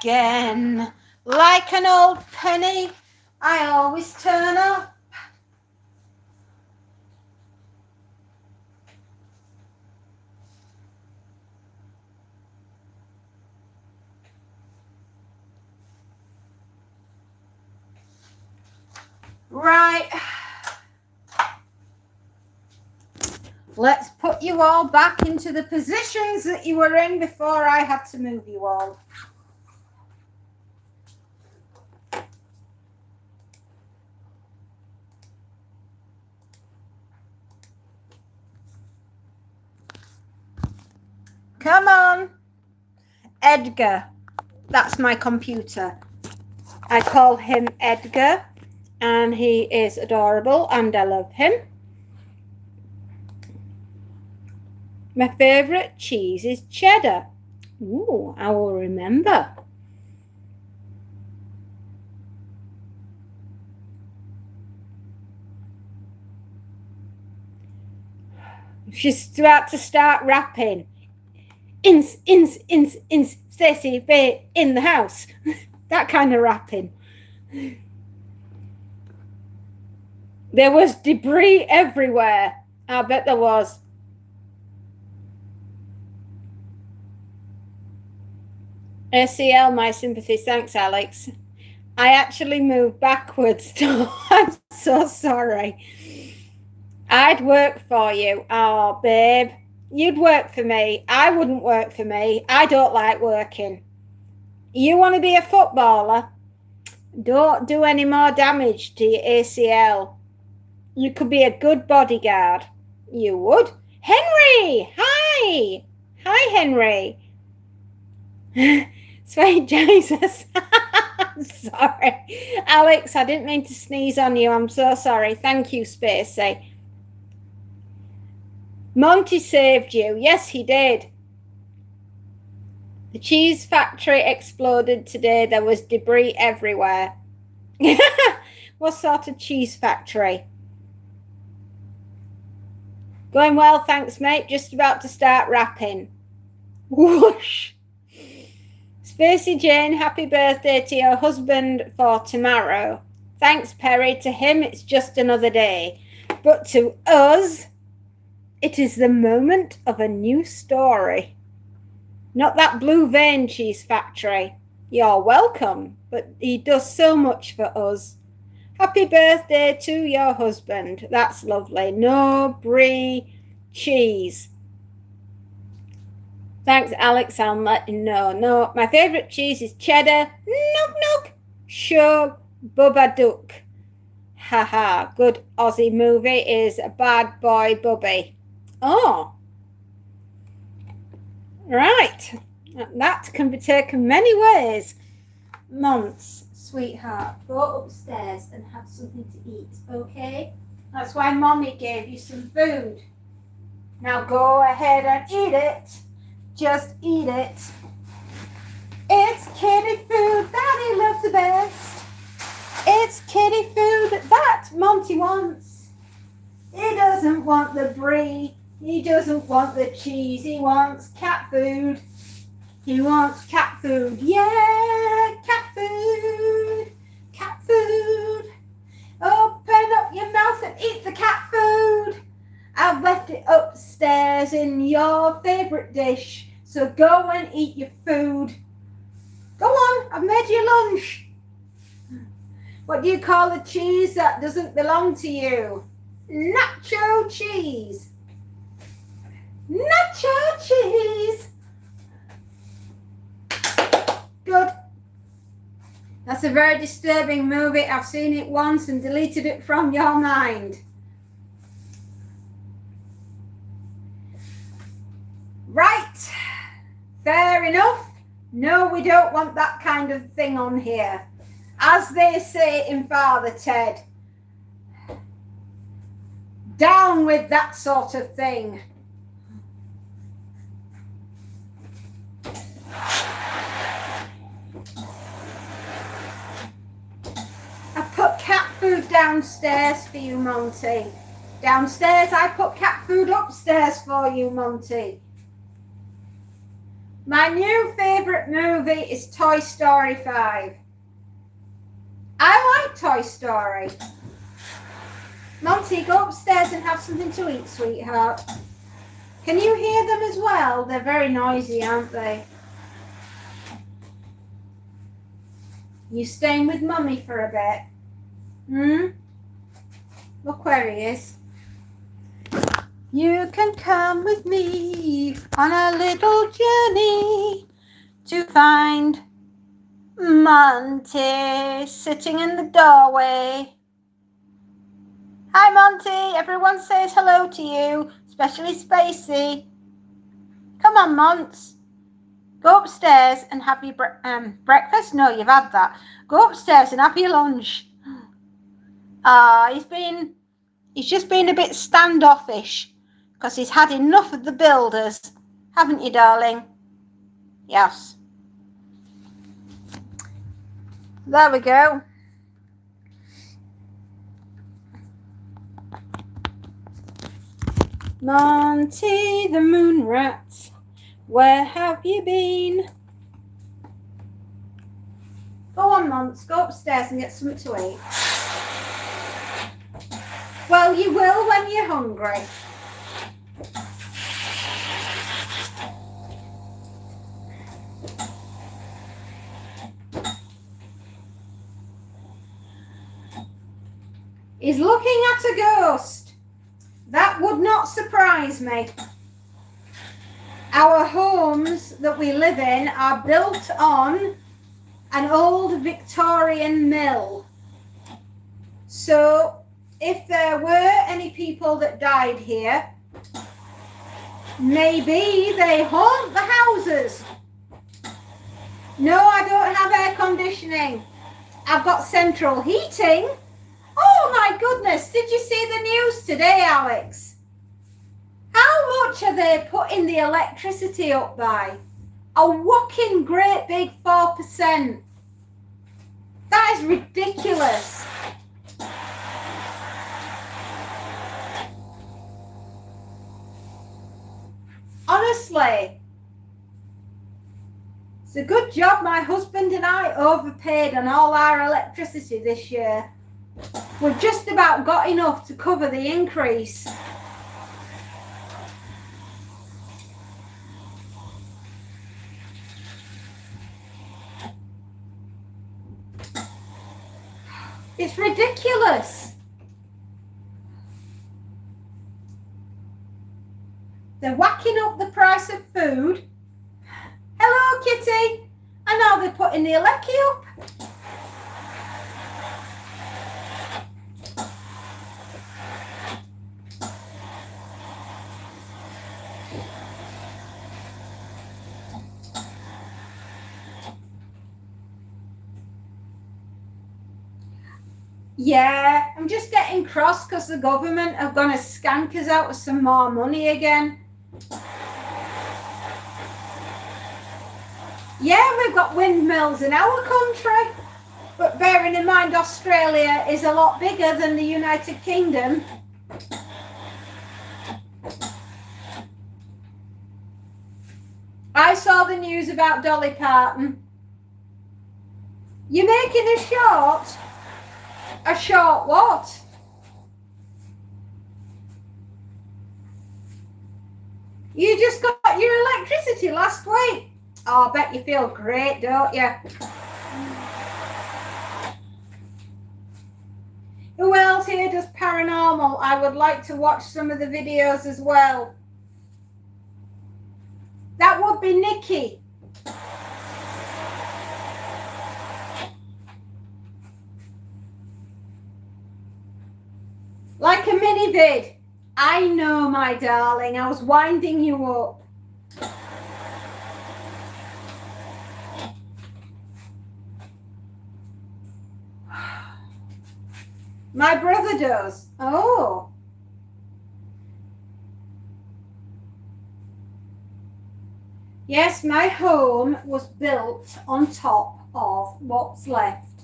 again. Like an old penny, I always turn up. Right. Let's put you all back into the positions that you were in before I had to move you all. Come on. Edgar. That's my computer. I call him Edgar, and he is adorable, and I love him. My favourite cheese is cheddar. Ooh, I will remember. She's about to start rapping. Incy, Stacey, Faye, in the house. That kind of rapping. There was debris everywhere. I bet there was. ACL, my sympathy. Thanks, Alex. I actually moved backwards. I'm so sorry. I'd work for you. Oh, babe. You'd work for me. I wouldn't work for me. I don't like working. You want to be a footballer? Don't do any more damage to your ACL. You could be a good bodyguard. You would. Henry! Hi! Hi, Henry. Sweet Jesus. I'm sorry. Alex, I didn't mean to sneeze on you. I'm so sorry. Thank you, Spacey. Monty saved you. Yes, he did. The cheese factory exploded today. There was debris everywhere. What sort of cheese factory? Going well, thanks, mate. Just about to start rapping. Whoosh. Spacey Jane, happy birthday to your husband for tomorrow. Thanks, Perry. To him, it's just another day. But to us, it is the moment of a new story. Not that Blue Vein cheese factory. You're welcome, but he does so much for us. Happy birthday to your husband. That's lovely. No brie cheese. Thanks, Alex. I'll let you know. No, my favourite cheese is cheddar. Knock, knock. Show Bubba Duck. Haha. Good Aussie movie is Bad Boy Bubby. Oh. Right. That can be taken many ways. Months, sweetheart, go upstairs and have something to eat, okay? That's why Mommy gave you some food. Now go ahead and eat it. Just eat it. It's kitty food Daddy loves the best. It's kitty food that Monty wants. He doesn't want the brie. He doesn't want the cheese. He wants cat food. He wants cat food. Yeah, cat food. Cat food. Open up your mouth and eat the cat food. I've left it upstairs in your favourite dish. So go and eat your food. Go on, I've made you lunch. What do you call a cheese that doesn't belong to you? Nacho cheese. Nacho cheese. Good. That's a very disturbing movie. I've seen it once and deleted it from your mind. Right. Fair enough. No, we don't want that kind of thing on here. As they say in Father Ted, down with that sort of thing. I put cat food downstairs for you, Monty. Downstairs, I put cat food upstairs for you, Monty. My new favourite movie is Toy Story 5. I like Toy Story. Monty, go upstairs and have something to eat, sweetheart. Can you hear them as well? They're very noisy, aren't they? You staying with Mummy for a bit? Look where he is. You can come with me on a little journey to find Monty sitting in the doorway. Hi, Monty. Everyone says hello to you, especially Spacey. Come on, Monts. Go upstairs and have your breakfast. No, you've had that. Go upstairs and have your lunch. He's just been a bit standoffish because he's had enough of the builders, haven't you, darling? Yes. There we go. Monty the moon rat, where have you been? Go on, Monts, go upstairs and get something to eat. Well, you will when you're hungry. He's looking at a ghost. That would not surprise me. Our homes that we live in are built on an old Victorian mill. So if there were any people that died here, maybe they haunt the houses. No, I don't have air conditioning. I've got central heating. Oh my goodness, did you see the news today, Alex? How much are they putting the electricity up by? A whopping great big 4%. That is ridiculous. Honestly, it's a good job my husband and I overpaid on all our electricity this year. We've just about got enough to cover the increase. It's ridiculous. They're whacking up the price of food. Hello, Kitty. And now they're putting the electricity up. Yeah, I'm just getting cross because the government are going to skank us out of some more money again. Yeah, we've got windmills in our country, but bearing in mind Australia is a lot bigger than the United Kingdom. I saw the news about Dolly Parton. You're making a short? A short what? You just got your electricity last week. Oh, I bet you feel great, don't you? Who else here does paranormal? I would like to watch some of the videos as well. That would be Nikki. Like a mini vid. I know, my darling. I was winding you up. My brother does. Oh. Yes, my home was built on top of what's left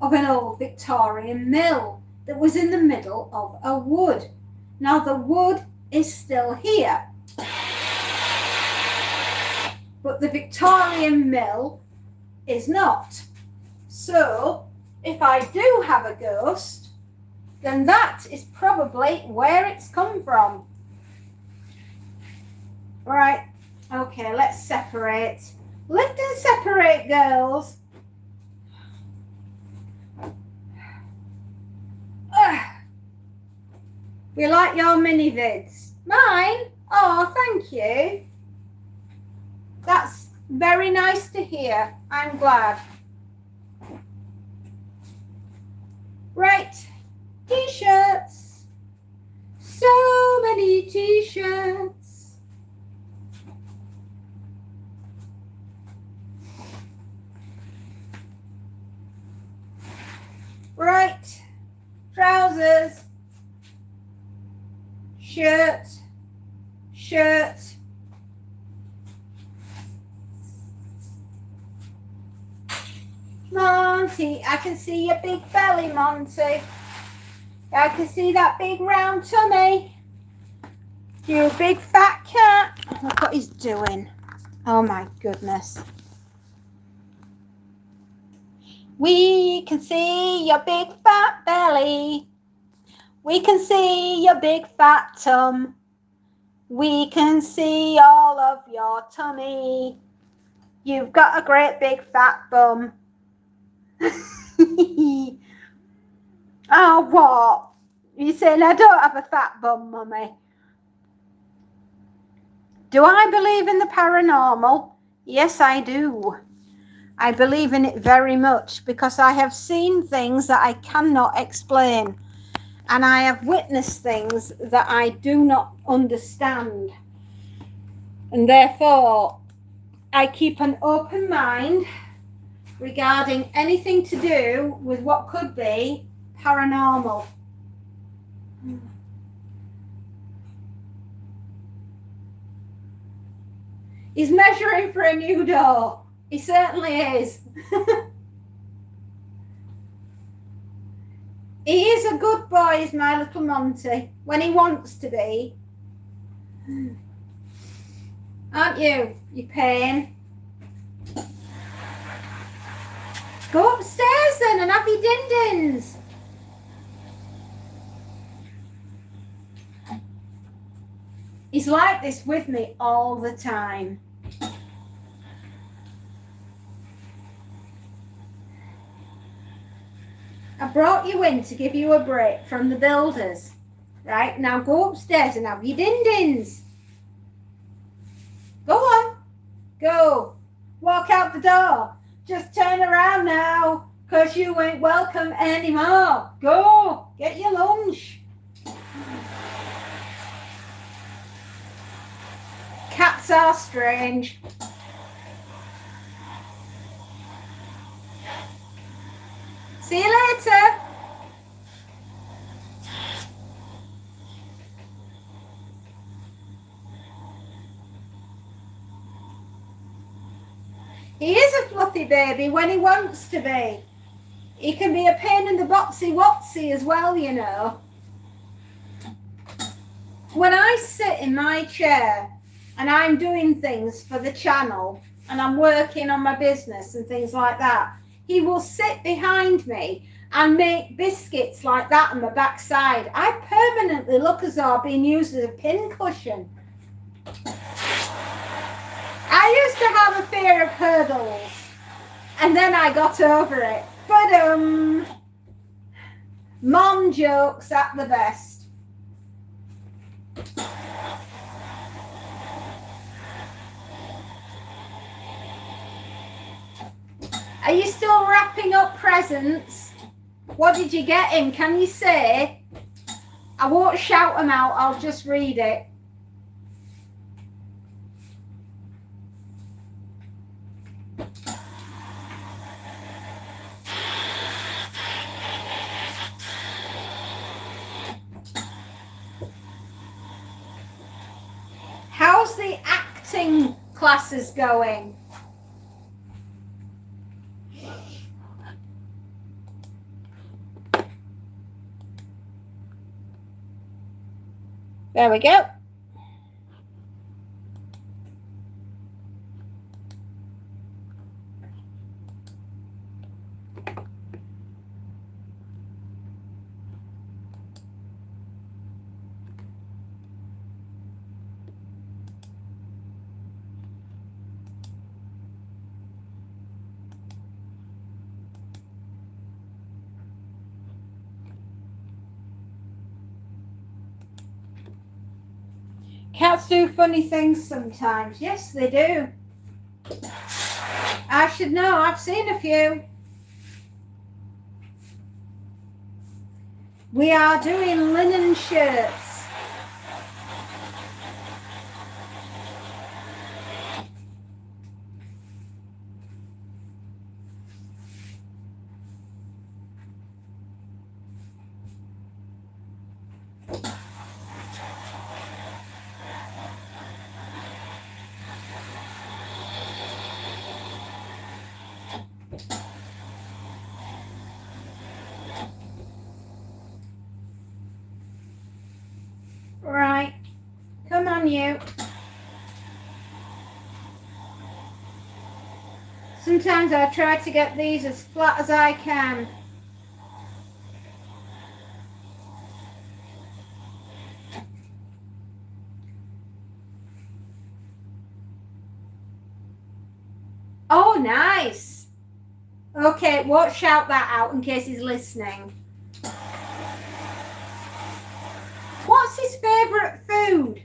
of an old Victorian mill that was in the middle of a wood. Now the wood is still here. but the Victorian mill is not. So if I do have a ghost, then that is probably where it's come from. Right, okay, let's separate. Lift and separate, girls. We like your mini vids. Mine? Oh, thank you. That's very nice to hear. I'm glad. Right, t-shirts. So many t-shirts. Right, trousers, shirt, shirt. Monty, I can see your big belly, Monty. I can see that big round tummy. You big fat cat. Look what he's doing. Oh my goodness. We can see your big fat belly. We can see your big fat tum. We can see all of your tummy. You've got a great big fat bum. Oh, what? You saying I don't have a fat bum, Mummy? Do I believe in the paranormal? Yes, I do. I believe in it very much because I have seen things that I cannot explain, and I have witnessed things that I do not understand. And therefore, I keep an open mind regarding anything to do with what could be paranormal. He's measuring for a new door. He certainly is. He is a good boy, is my little Monty, when he wants to be. Aren't you, you pain? Go upstairs then and have your din-dins. He's like this with me all the time. I brought you in to give you a break from the builders. Right, now go upstairs and have your din-dins. Go on. Go. Walk out the door. Just turn around now, because you ain't welcome anymore. Go. Get your lunch. Cats are strange. See you later. He is a fluffy baby when he wants to be. He can be a pain in the boxy-wotsy as well, you know. When I sit in my chair and I'm doing things for the channel and I'm working on my business and things like that, he will sit behind me and make biscuits like that on my backside. I permanently look as though I've been used as a pincushion. I used to have a fear of hurdles, and then I got over it. But mom jokes at the best. Are you still wrapping up presents? What did you get him? Can you say? I won't shout them out, I'll just read it. How's the acting classes going? There we go. Cats do funny things sometimes. Yes, they do. I should know. I've seen a few. We are doing linen shirts. Right. Come on, you. Sometimes I try to get these as flat as I can. Oh, nice. Okay, won't shout that out in case he's listening. What's his favourite food?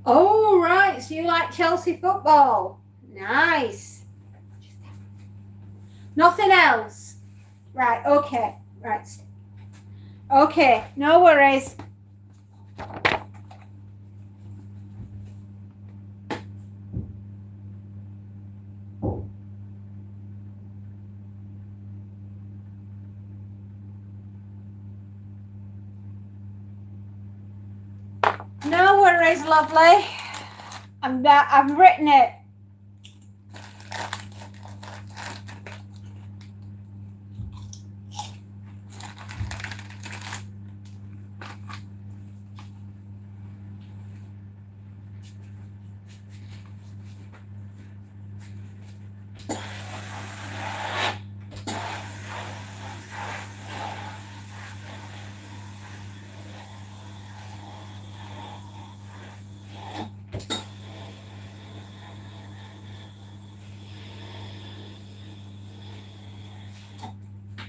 Oh, right. So you like Chelsea football. Nice. Nothing else. Right, okay. Right. Okay, no worries. No worries, lovely. I've written it.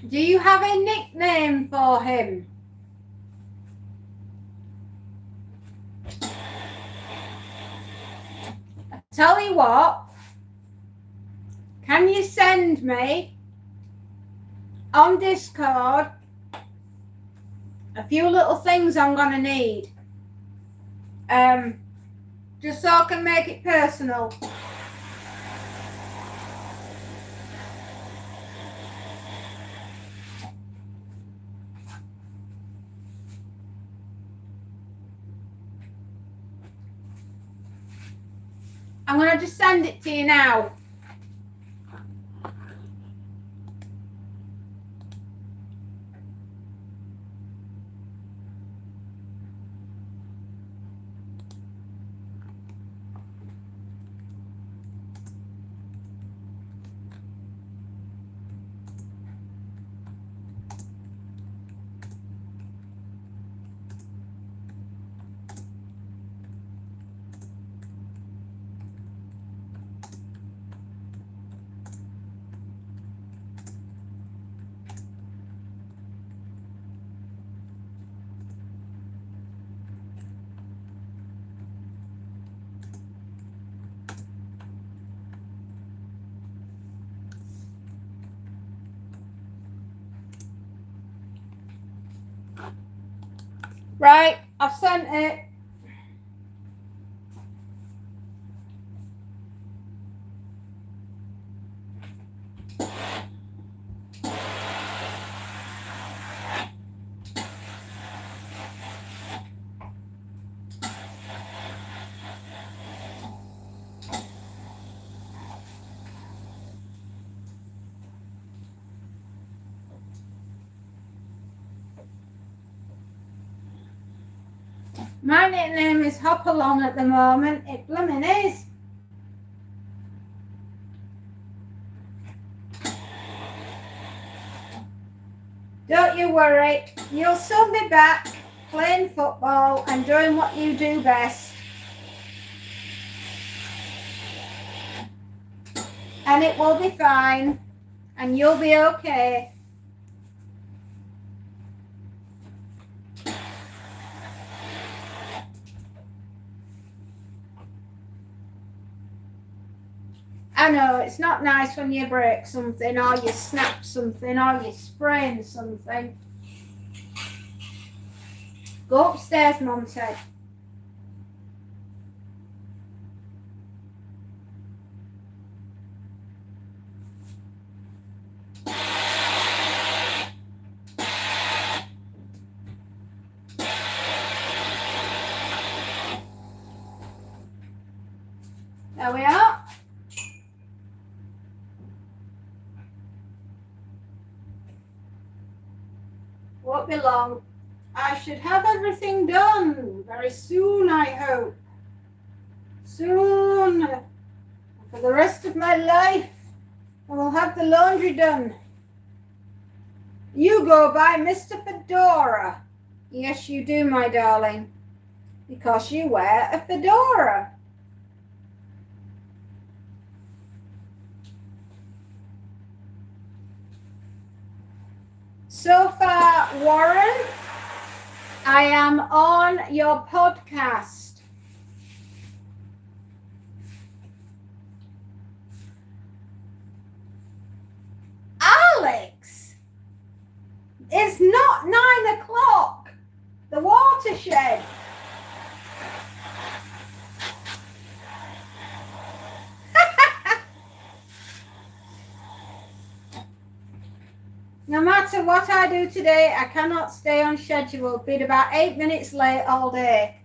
Do you have a nickname for him? I tell you what, can you send me on Discord a few little things I'm gonna need? Just so I can make it personal. I'm going to just send it to you now. Right, I've sent it. My nickname is Hopalong at the moment. It blooming is. Don't you worry, you'll soon be back playing football and doing what you do best. And it will be fine, and you'll be okay. I know, it's not nice when you break something, or you snap something, or you sprain something. Go upstairs, Mum said. There we are. Won't be long. I should have everything done very soon, I hope. Soon. For the rest of my life, I will have the laundry done. You go by Mr. Fedora. Yes, you do, my darling, because you wear a fedora. So far, Warren, I am on your podcast. Alex, it's not 9 o'clock. The watershed. No matter what I do today, I cannot stay on schedule. Been about 8 minutes late all day.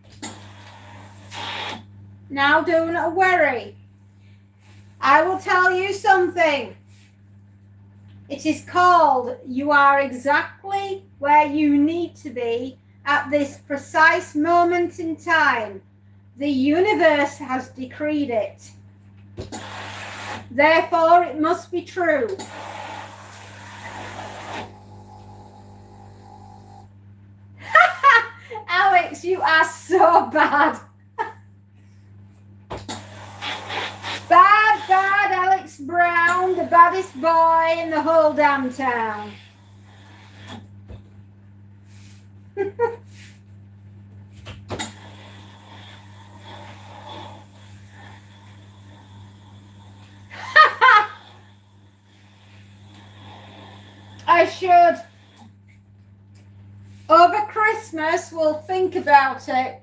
Now don't worry. I will tell you something. It is called you are exactly where you need to be at this precise moment in time. The universe has decreed it. Therefore, it must be true. Alex, you are so bad. Bad Alex Brown, the baddest boy in the whole damn town. I should. Over Christmas, we'll think about it.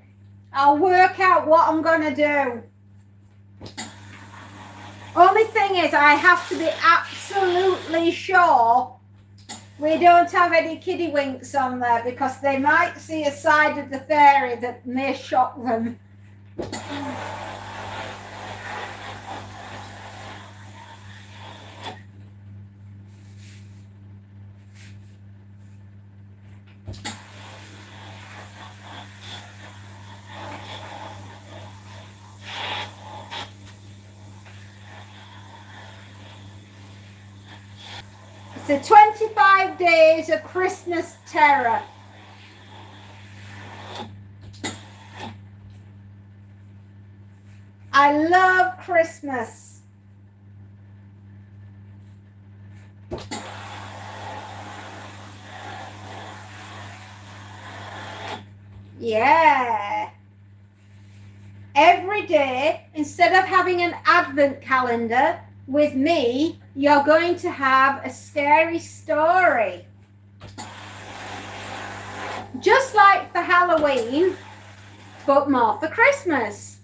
I'll work out what I'm going to do. Only thing is, I have to be absolutely sure we don't have any kiddie winks on there, because they might see a side of the fairy that may shock them. It's the 25 days of Christmas terror. I love Christmas. Yeah. Every day, instead of having an advent calendar, with me, you're going to have a scary story. Just like for Halloween, but more for Christmas.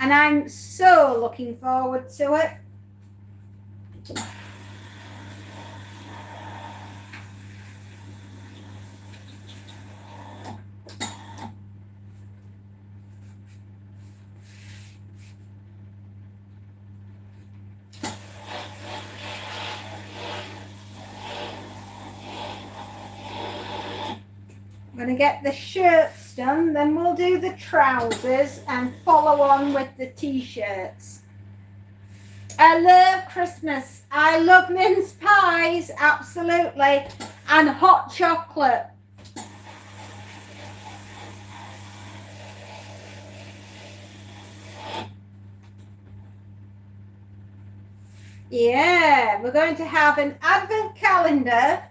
And I'm so looking forward to it. I'm going to get the shirts done, then we'll do the trousers and follow on with the t-shirts. I love Christmas. I love mince pies, absolutely, and hot chocolate. Yeah, we're going to have an advent calendar,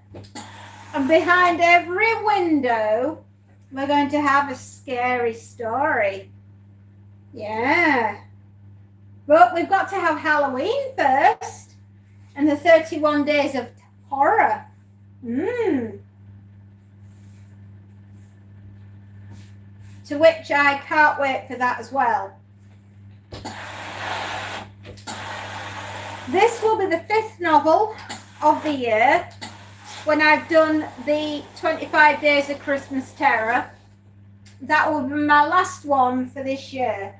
and behind every window we're going to have a scary story. Yeah, but we've got to have Halloween first and the 31 days of horror. To which I can't wait for that as well. This will be the 5th novel of the year when I've done the 25 Days of Christmas Terror. That will be my last one for this year.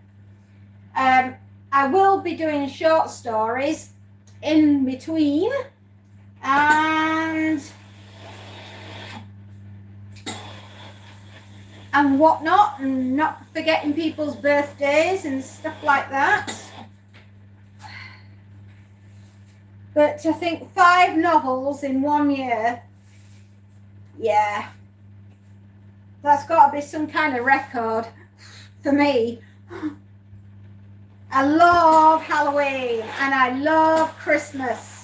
I will be doing short stories in between and whatnot, and not forgetting people's birthdays and stuff like that. But I think 5 novels in 1 year, yeah, that's got to be some kind of record for me. I love Halloween and I love Christmas.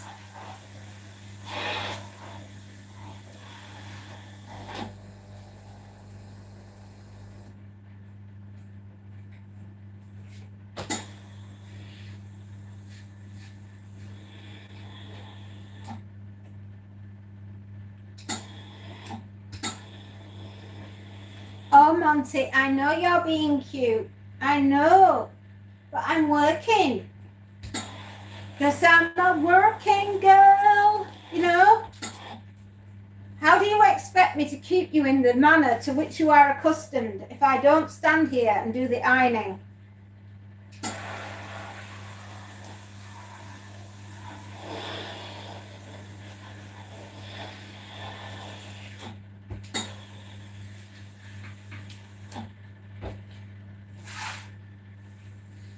Oh, Monty, I know you're being cute. I know, but I'm working. Because I'm a working girl, you know. How do you expect me to keep you in the manner to which you are accustomed if I don't stand here and do the ironing?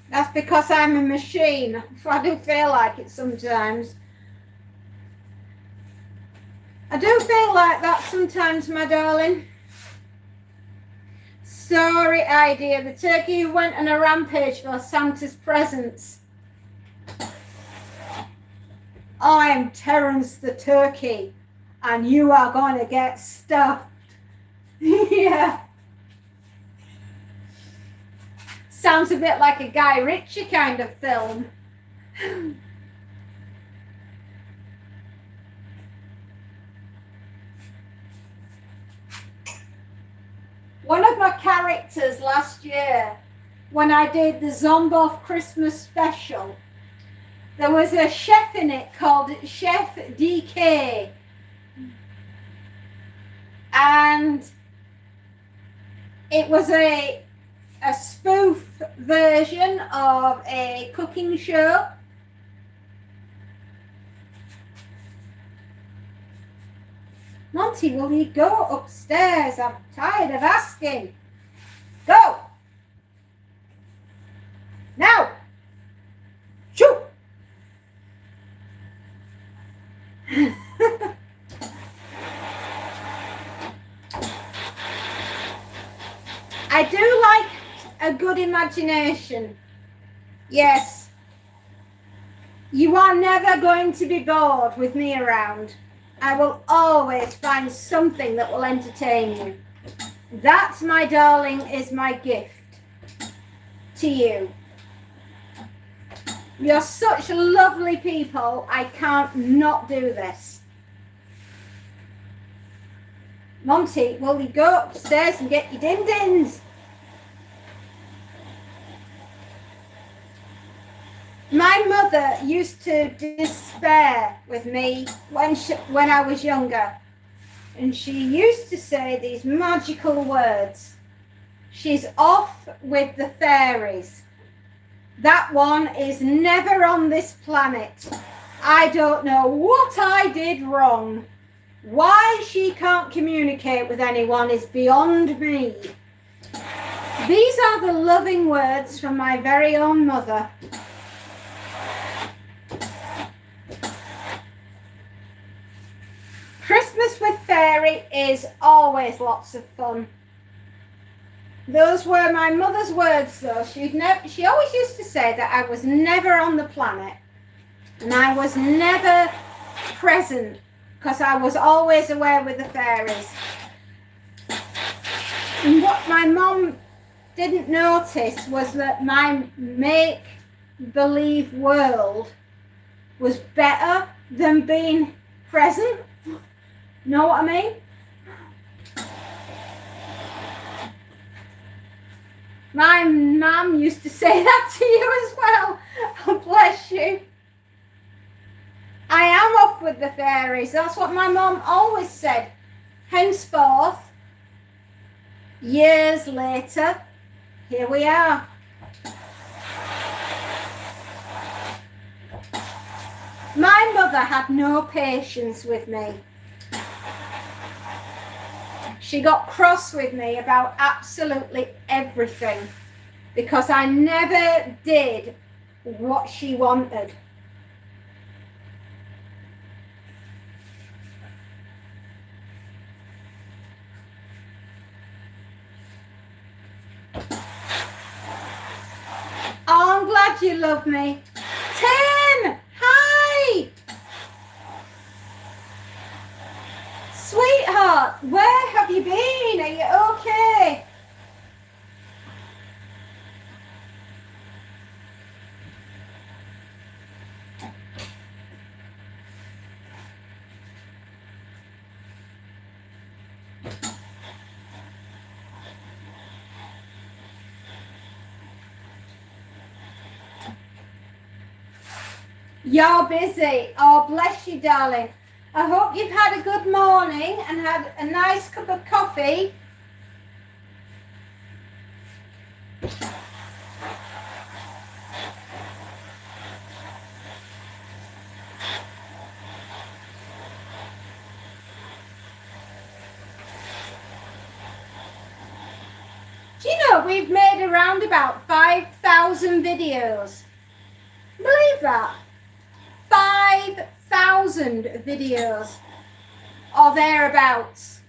That's because I'm a machine. I do feel like it sometimes. I do feel like that sometimes, my darling. Sorry, idea. The turkey who went on a rampage for Santa's presents. I'm Terence the turkey, and you are going to get stuffed. Yeah. Sounds a bit like a Guy Ritchie kind of film. One of my characters last year, when I did the Zomboff Christmas special, there was a chef in it called Chef DK. And it was a spoof version of a cooking show. Monty, will you go upstairs? I'm tired of asking. Go! Now! Shoot! I do like a good imagination. Yes. You are never going to be bored with me around. I will always find something that will entertain you. That, my darling, is my gift to you. You're such lovely people. I can't not do this. Monty, will you go upstairs and get your din-dins? My mother used to despair with me when I was younger. And she used to say these magical words. She's off with the fairies. That one is never on this planet. I don't know what I did wrong. Why she can't communicate with anyone is beyond me. These are the loving words from my very own mother. Christmas with Fairy is always lots of fun. Those were my mother's words though. She always used to say that I was never on the planet and I was never present because I was always away with the fairies. And what my mum didn't notice was that my make-believe world was better than being present. Know what I mean? My mum used to say that to you as well. Oh, bless you. I am off with the fairies. That's what my mum always said. Henceforth, years later, here we are. My mother had no patience with me. She got cross with me about absolutely everything because I never did what she wanted. Oh, I'm glad you love me. Tim, hi. Sweetheart, where have you been? Are you okay? You're busy. Oh, bless you, darling. I hope you've had a good morning and had a nice cup of coffee. Do you know we've made around about 5,000 videos? Believe that? 5,000 videos or thereabouts.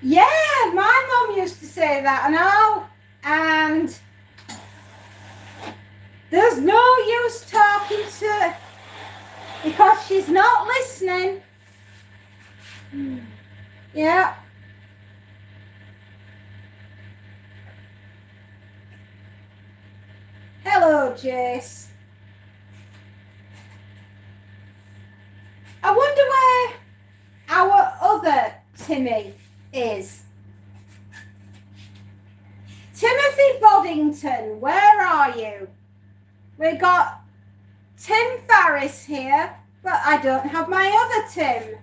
Yeah, my mum used to say that, I know, and there's no use talking to her because she's not listening. Yeah. Hello, Jace. I wonder where our other Timmy is. Timothy Boddington, where are you? We got Tim Farris here, but I don't have my other Tim.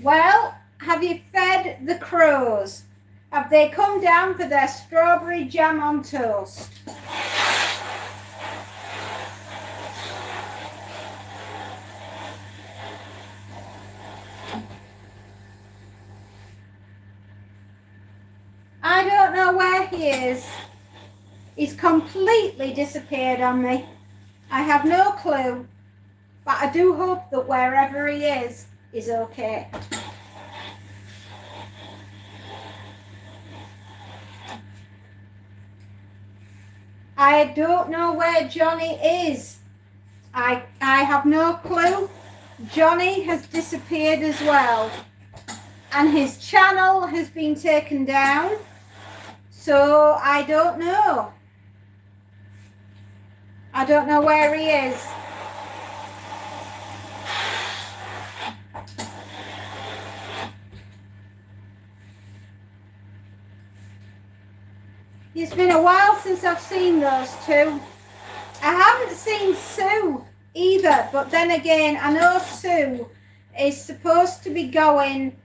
Well, have you fed the crows? Have they come down for their strawberry jam on toast? I don't know where he is. He's completely disappeared on me. I have no clue, but I do hope that wherever he is okay. I don't know where Johnny is. I have no clue. Johnny has disappeared as well. And his channel has been taken down. So I don't know. I don't know where he is. It's been a while since I've seen those two. I haven't seen Sue either, but then again, I know Sue is supposed to be going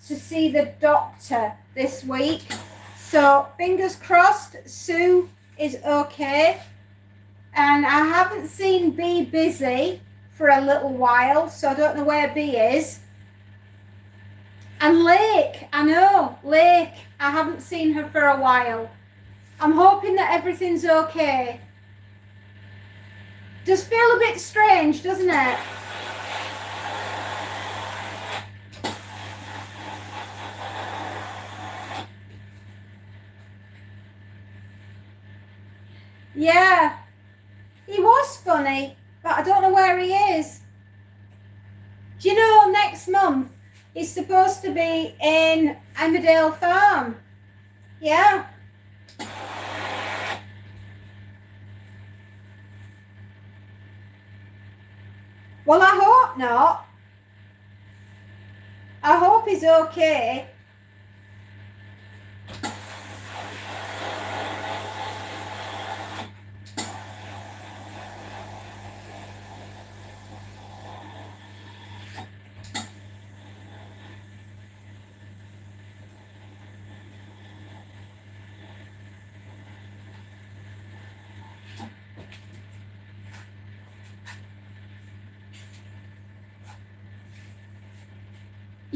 to see the doctor this week. So fingers crossed Sue is okay. And I haven't seen Bee busy for a little while, so I don't know where Bee is. And Lake, I know, Lake, I haven't seen her for a while. I'm hoping that everything's okay. Does feel a bit strange, doesn't it? Yeah, he was funny, but I don't know where he is. Do you know next month he's supposed to be in Emmerdale Farm? Yeah. Well, I hope not. I hope he's okay.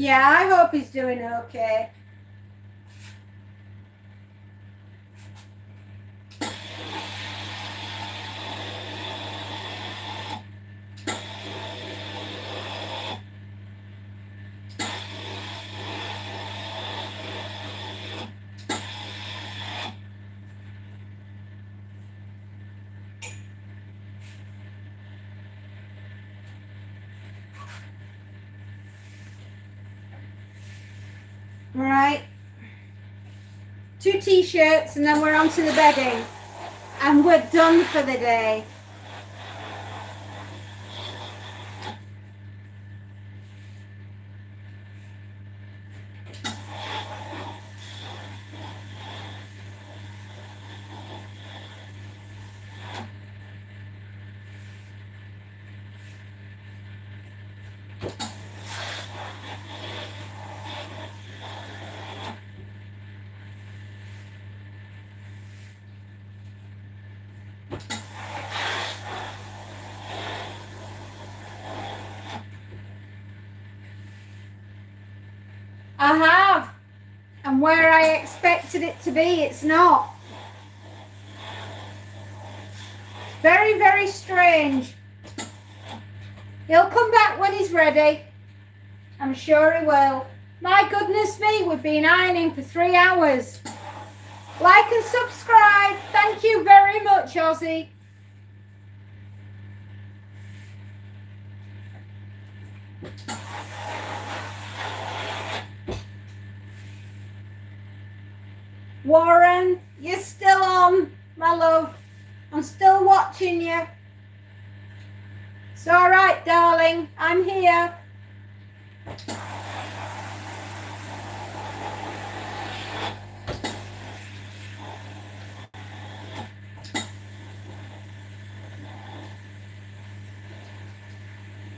Yeah, I hope he's doing okay. Right. 2 t-shirts and then we're on to the bedding. And we're done for the day. I have. And where I expected it to be, it's not. Very, very strange. He'll come back when he's ready. I'm sure he will. My goodness me, we've been ironing for 3 hours. Like and subscribe. Thank you very much, Ozzy. Warren, you're still on, my love. I'm still watching you. It's all right, darling. I'm here.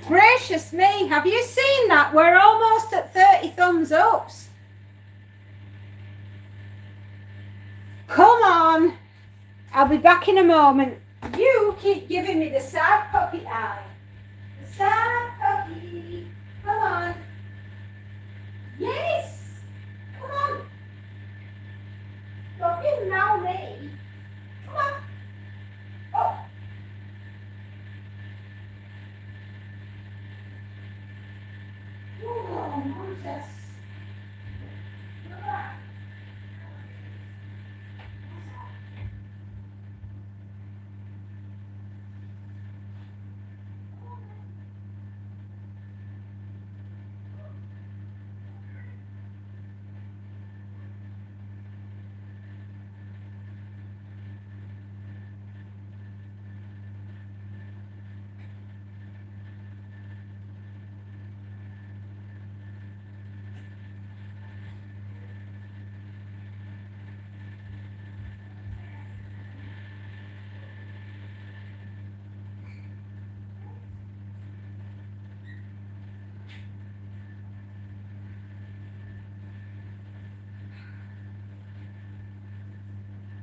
Gracious me, have you seen that? We're almost at 30 thumbs ups. Come on. I'll be back in a moment. You keep giving me the sad puppy eye. The sad puppy. Come on. Yes. Come on. Don't you know me. Come on. Oh. Oh, Moses.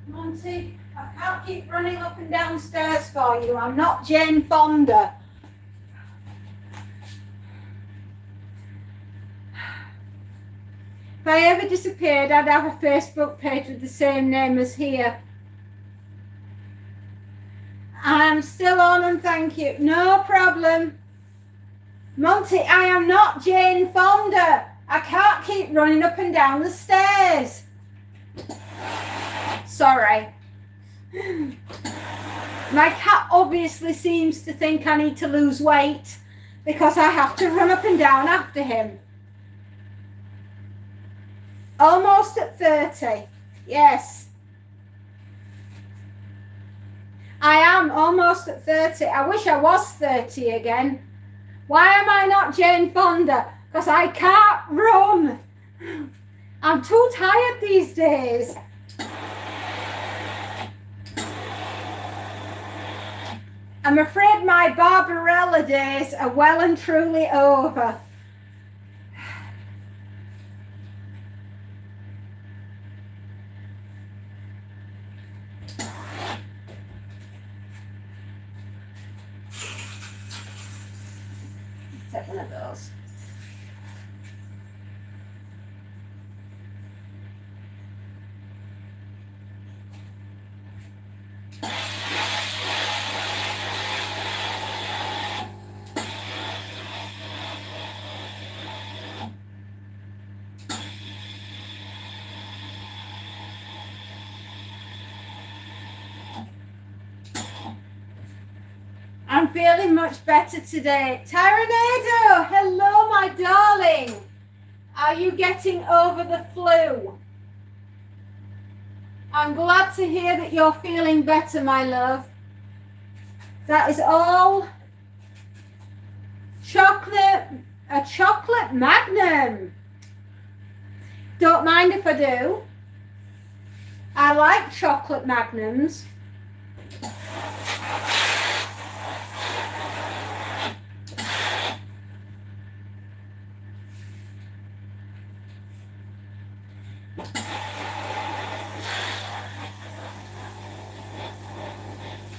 Monty, I can't keep running up and downstairs for you. I'm not Jane Fonda. If I ever disappeared, I'd have a Facebook page with the same name as here. I'm still on and thank you. No problem. Monty, I am not Jane Fonda. I can't keep running up and down the stairs. Sorry. My cat obviously seems to think I need to lose weight because I have to run up and down after him. Almost at 30. Yes. I am almost at 30. I wish I was 30 again. Why am I not Jane Fonda? Because I can't run. I'm too tired these days. I'm afraid my Barbarella days are well and truly over. Take one of those. I'm feeling much better today. Tyranado, hello, my darling. Are you getting over the flu? I'm glad to hear that you're feeling better, my love. That is all. A chocolate magnum. Don't mind if I do. I like chocolate magnums.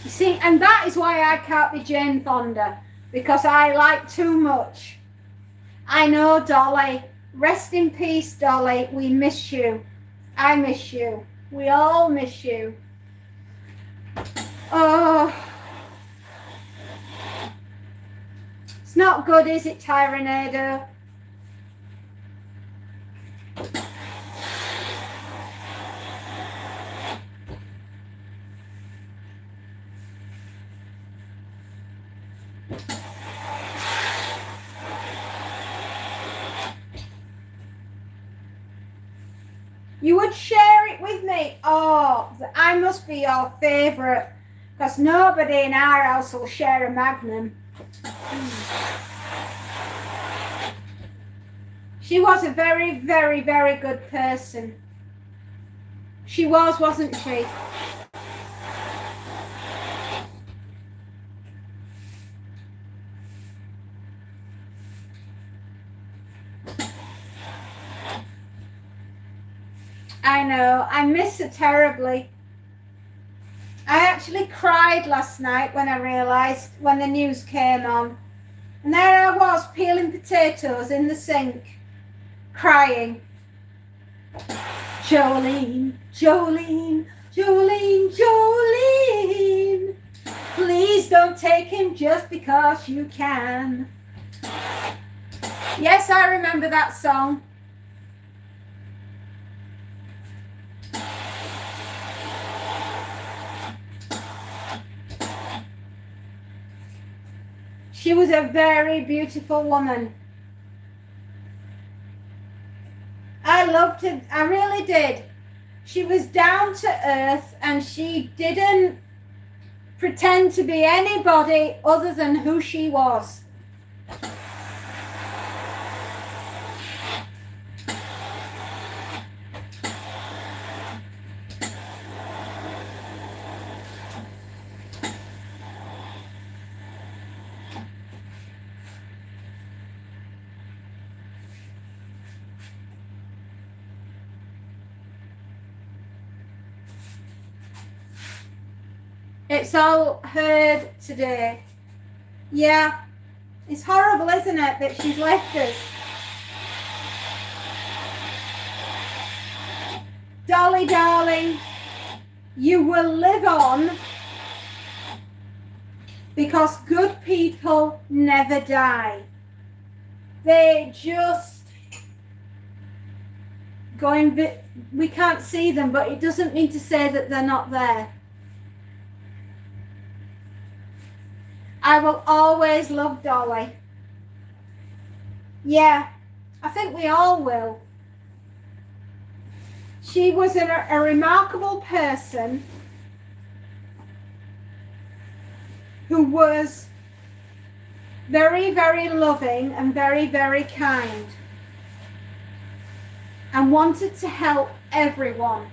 See, and that is why I can't be Jane Fonda, because I like too much. I know, Dolly. Rest in peace, Dolly. We miss you. I miss you. We all miss you. Oh. It's not good, is it, Tyranado? You would share it with me. Oh, I must be your favourite, because nobody in our house will share a Magnum. She was a very, very, very good person. She was, wasn't she? I know, I miss her terribly. I actually cried last night when I realised, when the news came on. And there I was, peeling potatoes in the sink, crying. Jolene, Jolene, Jolene, Jolene. Please don't take him just because you can. Yes, I remember that song. She was a very beautiful woman. I loved her. I really did. She was down to earth and she didn't pretend to be anybody other than who she was. It's all heard today. Yeah, it's horrible, isn't it, that she's left us. Dolly, darling, you will live on because good people never die. They just go in, we can't see them, but it doesn't mean to say that they're not there. I will always love Dolly. Yeah, I think we all will. She was a remarkable person who was very, very loving and very, very kind and wanted to help everyone.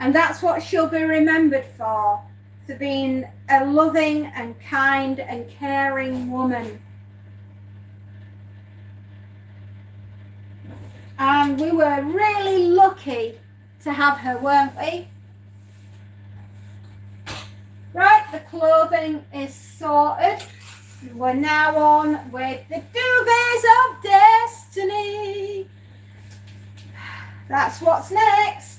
And that's what she'll be remembered for being a loving and kind and caring woman. And we were really lucky to have her, weren't we? Right, the clothing is sorted. We're now on with the duvets of destiny. That's what's next.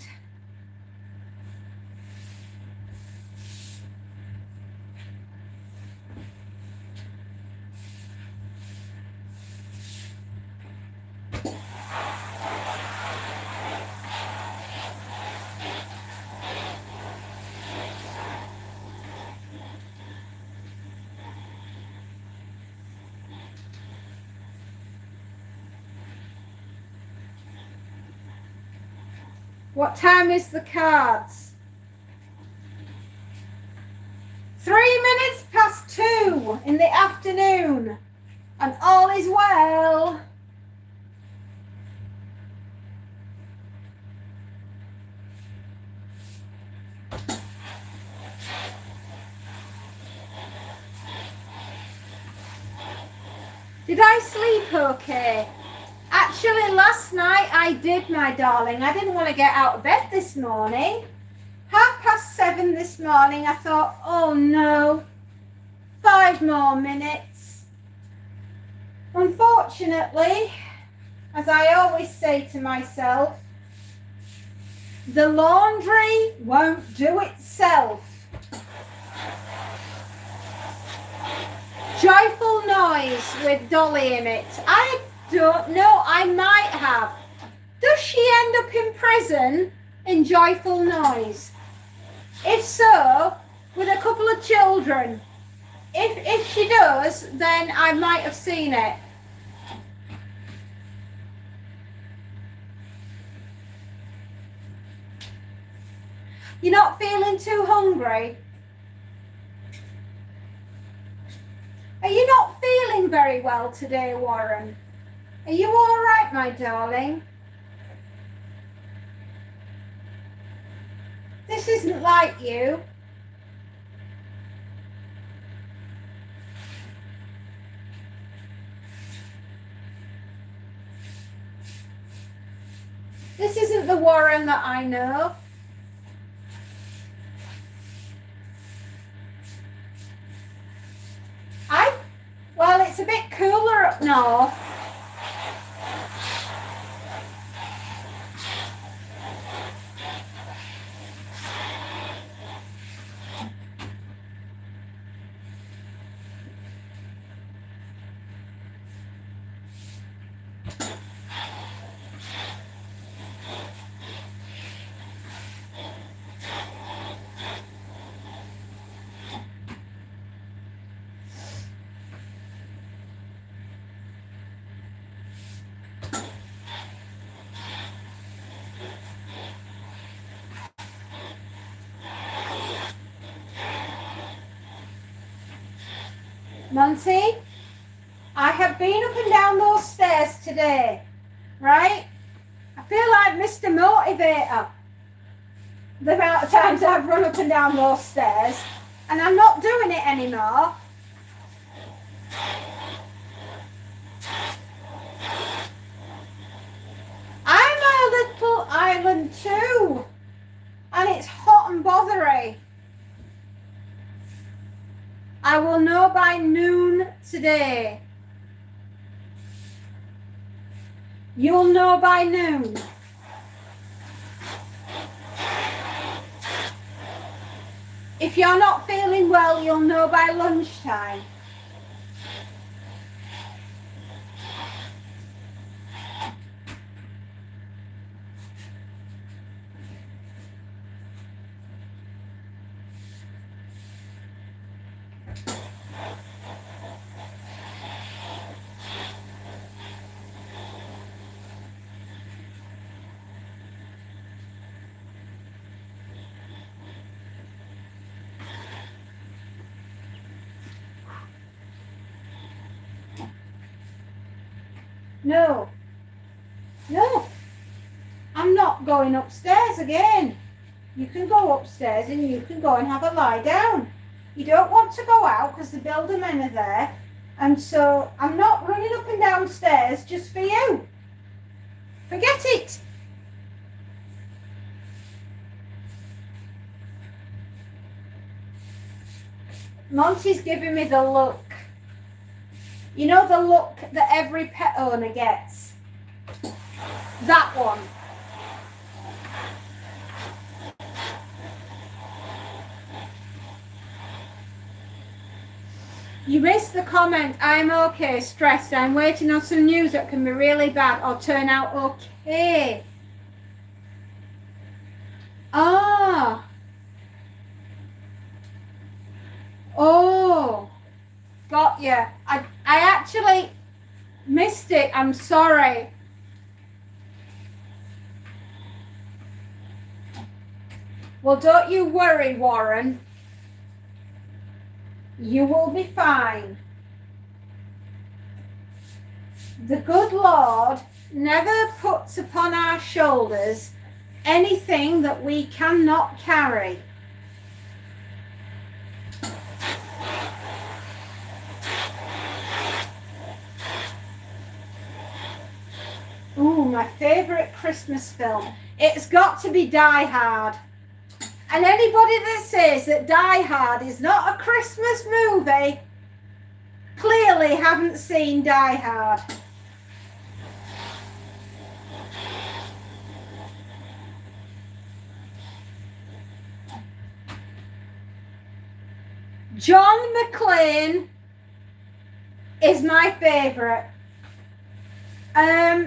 What time is the cards? 3 minutes past 2 in the afternoon, and all is well. Did I sleep okay? Actually, last night I did, my darling. I didn't want to get out of bed this morning. 7:30 this morning, I thought, oh no, 5 more minutes. Unfortunately, as I always say to myself, the laundry won't do itself. Joyful noise with Dolly in it. I don't know, I might have. Does she end up in prison in Joyful Noise? If so, with a couple of children. If she does, then I might have seen it. You're not feeling too hungry? Are you not feeling very well today, Warren? Are you all right, my darling? This isn't like you. This isn't the Warren that I know. Well, it's a bit cooler up north. Monty, I have been up and down those stairs today, right? I feel like Mr. Motivator, the amount of times I've run up and down those stairs, and I'm not doing it anymore. I'm a little island too, and it's hot and don't bother. I will know by noon today. You'll know by noon. If you're not feeling well, you'll know by lunchtime. No, I'm not going upstairs again. You can go upstairs and you can go and have a lie down. You don't want to go out because the builder men are there, and so I'm not running up and down stairs just for you. Forget it. Monty's giving me the look. You know the look that every pet owner gets? That one. You missed the comment. I'm okay, stressed. I'm waiting on some news that can be really bad or turn out okay. Ah. Oh. Got you. I actually missed it. I'm sorry. Well, don't you worry, Warren. You will be fine. The good Lord never puts upon our shoulders anything that we cannot carry. Ooh, my favourite Christmas film. It's got to be Die Hard. And anybody that says that Die Hard is not a Christmas movie clearly haven't seen Die Hard. John McClane is my favourite.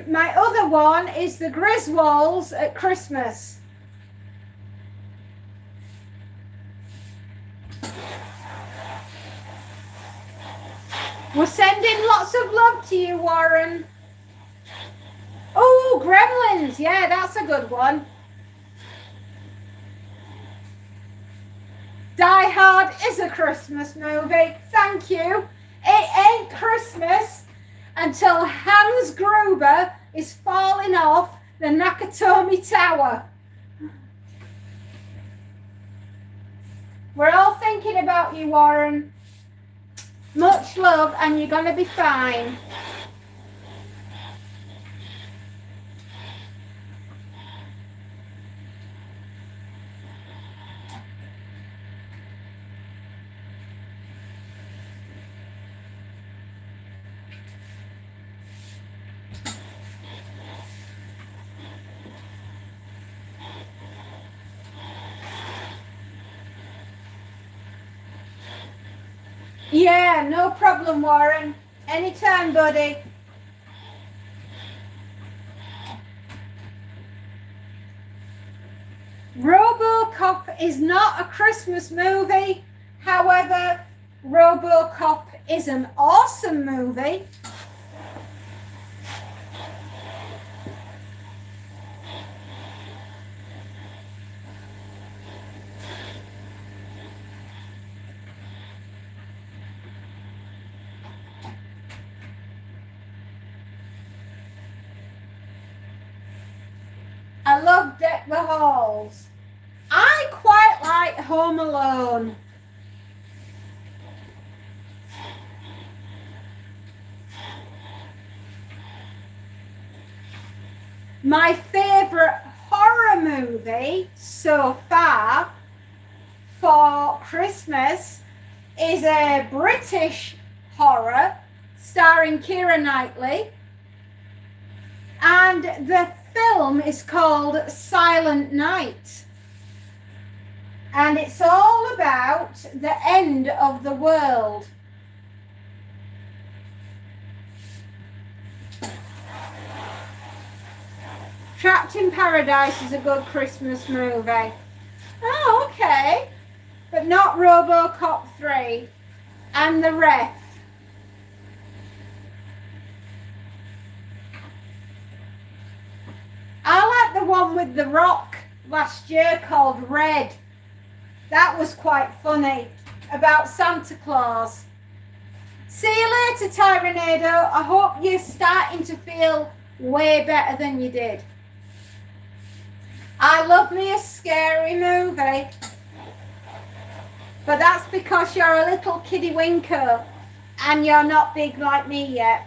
My other one is the Griswolds at Christmas. We're sending lots of love to you, Warren. Oh, Gremlins. Yeah, that's a good one. Die Hard is a Christmas movie. Thank you. It ain't Christmas until Hans Gruber is falling off the Nakatomi Tower. We're all thinking about you, Warren. Much love, and you're going to be fine. Yeah, no problem, Warren. Anytime, buddy. RoboCop is not a Christmas movie. However, RoboCop is an awesome movie. I love Deck the Halls. I quite like Home Alone. My favourite horror movie so far for Christmas is a British horror starring Keira Knightley, and the film is called Silent Night, and it's all about the end of the world. Trapped in Paradise is a good Christmas movie. Oh, okay. But not RoboCop 3 and The Ref. I like the one with The Rock last year called Red. That was quite funny, about Santa Claus. See you later, Tyranado. I hope you're starting to feel way better than you did. I love me a scary movie, but that's because you're a little kiddie winker and you're not big like me yet.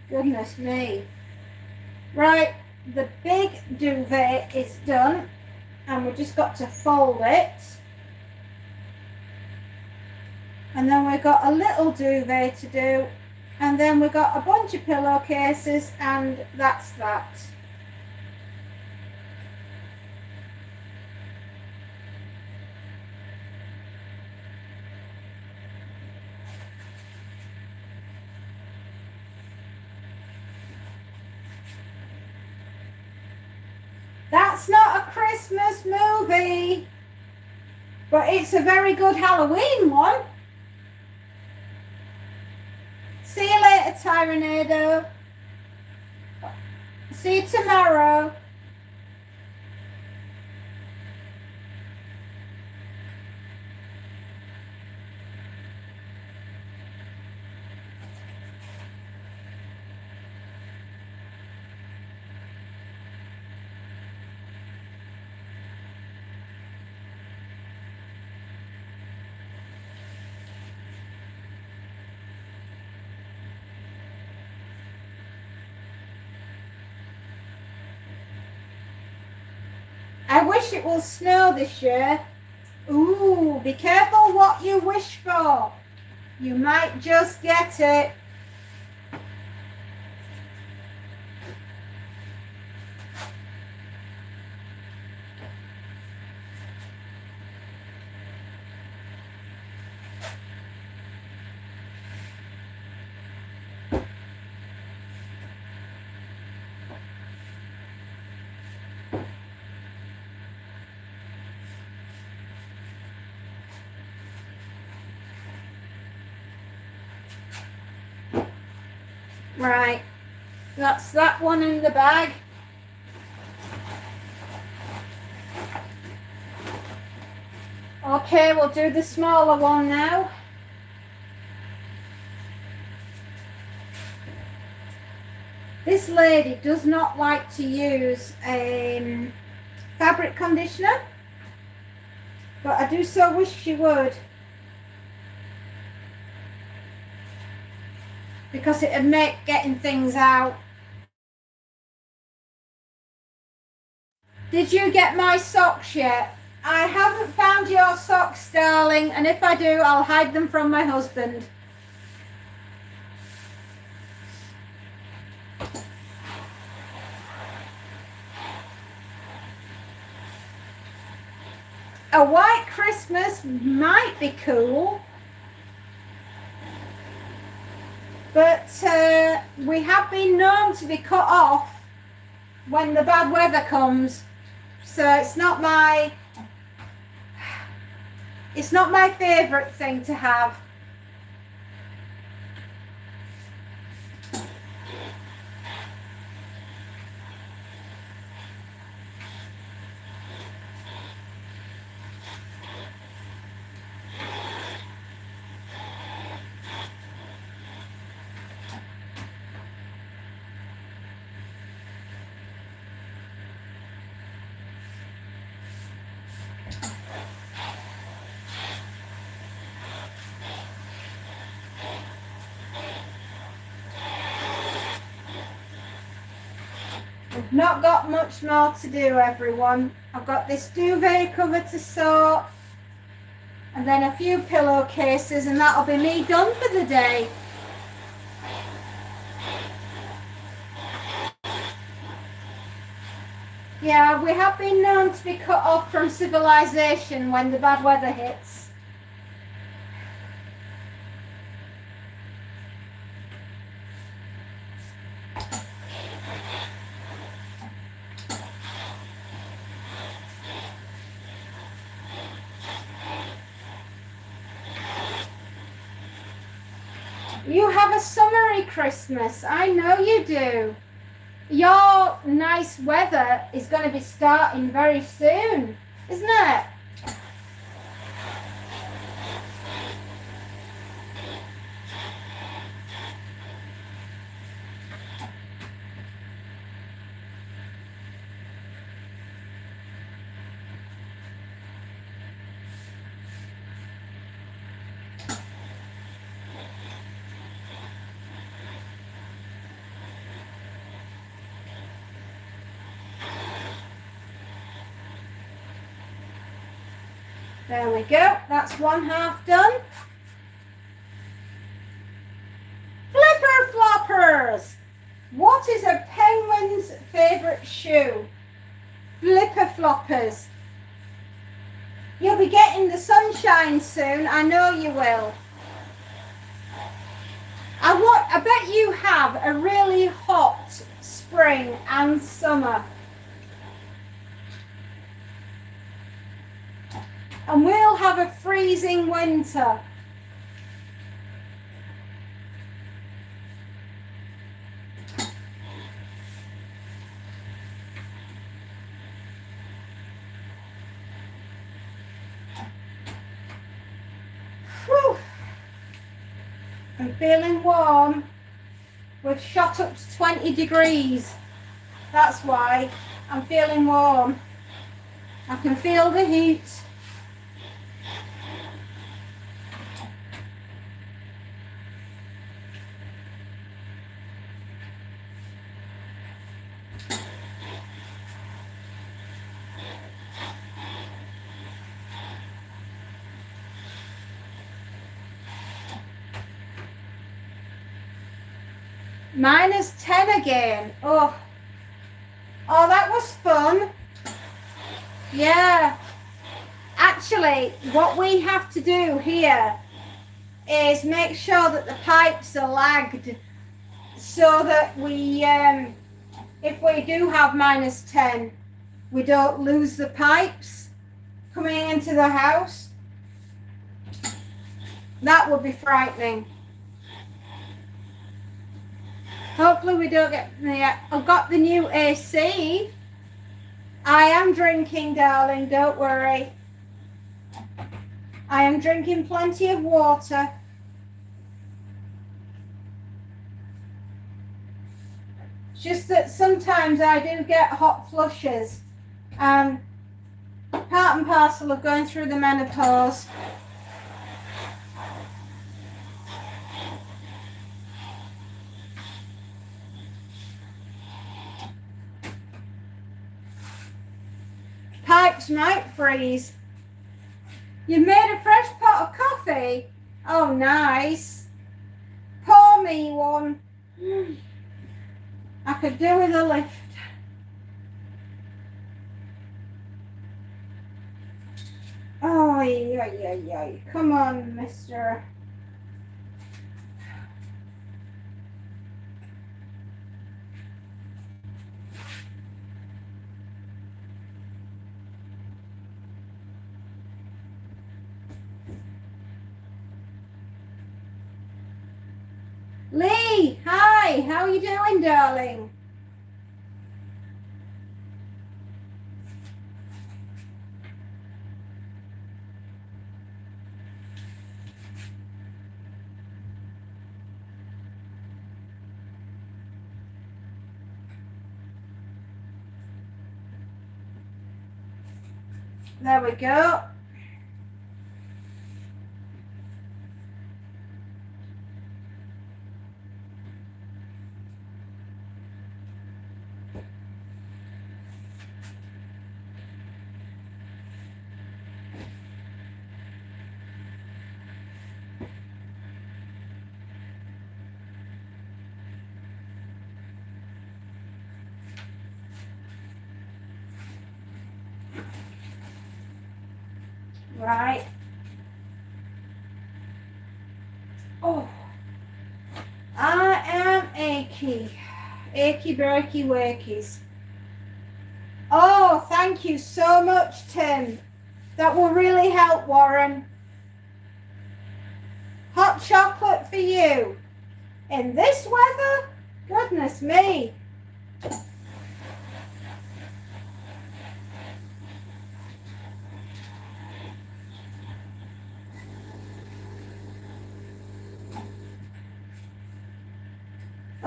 Goodness me. Right, the big duvet is done and we've just got to fold it. And then we've got a little duvet to do, and then we've got a bunch of pillowcases, and that's that. That's not a Christmas movie, but it's a very good Halloween one. See you later, Tyranado. See you tomorrow. I wish it will snow this year. Ooh, be careful what you wish for. You might just get it. Right, that's that one in the bag. Okay, we'll do the smaller one now. This lady does not like to use fabric conditioner, but I do so wish she would, because it would make getting things out. Did you get my socks yet? I haven't found your socks, darling, and if I do, I'll hide them from my husband. A white Christmas might be cool, but we have been known to be cut off when the bad weather comes, so it's not my favourite thing to have. We've not got much more to do, everyone. I've got this duvet cover to sort, and then a few pillowcases, and that'll be me done for the day. Yeah, we have been known to be cut off from civilization when the bad weather hits. You have a summery Christmas. I know you do. Your nice weather is going to be starting very soon, isn't it? There we go. That's one half done. Flipper floppers. What is a penguin's favourite shoe? Flipper floppers. You'll be getting the sunshine soon. I know you will. I bet you have a really hot spring and summer. And we'll have a freezing winter. Whew. I'm feeling warm. We've shot up to 20 degrees. That's why I'm feeling warm. I can feel the heat. -10 again. Oh, that was fun. Yeah. Actually, what we have to do here is make sure that the pipes are lagged so that we, if we do have -10, we don't lose the pipes coming into the house. That would be frightening. Hopefully we don't get there. I've got the new AC. I am drinking, darling, don't worry. I am drinking plenty of water. It's just that sometimes I do get hot flushes. Part and parcel of going through the menopause. Pipes might freeze. You've made a fresh pot of coffee? Oh, nice. Pour me one. I could do with a lift. Oh, yeah. Come on, mister. Lee, hi, how are you doing, darling? There we go. Right. Oh, I am achy. Achy, breaky, wakies. Oh, thank you so much, Tim. That will really help, Warren. Hot chocolate for you. In this weather? Goodness me.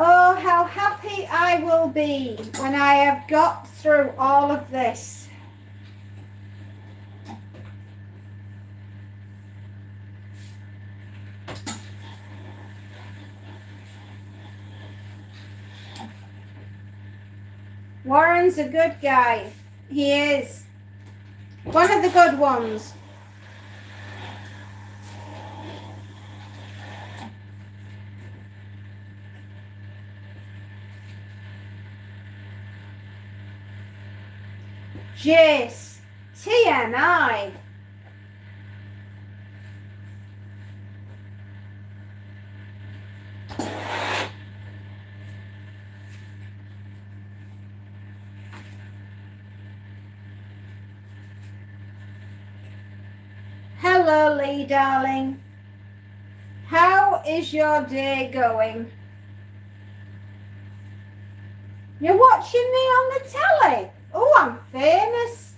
Oh, how happy I will be when I have got through all of this. Warren's a good guy. He is. One of the good ones. Jace, TNI. Hello, Lee, darling. How is your day going? You're watching me on the telly. Oh, I'm famous.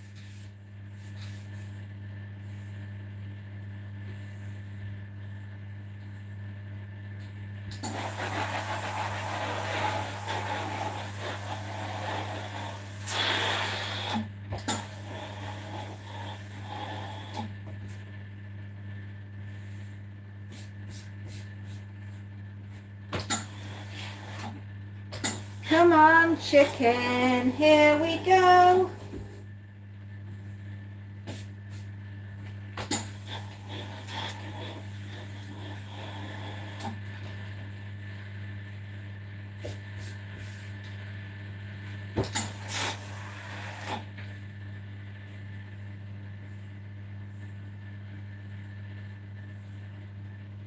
Come on, chicken, here we go.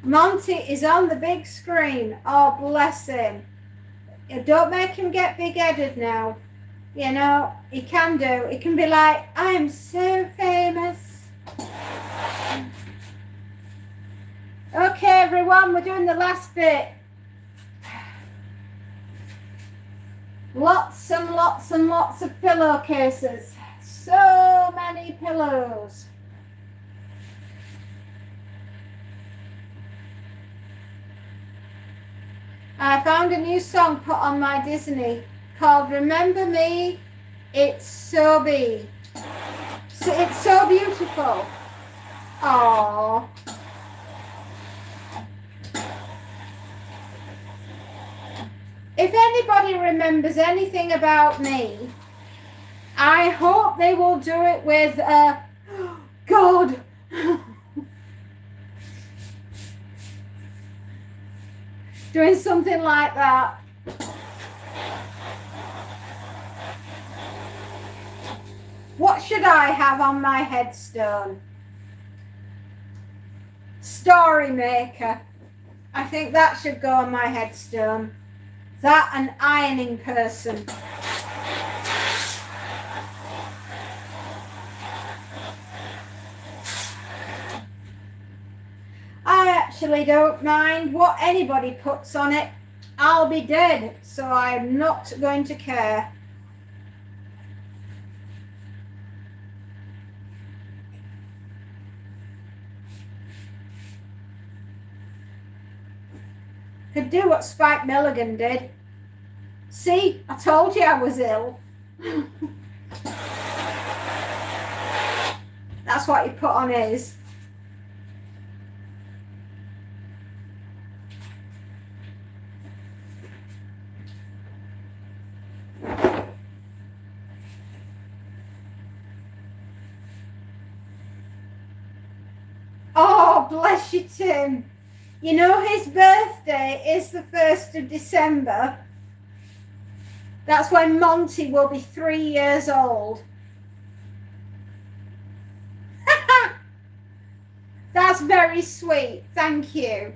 Monty is on the big screen. Oh, bless him. Don't make him get big-headed now. You know, he can do. He can be like, I'm so famous. Okay, everyone, we're doing the last bit. Lots and lots and lots of pillowcases. So many pillows. I found a new song put on my Disney called Remember Me, It's So Be. So, it's so beautiful. Aww. If anybody remembers anything about me, I hope they will do it with, God. Doing something like that. What should I have on my headstone? Story maker. I think that should go on my headstone. That and ironing person. I actually don't mind what anybody puts on it. I'll be dead, so I'm not going to care. Could do what Spike Milligan did. See, I told you I was ill. That's what he put on his. Oh, bless you, Tim. You know his birthday is the 1st of December. That's when Monty will be 3 years old. That's very sweet. Thank you.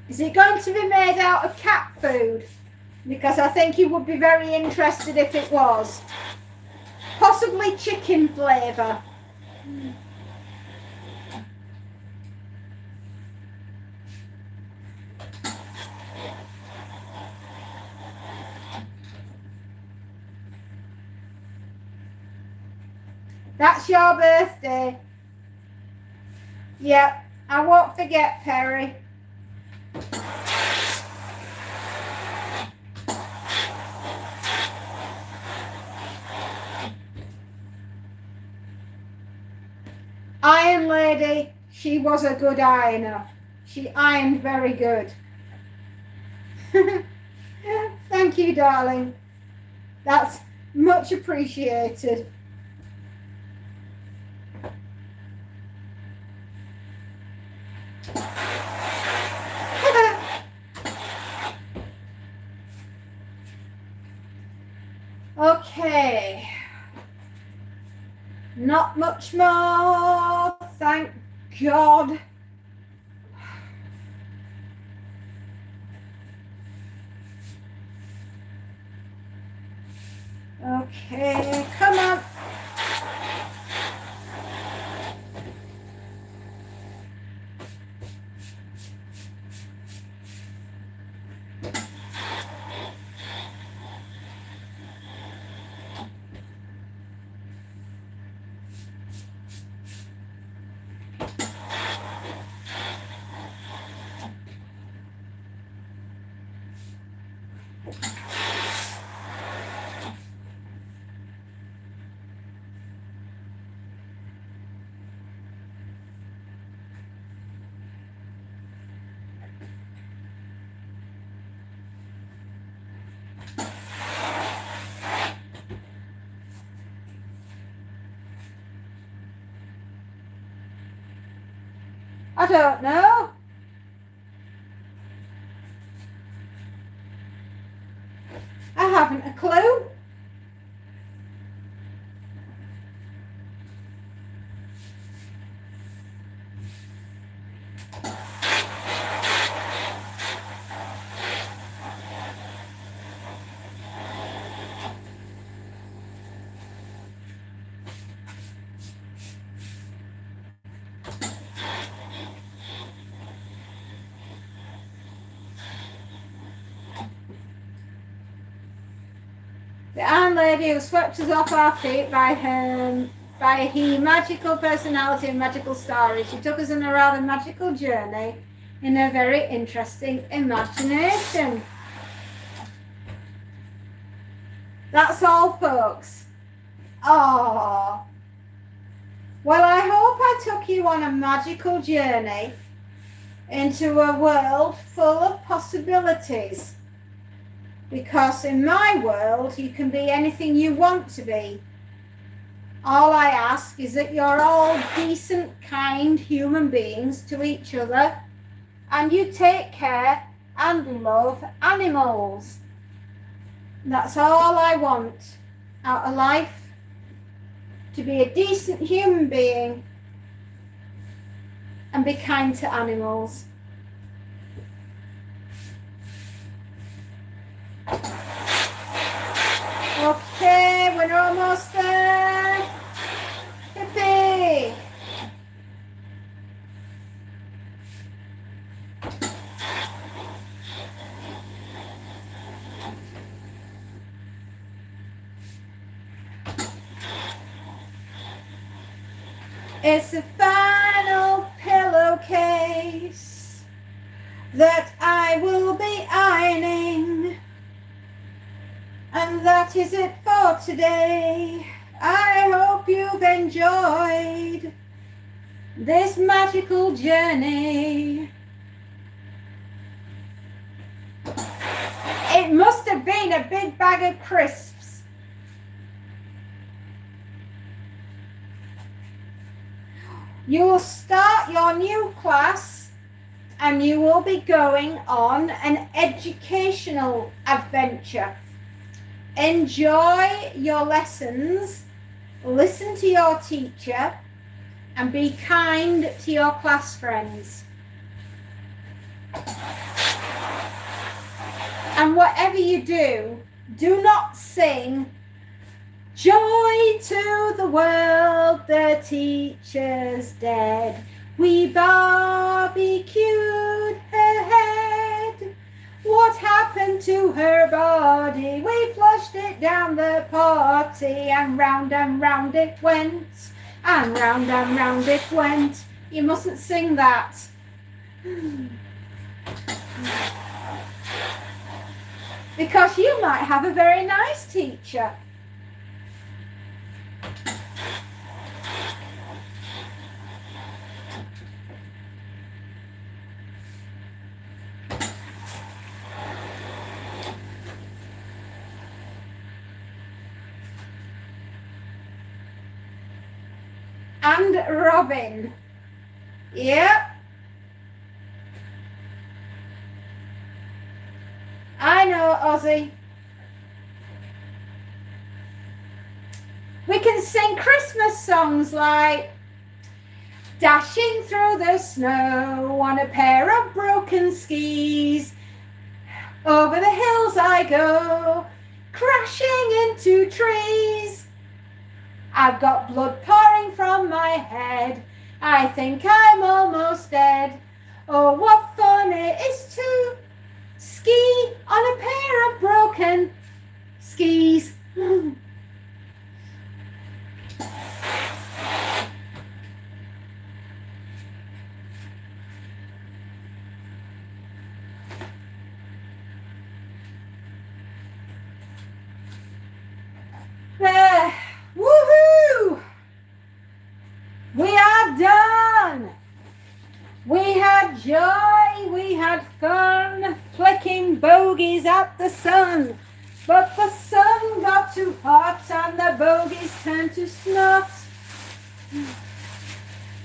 Is it going to be made out of cat food? Because I think you would be very interested if it was. Possibly chicken flavour. That's your birthday. Yep, I won't forget, Perry. Iron Lady, she was a good ironer. She ironed very good. Thank you, darling. That's much appreciated. Okay. Not much more, thank God. Okay, come on. I don't know. I haven't a clue. The Iron Lady who swept us off our feet by her magical personality and magical story. She took us on a rather magical journey in a very interesting imagination. That's all, folks. Oh. Well, I hope I took you on a magical journey into a world full of possibilities. Because in my world, you can be anything you want to be. All I ask is that you're all decent, kind human beings to each other, and you take care and love animals. That's all I want out of life, to be a decent human being and be kind to animals. Okay, we're almost there. Yippee! It's the final pillowcase that I will be ironing. And that is it for today. I hope you've enjoyed this magical journey. It must have been a big bag of crisps. You will start your new class and you will be going on an educational adventure. Enjoy your lessons, listen to your teacher, and be kind to your class friends. And whatever you do, do not sing "Joy to the world, the teacher's dead. We barbecued her head. What happened to her body? We flushed it down the potty, and round it went, and round it went." You mustn't sing that. Because you might have a very nice teacher. And Robin. Yep. I know, Ozzy. We can sing Christmas songs like "Dashing through the snow on a pair of broken skis. Over the hills I go, crashing into trees. I've got blood pouring from my head. I think I'm almost dead. Oh, what fun it is to ski on a pair of broken skis." Woohoo! We are done. We had joy, we had fun, flicking bogies at the sun. But the sun got too hot and the bogies turned to snot.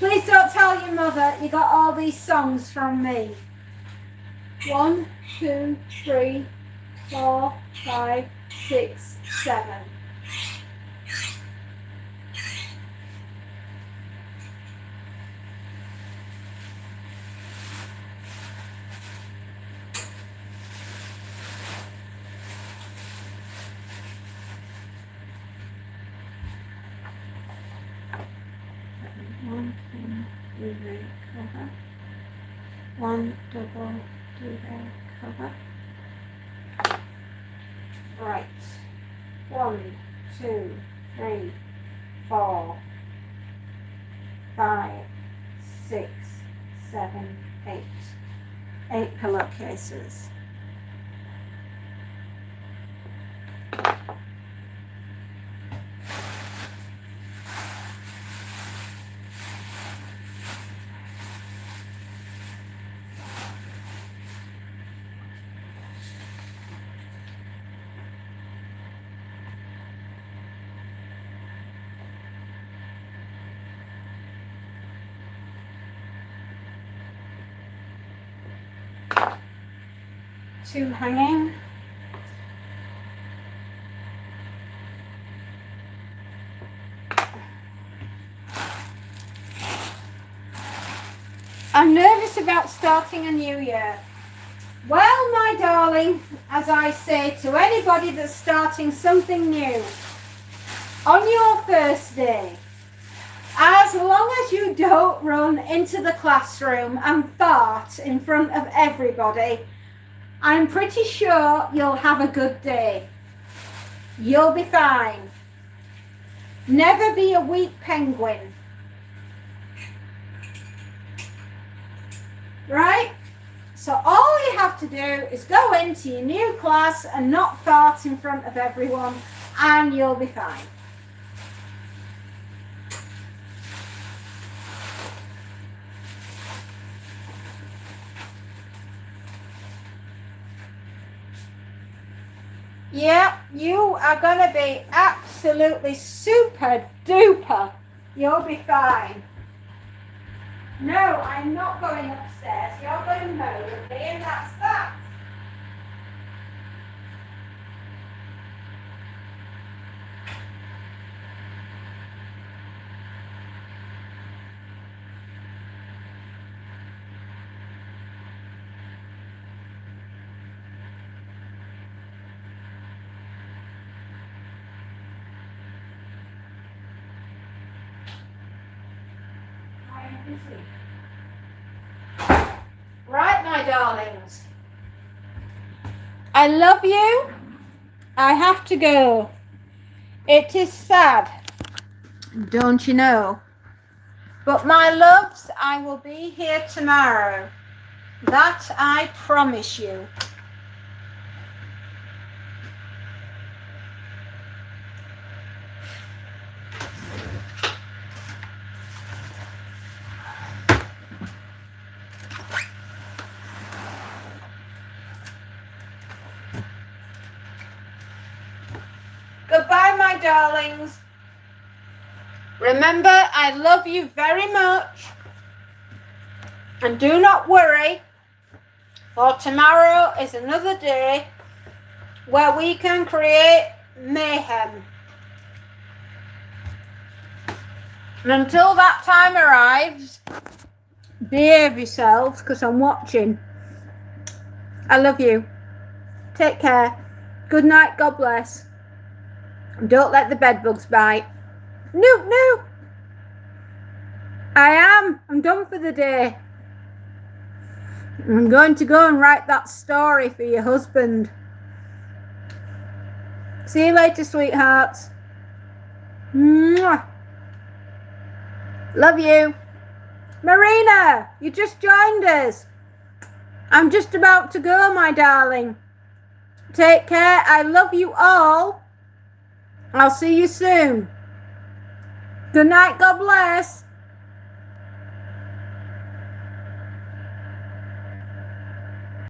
Please don't tell your mother you got all these songs from me. 1, 2, 3, 4, 5, 6, 7. Cover. 1 double duvet cover. Right. 1, 2, 3, 4, 5, 6, 7, 8. 8 pillowcases. Two hanging. I'm nervous about starting a new year. Well, my darling, as I say to anybody that's starting something new, on your first day, as long as you don't run into the classroom and fart in front of everybody, I'm pretty sure you'll have a good day. You'll be fine. Never be a weak penguin. Right? So all you have to do is go into your new class and not fart in front of everyone, and you'll be fine. Yeah, you are going to be absolutely super duper. You'll be fine. No, I'm not going upstairs. You're going home with me, and that's that. Right, my darlings. I love you. I have to go. It is sad, don't you know? But my loves, I will be here tomorrow. That I promise you. Goodbye, my darlings. Remember, I love you very much. And do not worry, for tomorrow is another day where we can create mayhem. And until that time arrives, behave yourselves, because I'm watching. I love you. Take care. Good night. God bless. Don't let the bed bugs bite. No. I am. I'm done for the day. I'm going to go and write that story for your husband. See you later, sweethearts. Mwah. Love you. Marina, you just joined us. I'm just about to go, my darling. Take care. I love you all. I'll see you soon. Good night. God bless.